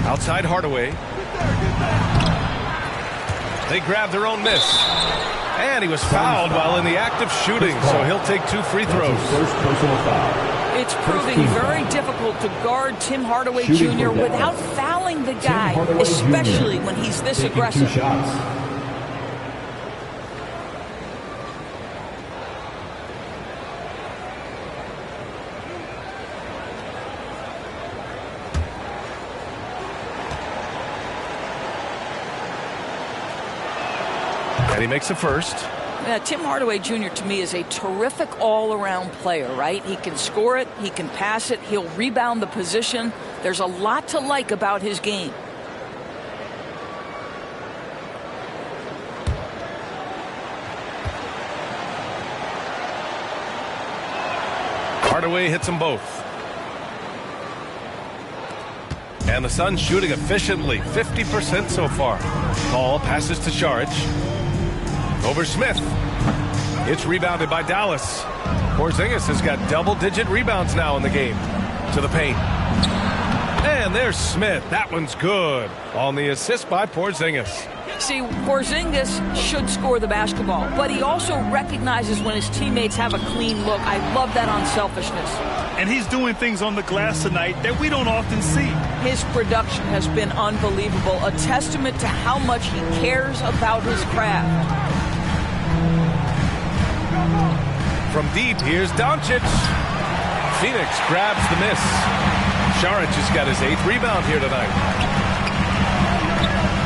Outside Hardaway. They grab their own miss. And he was fouled while in the act of shooting, so he'll take 2 free throws. It's proving very difficult to guard Tim Hardaway Jr. without fouling the guy, especially when he's this aggressive. And he makes the first. Yeah, Tim Hardaway Jr. to me is a terrific all-around player, right? He can score it, he can pass it, he'll rebound the position. There's a lot to like about his game. Hardaway hits them both. And the Suns shooting efficiently, 50% so far. Paul passes to Saric. Over Smith. It's rebounded by Dallas. Porzingis has got double-digit rebounds now in the game. To the paint. And there's Smith. That one's good. On the assist by Porzingis. See, Porzingis should score the basketball, but he also recognizes when his teammates have a clean look. I love that unselfishness. And he's doing things on the glass tonight that we don't often see. His production has been unbelievable, a testament to how much he cares about his craft. From deep, here's Doncic. Phoenix grabs the miss. Saric has got his 8th rebound here tonight.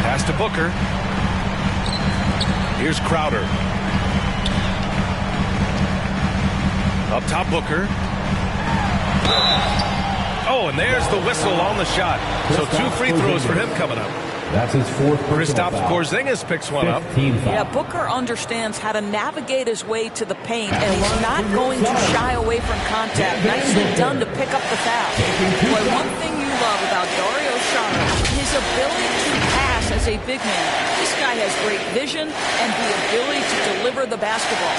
Pass to Booker. Here's Crowder. Up top, Booker. Oh, and there's the whistle on the shot. So 2 free throws for him coming up. That's his 4th. Kristaps Porzingis picks one up. Yeah, Booker understands how to navigate his way to the paint, and he's not going to shy away from contact. Nicely done to pick up the foul. Boy, one thing you love about Dario Saric, his ability to pass as a big man. This guy has great vision and the ability to deliver the basketball.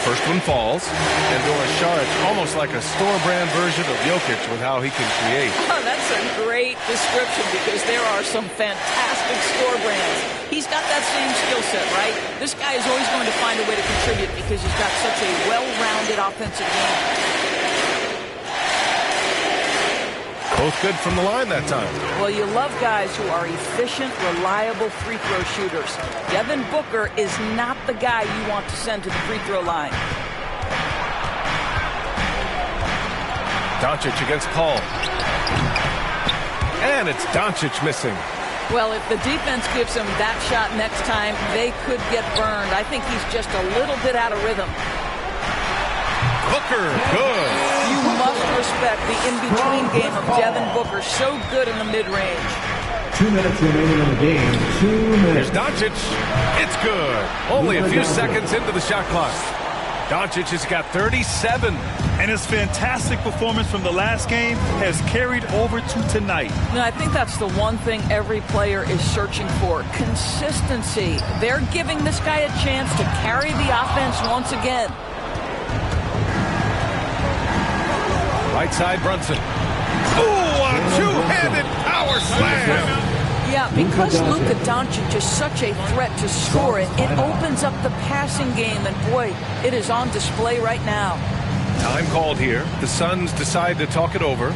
First one falls, and Doris Saric almost like a store-brand version of Jokic with how he can create. Oh, that's a great description because there are some fantastic store brands. He's got that same skill set, right? This guy is always going to find a way to contribute because he's got such a well-rounded offensive game. Both good from the line that time. Well, you love guys who are efficient, reliable free throw shooters. Devin Booker is not the guy you want to send to the free throw line. Doncic against Paul. And it's Doncic missing. Well, if the defense gives him that shot next time, they could get burned. I think he's just a little bit out of rhythm. Booker, good. You must respect the in-between game of Devin Booker. So good in the mid-range. 2 minutes remaining in the game. 2 minutes. Here's Doncic. It's good. Only a few seconds into the shot clock. Doncic has got 37. And his fantastic performance from the last game has carried over to tonight. No, I think that's the one thing every player is searching for. Consistency. They're giving this guy a chance to carry the offense once again. Right side, Brunson. Ooh, a two-handed power slam. Yeah, because Luka Doncic is such a threat to score it, it opens up the passing game, and boy, it is on display right now. Time called here. The Suns decide to talk it over.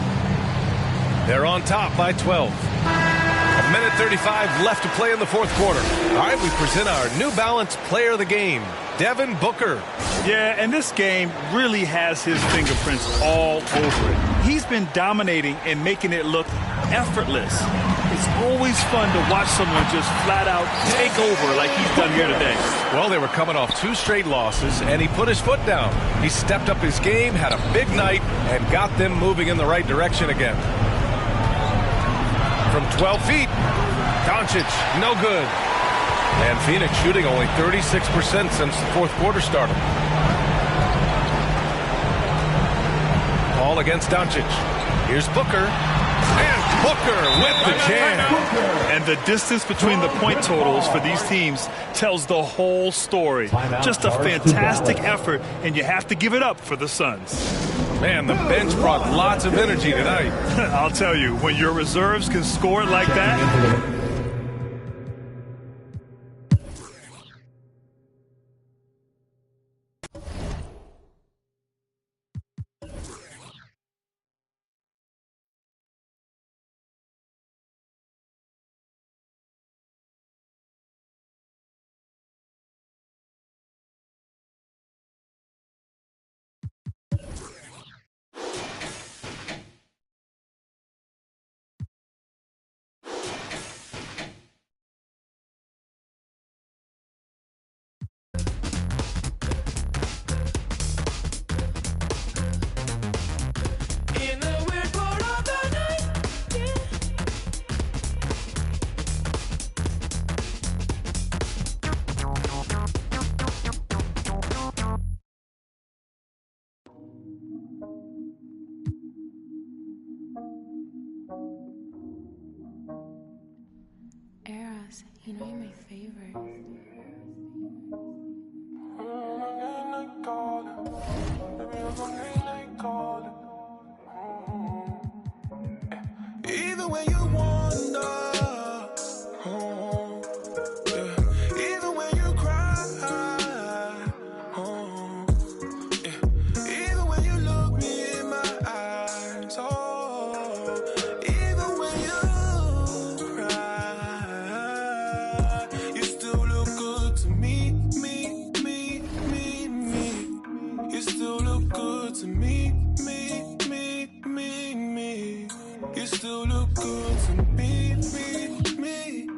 They're on top by 12. A minute 35 left to play in the fourth quarter. All right, we present our New Balance Player of the Game. Devin Booker. Yeah, and this game really has his fingerprints all over it. He's been dominating and making it look effortless. It's always fun to watch someone just flat out take over like he's done here today. Well, they were coming off 2 straight losses, and he put his foot down. He stepped up his game, had a big night, and got them moving in the right direction again. From 12 feet, Doncic, no good. And Phoenix shooting only 36% since the fourth quarter started. Ball against Doncic. Here's Booker. And Booker with the jam. And the distance between the point totals for these teams tells the whole story. Just a fantastic effort, and you have to give it up for the Suns. Man, the bench brought lots of energy tonight. I'll tell you, when your reserves can score like that. Eros, you know you're my favorite. Even when you wander, even when you cry, even when you look me in my eyes, even when you cry, you still look good to me, me. You still look good to me, me. You still look good to me,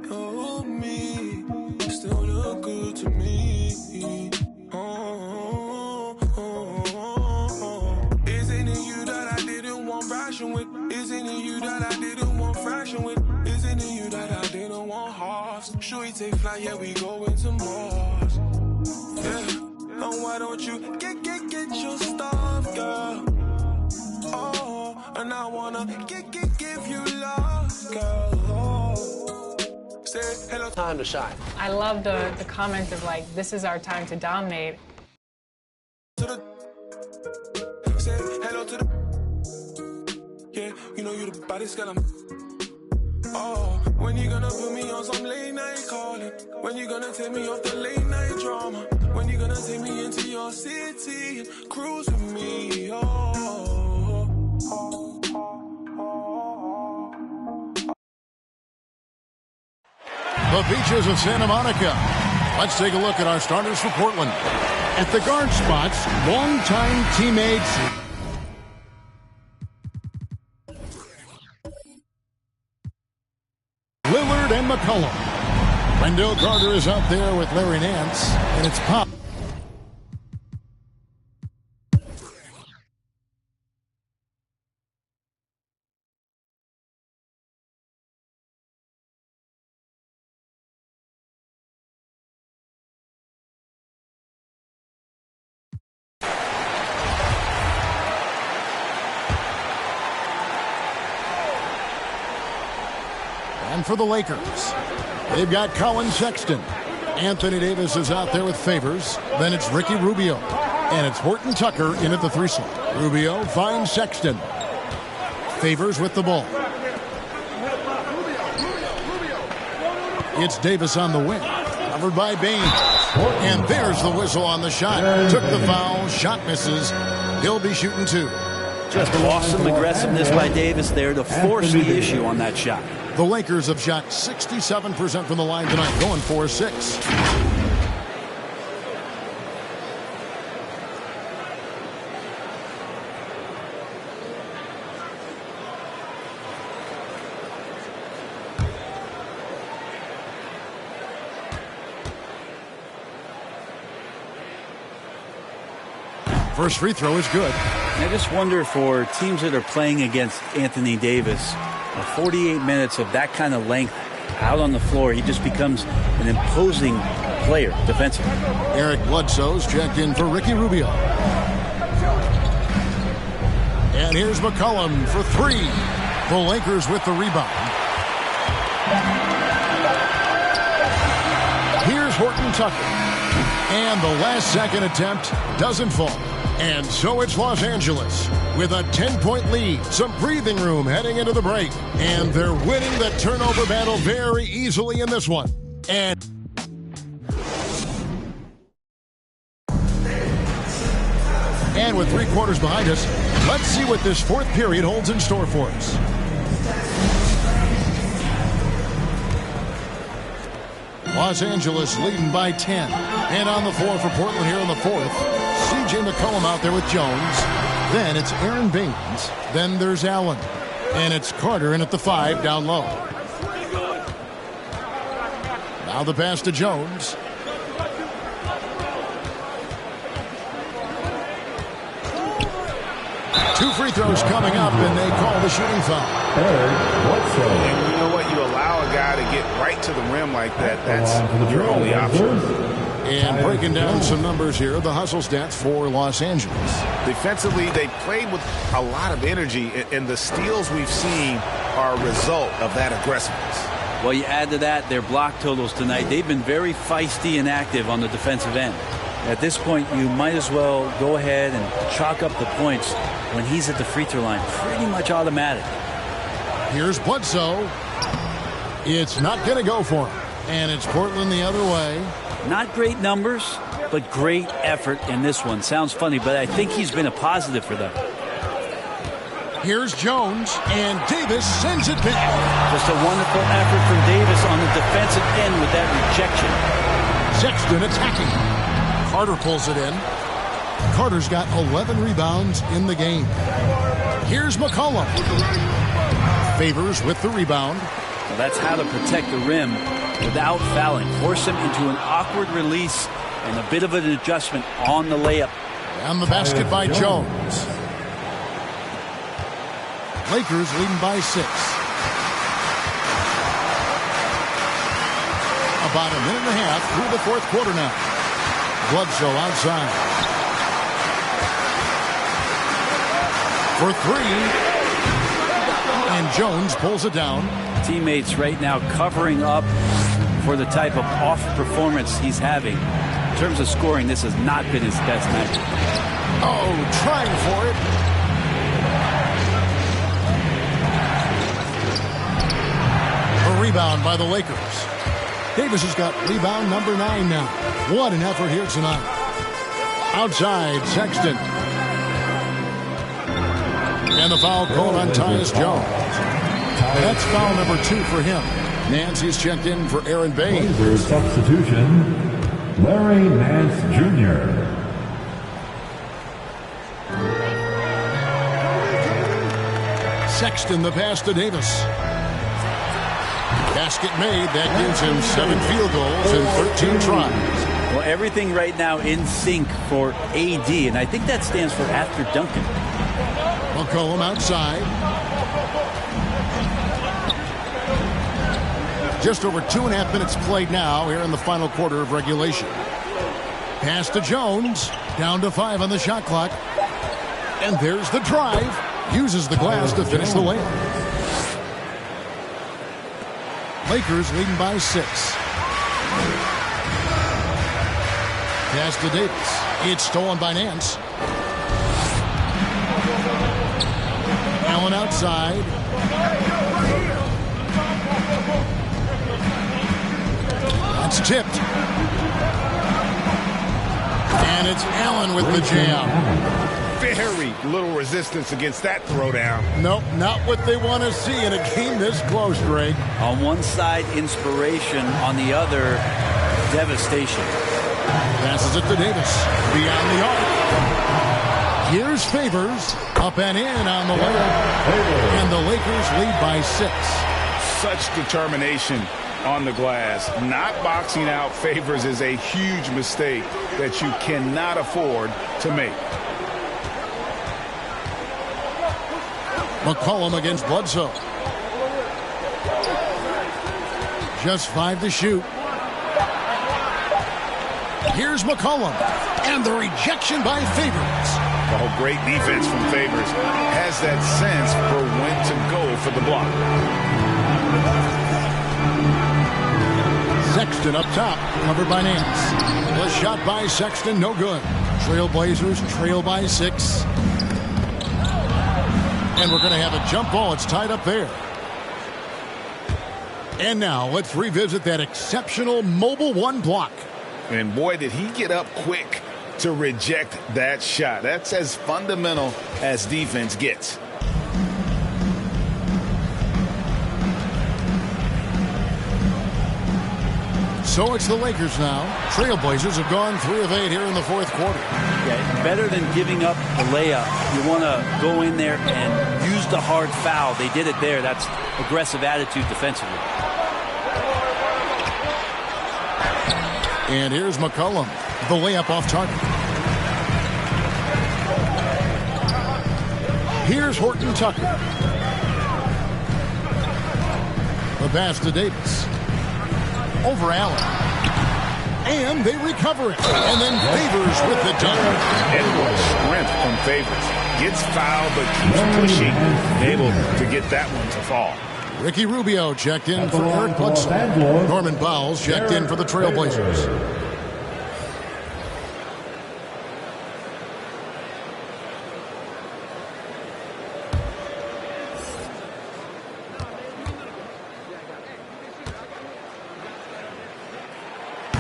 oh me. You still look good to me, Isn't it you that I didn't want fraction with? Isn't it you that I didn't want fraction with? Isn't it you that I didn't want halves? Sure you take flight, yeah, we go into Mars. Yeah, and why don't you get your stuff, girl? Oh, and I wanna give you love, girl. Oh. Say hello. Time to shine. I love the comment of like, this is our time to dominate. Say hello to the. Yeah, you know you the baddest girl. Oh, when you gonna put me on some late night calling? When you gonna take me off the late night drama? When you gonna take me into your city and cruise with me? The beaches of Santa Monica. Let's take a look at our starters for Portland. At the guard spots, longtime teammates Lillard and McCollum. Wendell Carter is out there with Larry Nance, and it's Pop. And for the Lakers, they've got Colin Sexton. Anthony Davis is out there with Favors. Then it's Ricky Rubio. And it's Horton Tucker in at the 3 slot. Rubio finds Sexton. Favors with the ball. It's Davis on the wing. Covered by Baines. And there's the whistle on the shot. Took the foul. Shot misses. He'll be shooting 2. Just awesome aggressiveness by Davis there to force the issue on that shot. The Lakers have shot 67% from the line tonight, going 4-6. First free throw is good. I just wonder for teams that are playing against Anthony Davis, 48 minutes of that kind of length out on the floor, he just becomes an imposing player defensively. Eric Bledsoe's checked in for Ricky Rubio. And here's McCollum for three. The Lakers with the rebound. Here's Horton Tucker. And the last second attempt doesn't fall. And so it's Los Angeles with a 10-point lead. Some breathing room heading into the break. And they're winning the turnover battle very easily in this one. And with 3 quarters behind us, let's see what this fourth period holds in store for us. Los Angeles leading by 10. And on the floor for Portland here in the fourth, C.J. McCollum out there with Jones. Then it's Aaron Baines. Then there's Allen. And it's Carter in at the 5 down low. Now the pass to Jones. Two free throws coming up, and they call the shooting foul. And you know what? You allow a guy to get right to the rim like that. That's your only option. And breaking down some numbers here, the hustle stats for Los Angeles. Defensively, they played with a lot of energy, and the steals we've seen are a result of that aggressiveness. Well, you add to that their block totals tonight. They've been very feisty and active on the defensive end. At this point, you might as well go ahead and chalk up the points when he's at the free throw line. Pretty much automatic. Here's Bledsoe. It's not going to go for him. And it's Portland the other way. Not great numbers, but great effort in this one. Sounds funny, but I think he's been a positive for them. Here's Jones, and Davis sends it back. Just a wonderful effort from Davis on the defensive end with that rejection. Sexton attacking. Carter pulls it in. Carter's got 11 rebounds in the game. Here's McCollum. Favors with the rebound. Well, that's how to protect the rim without fouling. Force him into an awkward release and a bit of an adjustment on the layup. And the basket by Jones. Lakers leading by 6. About a minute and a half through the fourth quarter now. Bledsoe outside. For 3. And Jones pulls it down. Teammates right now covering up for the type of off performance he's having. In terms of scoring, this has not been his best night. Oh, trying for it. A rebound by the Lakers. Davis has got rebound number 9 now. What an effort here tonight. Outside, Sexton. And the foul called on Tyus Jones. That's foul number 2 for him. Nancy's checked in for Aaron Baines. For substitution, Larry Nance Jr. Sexton the pass to Davis. Basket made. That gives him 7 field goals and 13 tries. Well, everything right now in sync for AD, and I think that stands for after Duncan. McCollum outside. Just over 2.5 minutes played now here in the final quarter of regulation. Pass to Jones. Down to 5 on the shot clock. And there's the drive. Uses the glass to finish the layup. Lakers leading by 6. Pass to Davis. It's stolen by Nance. Allen outside. That's tipped. And it's Allen with the jam. Very little resistance against that throwdown. Nope, not what they want to see in a game this close, Greg. On one side, inspiration. On the other, devastation. Passes it to Davis. Beyond the arc. Here's Favors. Up and in on the layup. And the Lakers lead by 6. Such determination on the glass. Not boxing out Favors is a huge mistake that you cannot afford to make. McCollum against Bledsoe. Just 5 to shoot. Here's McCollum. And the rejection by Favors. Oh, great defense from Favors. Has that sense for when to go for the block. Sexton up top, covered by Nance. The shot by Sexton, no good. Trailblazers trail by 6. And we're going to have a jump ball. It's tied up there. And now let's revisit that exceptional mobile 1 block. And boy, did he get up quick to reject that shot. That's as fundamental as defense gets. So it's the Lakers now. Trailblazers have gone 3 of 8 here in the 4th quarter. Yeah, better than giving up a layup. You want to go in there and use the hard foul. They did it there. That's aggressive attitude defensively. And here's McCollum. The layup off target. Here's Horton Tucker. The pass to Davis. Over Allen. And they recover it. And then Favors with the dunk. And what strength from Favors. Gets fouled but keeps pushing. Able to get that one to fall. Ricky Rubio checked in for Eric Bledsoe. Norman Bowles checked in for the Trailblazers.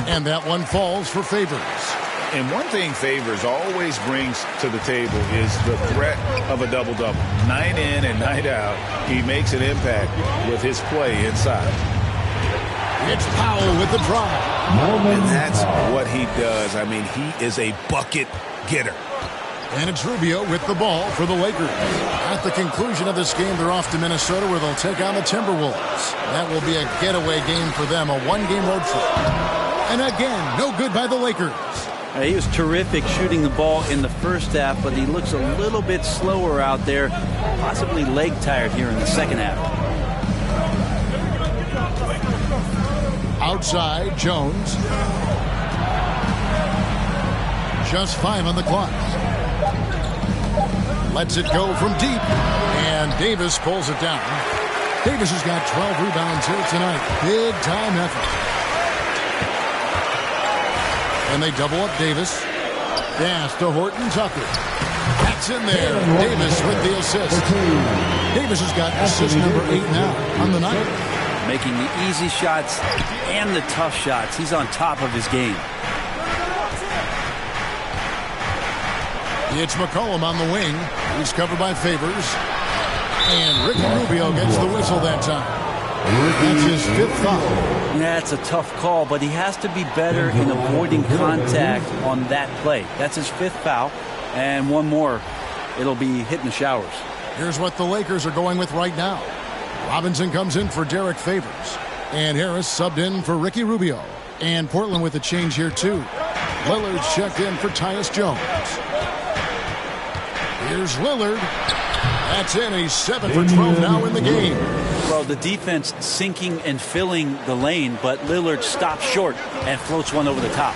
And that one falls for Favors. And one thing Favors always brings to the table is the threat of a double-double. Night in and night out, he makes an impact with his play inside. It's Powell with the drive. And that's what he does. I mean, he is a bucket getter. And it's Rubio with the ball for the Lakers. At the conclusion of this game, they're off to Minnesota where they'll take on the Timberwolves. That will be a getaway game for them, a 1-game road trip. And again, no good by the Lakers. He was terrific shooting the ball in the first half, but he looks a little bit slower out there, possibly leg tired here in the second half. Outside, Jones. Just 5 on the clock. Lets it go from deep. And Davis pulls it down. Davis has got 12 rebounds here tonight. Big time effort. And they double up Davis. Pass to Horton Tucker. That's in there. Davis with the assist. Davis has got assist number 8 now on the night. Making the easy shots and the tough shots. He's on top of his game. It's McCollum on the wing. He's covered by Favors. And Ricky Rubio gets the whistle that time. That's his 5th foul. Yeah, it's a tough call, but he has to be better in avoiding contact on that play. That's his 5th foul, and one more. It'll be hitting the showers. Here's what the Lakers are going with right now. Robinson comes in for Derek Favors. And Harris subbed in for Ricky Rubio. And Portland with a change here, too. Lillard's checked in for Tyus Jones. Here's Lillard. That's in. He's 7 for 12 now in the game. Well, the defense sinking and filling the lane, but Lillard stops short and floats one over the top.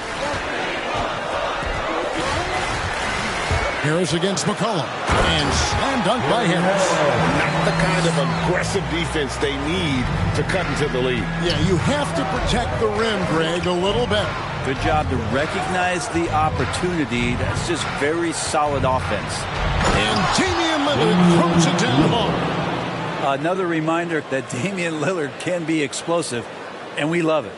Harris against McCollum. And slam dunk by Harris. Not the kind of aggressive defense they need to cut into the lead. Yeah, you have to protect the rim, Greg, a little better. Good job to recognize the opportunity. That's just very solid offense. And Damian Lillard throws it down the ball. Another reminder that Damian Lillard can be explosive, and we love it.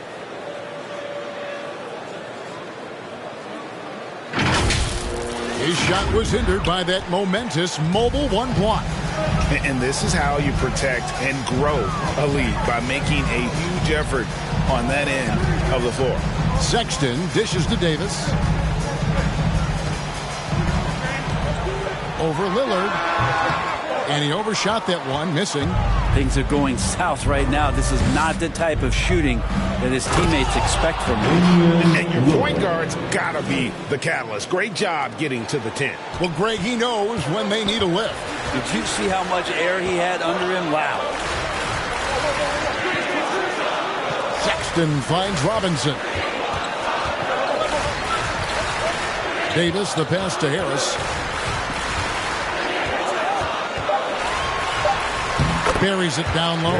His shot was hindered by that momentous mobile 1 block. And this is how you protect and grow a lead, by making a huge effort on that end of the floor. Sexton dishes to Davis. Over Lillard. And he overshot that one, missing. Things are going south right now. This is not the type of shooting that his teammates expect from him. And your point guard's got to be the catalyst. Great job getting to the 10. Well, Greg, he knows when they need a lift. Did you see how much air he had under him? Wow. Sexton finds Robinson. Davis, the pass to Harris. Buries it down low.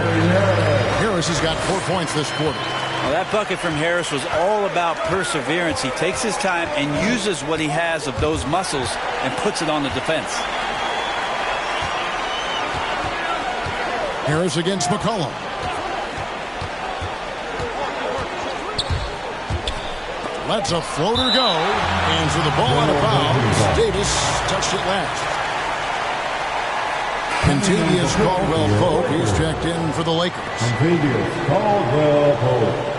Harris has got 4 points this quarter. Well, that bucket from Harris was all about perseverance. He takes his time and uses what he has of those muscles and puts it on the defense. Harris against McCollum. Lets a floater go. And for the ball out of bounds, Davis touched it last. Contavious Caldwell-Pope, he's checked in for the Lakers. Contavious Caldwell-Pope.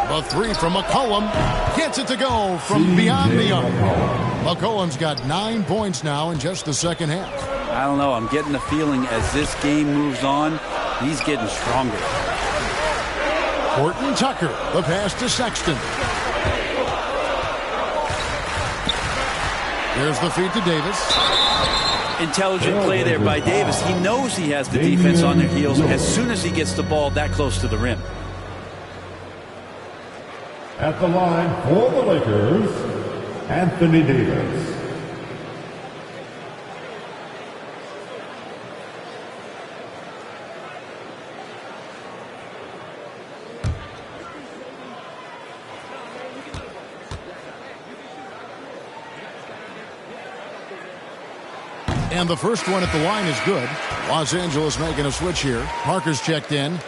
A three from McCollum. Gets it to go from beyond the arc. McCollum's got 9 points now in just the second half. I don't know. I'm getting the feeling as this game moves on, he's getting stronger. Horton Tucker, the pass to Sexton. There's the feed to Davis. Intelligent play there by Davis. He knows he has the defense on their heels as soon as he gets the ball that close to the rim. At the line for the Lakers, Anthony Davis. And the first one at the line is good. Los Angeles making a switch here. Parker's checked in.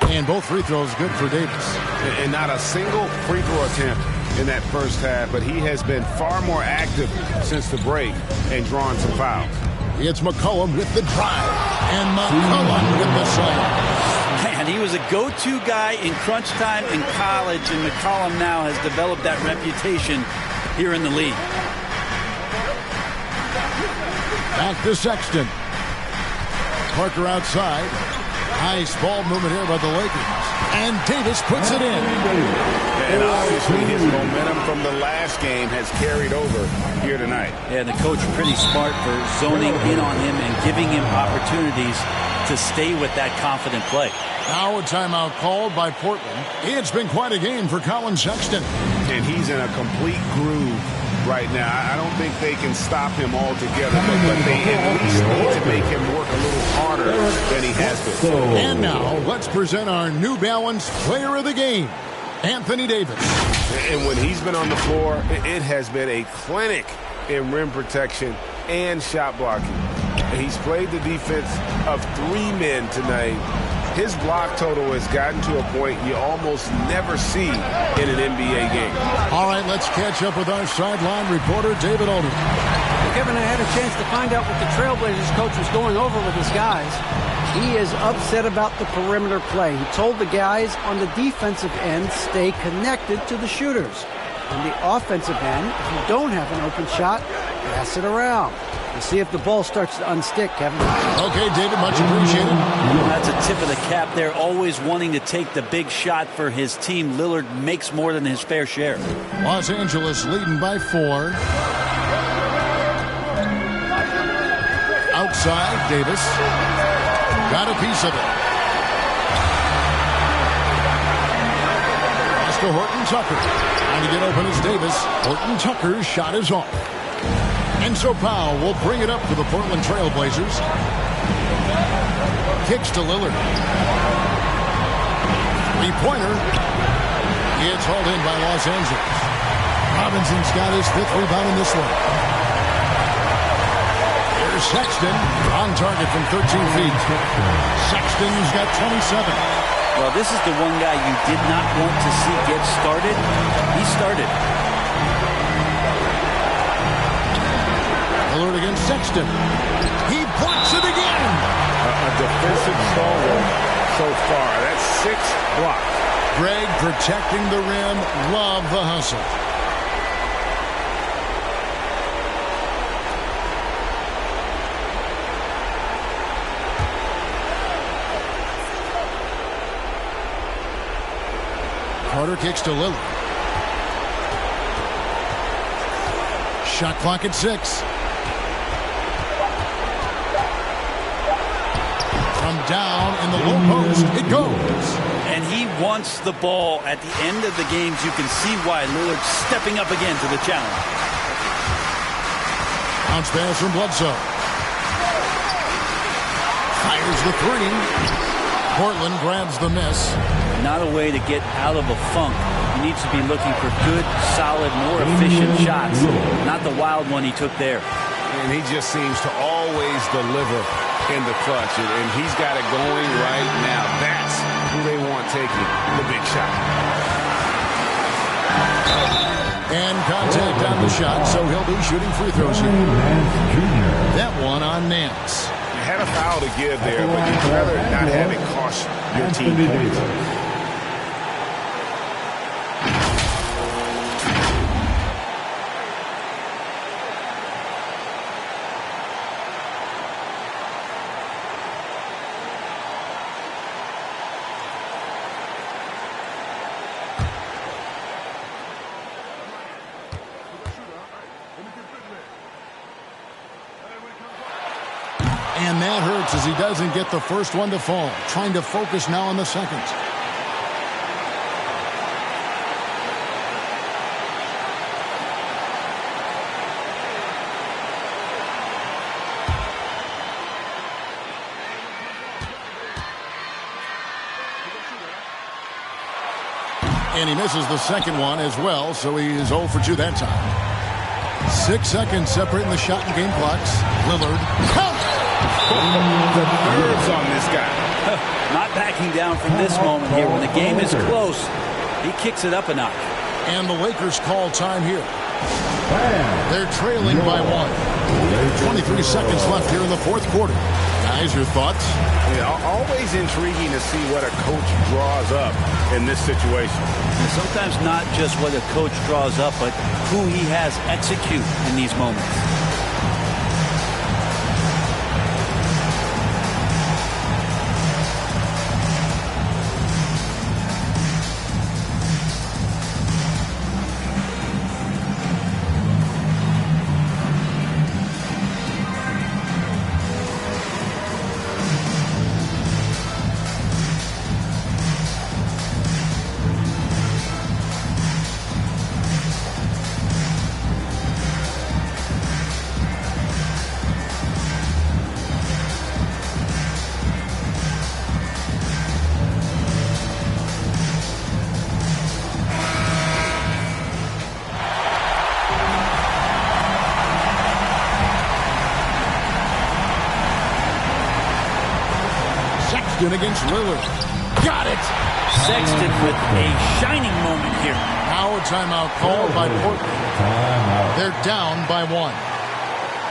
And both free throws good for Davis. And not a single free throw attempt in that first half, but he has been far more active since the break and drawn some fouls. It's McCollum with the drive. And McCollum with the slam. Man, he was a go-to guy in crunch time in college, and McCollum now has developed that reputation here in the league. Back to Sexton. Parker outside. Nice ball movement here by the Lakers. And Davis puts it in. And obviously his momentum from the last game has carried over here tonight. Yeah, the coach pretty smart for zoning in on him and giving him opportunities to stay with that confident play. Now a timeout called by Portland. It's been quite a game for Colin Sexton. And he's in a complete groove right now. I don't think they can stop him altogether, but they at least need to make him work a little harder than he has been. And now let's present our New Balance Player of the Game, Anthony Davis. And when he's been on the floor, it has been a clinic in rim protection and shot blocking. He's played the defense of 3 men tonight. His block total has gotten to a point you almost never see in an NBA game. All right, let's catch up with our sideline reporter, David Alden. Well, Kevin, I had a chance to find out what the Trailblazers coach was going over with his guys. He is upset about the perimeter play. He told the guys on the defensive end, stay connected to the shooters. On the offensive end, if you don't have an open shot, pass it around. We'll see if the ball starts to unstick, Kevin. Okay, David, much appreciated. That's a tip of the cap there, always wanting to take the big shot for his team. Lillard makes more than his fair share. Los Angeles leading by 4. Outside, Davis. Got a piece of it. Pass to Horton Tucker. Trying to get open is Davis. Horton Tucker's shot is off. And so Powell will bring it up for the Portland Trail Blazers. Kicks to Lillard. Three-pointer. It's hauled in by Los Angeles. Robinson's got his 5th rebound in this one. Here's Sexton on target from 13 feet. Sexton's got 27. Well, this is the one guy you did not want to see get started. He started. Alert against Sexton. He blocks it again. A defensive stalwart so far. That's 6 blocks. Greg protecting the rim. Love the hustle. Carter kicks to Lillard. Shot clock at 6. From down in the low post, it goes. And he wants the ball at the end of the games. You can see why Lillard's stepping up again to the challenge. Bounce pass from Bledsoe. Fires the 3. Portland grabs the miss. Not a way to get out of a funk. He needs to be looking for good, solid, more efficient shots. Not the wild one he took there. And he just seems to always deliver in the clutch. And he's got it going right now. That's who they want taking the big shot. And contact on the shot, so he'll be shooting free throws here. That one on Nance. You had a foul to give there, but you'd rather not have it cost your team points. And that hurts as he doesn't get the first one to fall. Trying to focus now on the second. And he misses the second one as well, so he is 0 for 2 that time. 6 seconds separating the shot and game clocks. Lillard. The nerves on this guy. Not backing down from this moment here. When the game is close, he kicks it up a notch. And the Lakers call time here. They're trailing by 1. 23 seconds left here in the fourth quarter. Guys, your thoughts? Yeah, always intriguing to see what a coach draws up in this situation. And sometimes not just what a coach draws up, but who he has execute in these moments. Against Lillard. Got it! Sexton with a shining moment here. Now a timeout called by Portland. They're down by 1.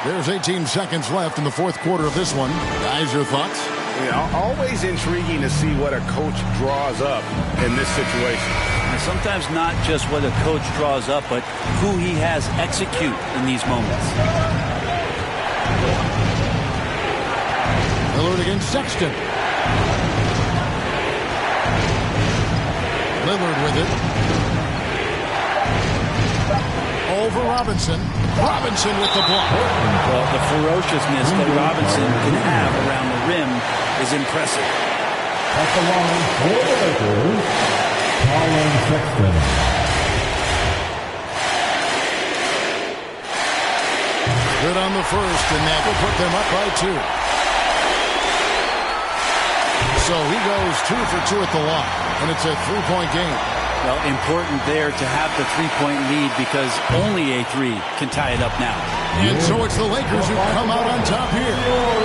There's 18 seconds left in the fourth quarter of this one. Guys, your thoughts? Yeah, always intriguing to see what a coach draws up in this situation. And sometimes not just what a coach draws up, but who he has execute in these moments. Lillard against Sexton. Lillard with it. Over Robinson. Robinson with the block. Well, the ferociousness that Robinson can have around the rim is impressive. At the line for the Lakers, Colin Sexton. Good on the first, and that will put them up by 2. So he goes 2 for 2 at the line, and it's a 3-point game. Well, important there to have the 3-point lead because only a 3 can tie it up now. And so it's the Lakers who come out on top here.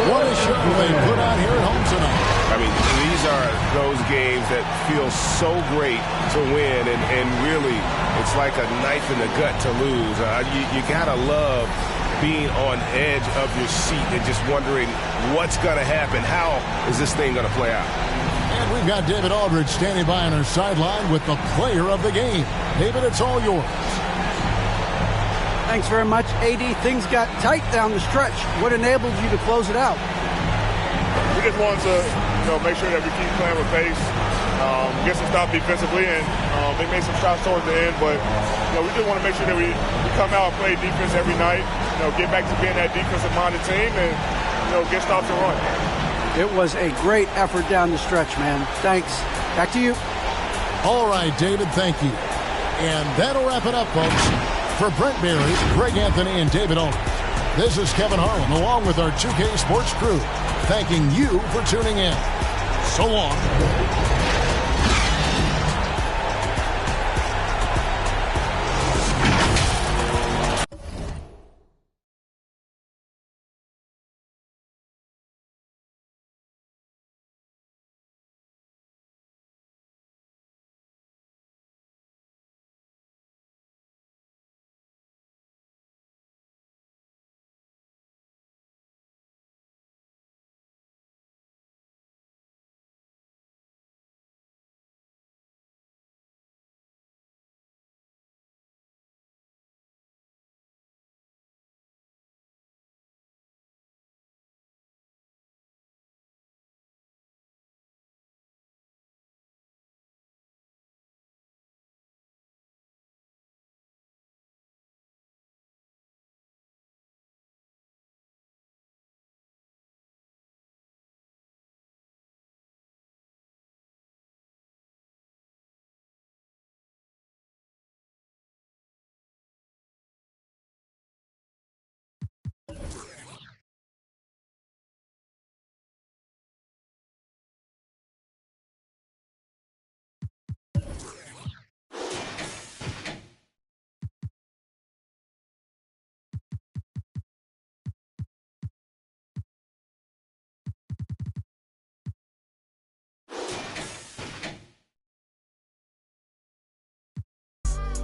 What a show they put on here at home tonight. I mean, these these are those games that feel so great to win, and really, it's like a knife in the gut to lose. You gotta love being on edge of your seat and just wondering what's gonna happen. How is this thing gonna play out? And we've got David Aldridge standing by on our sideline with the player of the game. David, it's all yours. Thanks very much, AD. Things got tight down the stretch. What enabled you to close it out? We just wanted to, make sure that we keep playing with pace, get some stop defensively, and they made some shots towards the end. But we just want to make sure that we come out and play defense every night. Get back to being that defensive-minded team, and get stops and run. It was a great effort down the stretch, man. Thanks. Back to you. All right, David. Thank you. And that'll wrap it up, folks. For Brent Barry, Greg Anthony, and David Aldridge, this is Kevin Harlan, along with our 2K Sports crew, thanking you for tuning in. So long.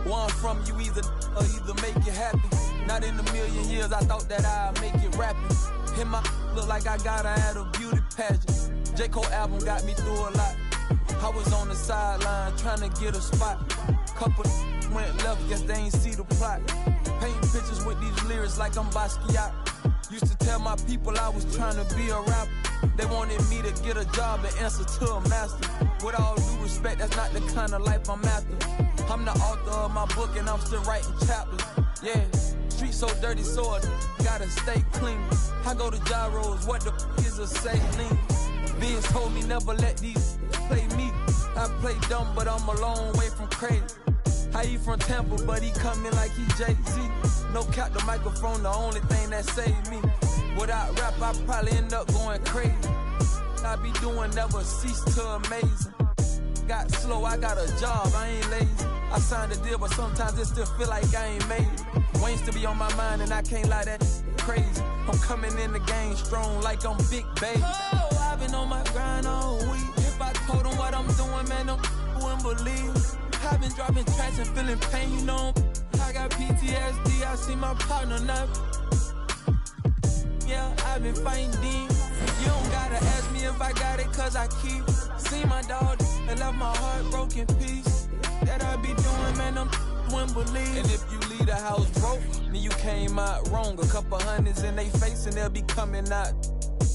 One from you either make it happen. Not in a million years I thought that I'd make it rapping. Hit my look like I got her at a beauty pageant. J. Cole album got me through a lot. I was on the sideline trying to get a spot. Couple went left, guess they ain't see the plot. Painting pictures with these lyrics like I'm Basquiat. Used to tell my people I was trying to be a rapper. They wanted me to get a job and answer to a master. With all due respect, that's not the kind of life I'm after. I'm the author of my book and I'm still writing chapters. Yeah, street so dirty, so I gotta stay clean. I go to gyros, what the is a saline? Vince told me never let these play me. I play dumb, but I'm a long way from crazy. How he from Tampa, but he coming like he Jay-Z. No cap, the microphone, the only thing that saved me. Without rap, I probably end up going crazy. I be doing never cease to amazing. Got slow, I got a job, I ain't lazy. I signed a deal, but sometimes it still feel like I ain't made it. Wayne still be on my mind, and I can't lie, that crazy. I'm coming in the game strong like I'm Big Baby. Oh, I've been on my grind all week. If I told them what I'm doing, man, them wouldn't believe. I've been dropping tracks and feeling pain, you know. I got PTSD, I see my partner now. Yeah, I've been fighting demons. You don't gotta ask me if I got it, cause I keep. See my dog and left my heart broken piece. That I be doing, man, them wouldn't believe. And if you leave the house broke, then you came out wrong. A couple hundreds in they face and they'll be coming out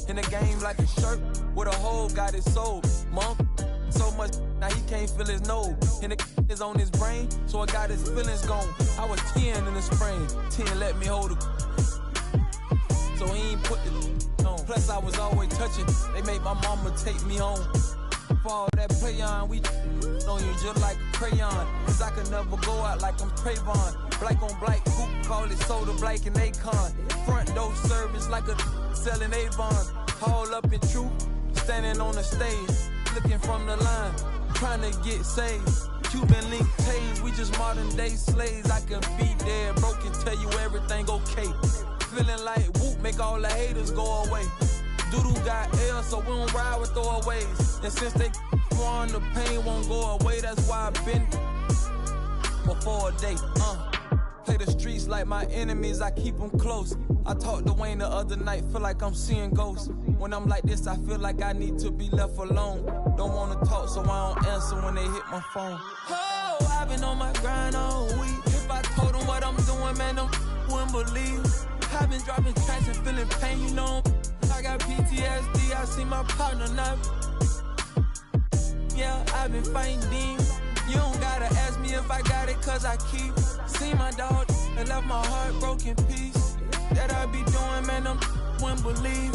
in the game like a shirt with a hole got his soul. Monk, so much now he can't feel his nose. And the is on his brain, so I got his feelings gone. I was 10 in the spring, 10 let me hold it. So he ain't put the on. Plus I was always touching, they made my mama take me home. For all that play on, we on you just like a crayon. Cause I could never go out like I'm Trayvon. Black on black, hoop, call it soda, black and Akon. Front door service like a selling Avon. Haul up in truth, standing on the stage, looking from the line, trying to get saved. Cuban link tase, we just modern day slaves. I can be there, broke and tell you everything okay. Feeling like whoop, make all the haters go away. Doodoo got L, so we don't ride with throwaways. And since they won, the pain won't go away. That's why I've been before a day. Play the streets like my enemies, I keep them close. I talked to Wayne the other night, feel like I'm seeing ghosts. When I'm like this, I feel like I need to be left alone. Don't wanna talk, so I don't answer when they hit my phone. Oh, I've been on my grind all week. If I told them what I'm doing, man, them wouldn't believe. I've been dropping tracks and feeling pain, you know. I got PTSD, I see my partner not. Yeah, I've been fighting demons. You don't gotta ask me if I got it, cause I keep. See my dog and left my heart broken piece. That I be doing, man, them wouldn't believe.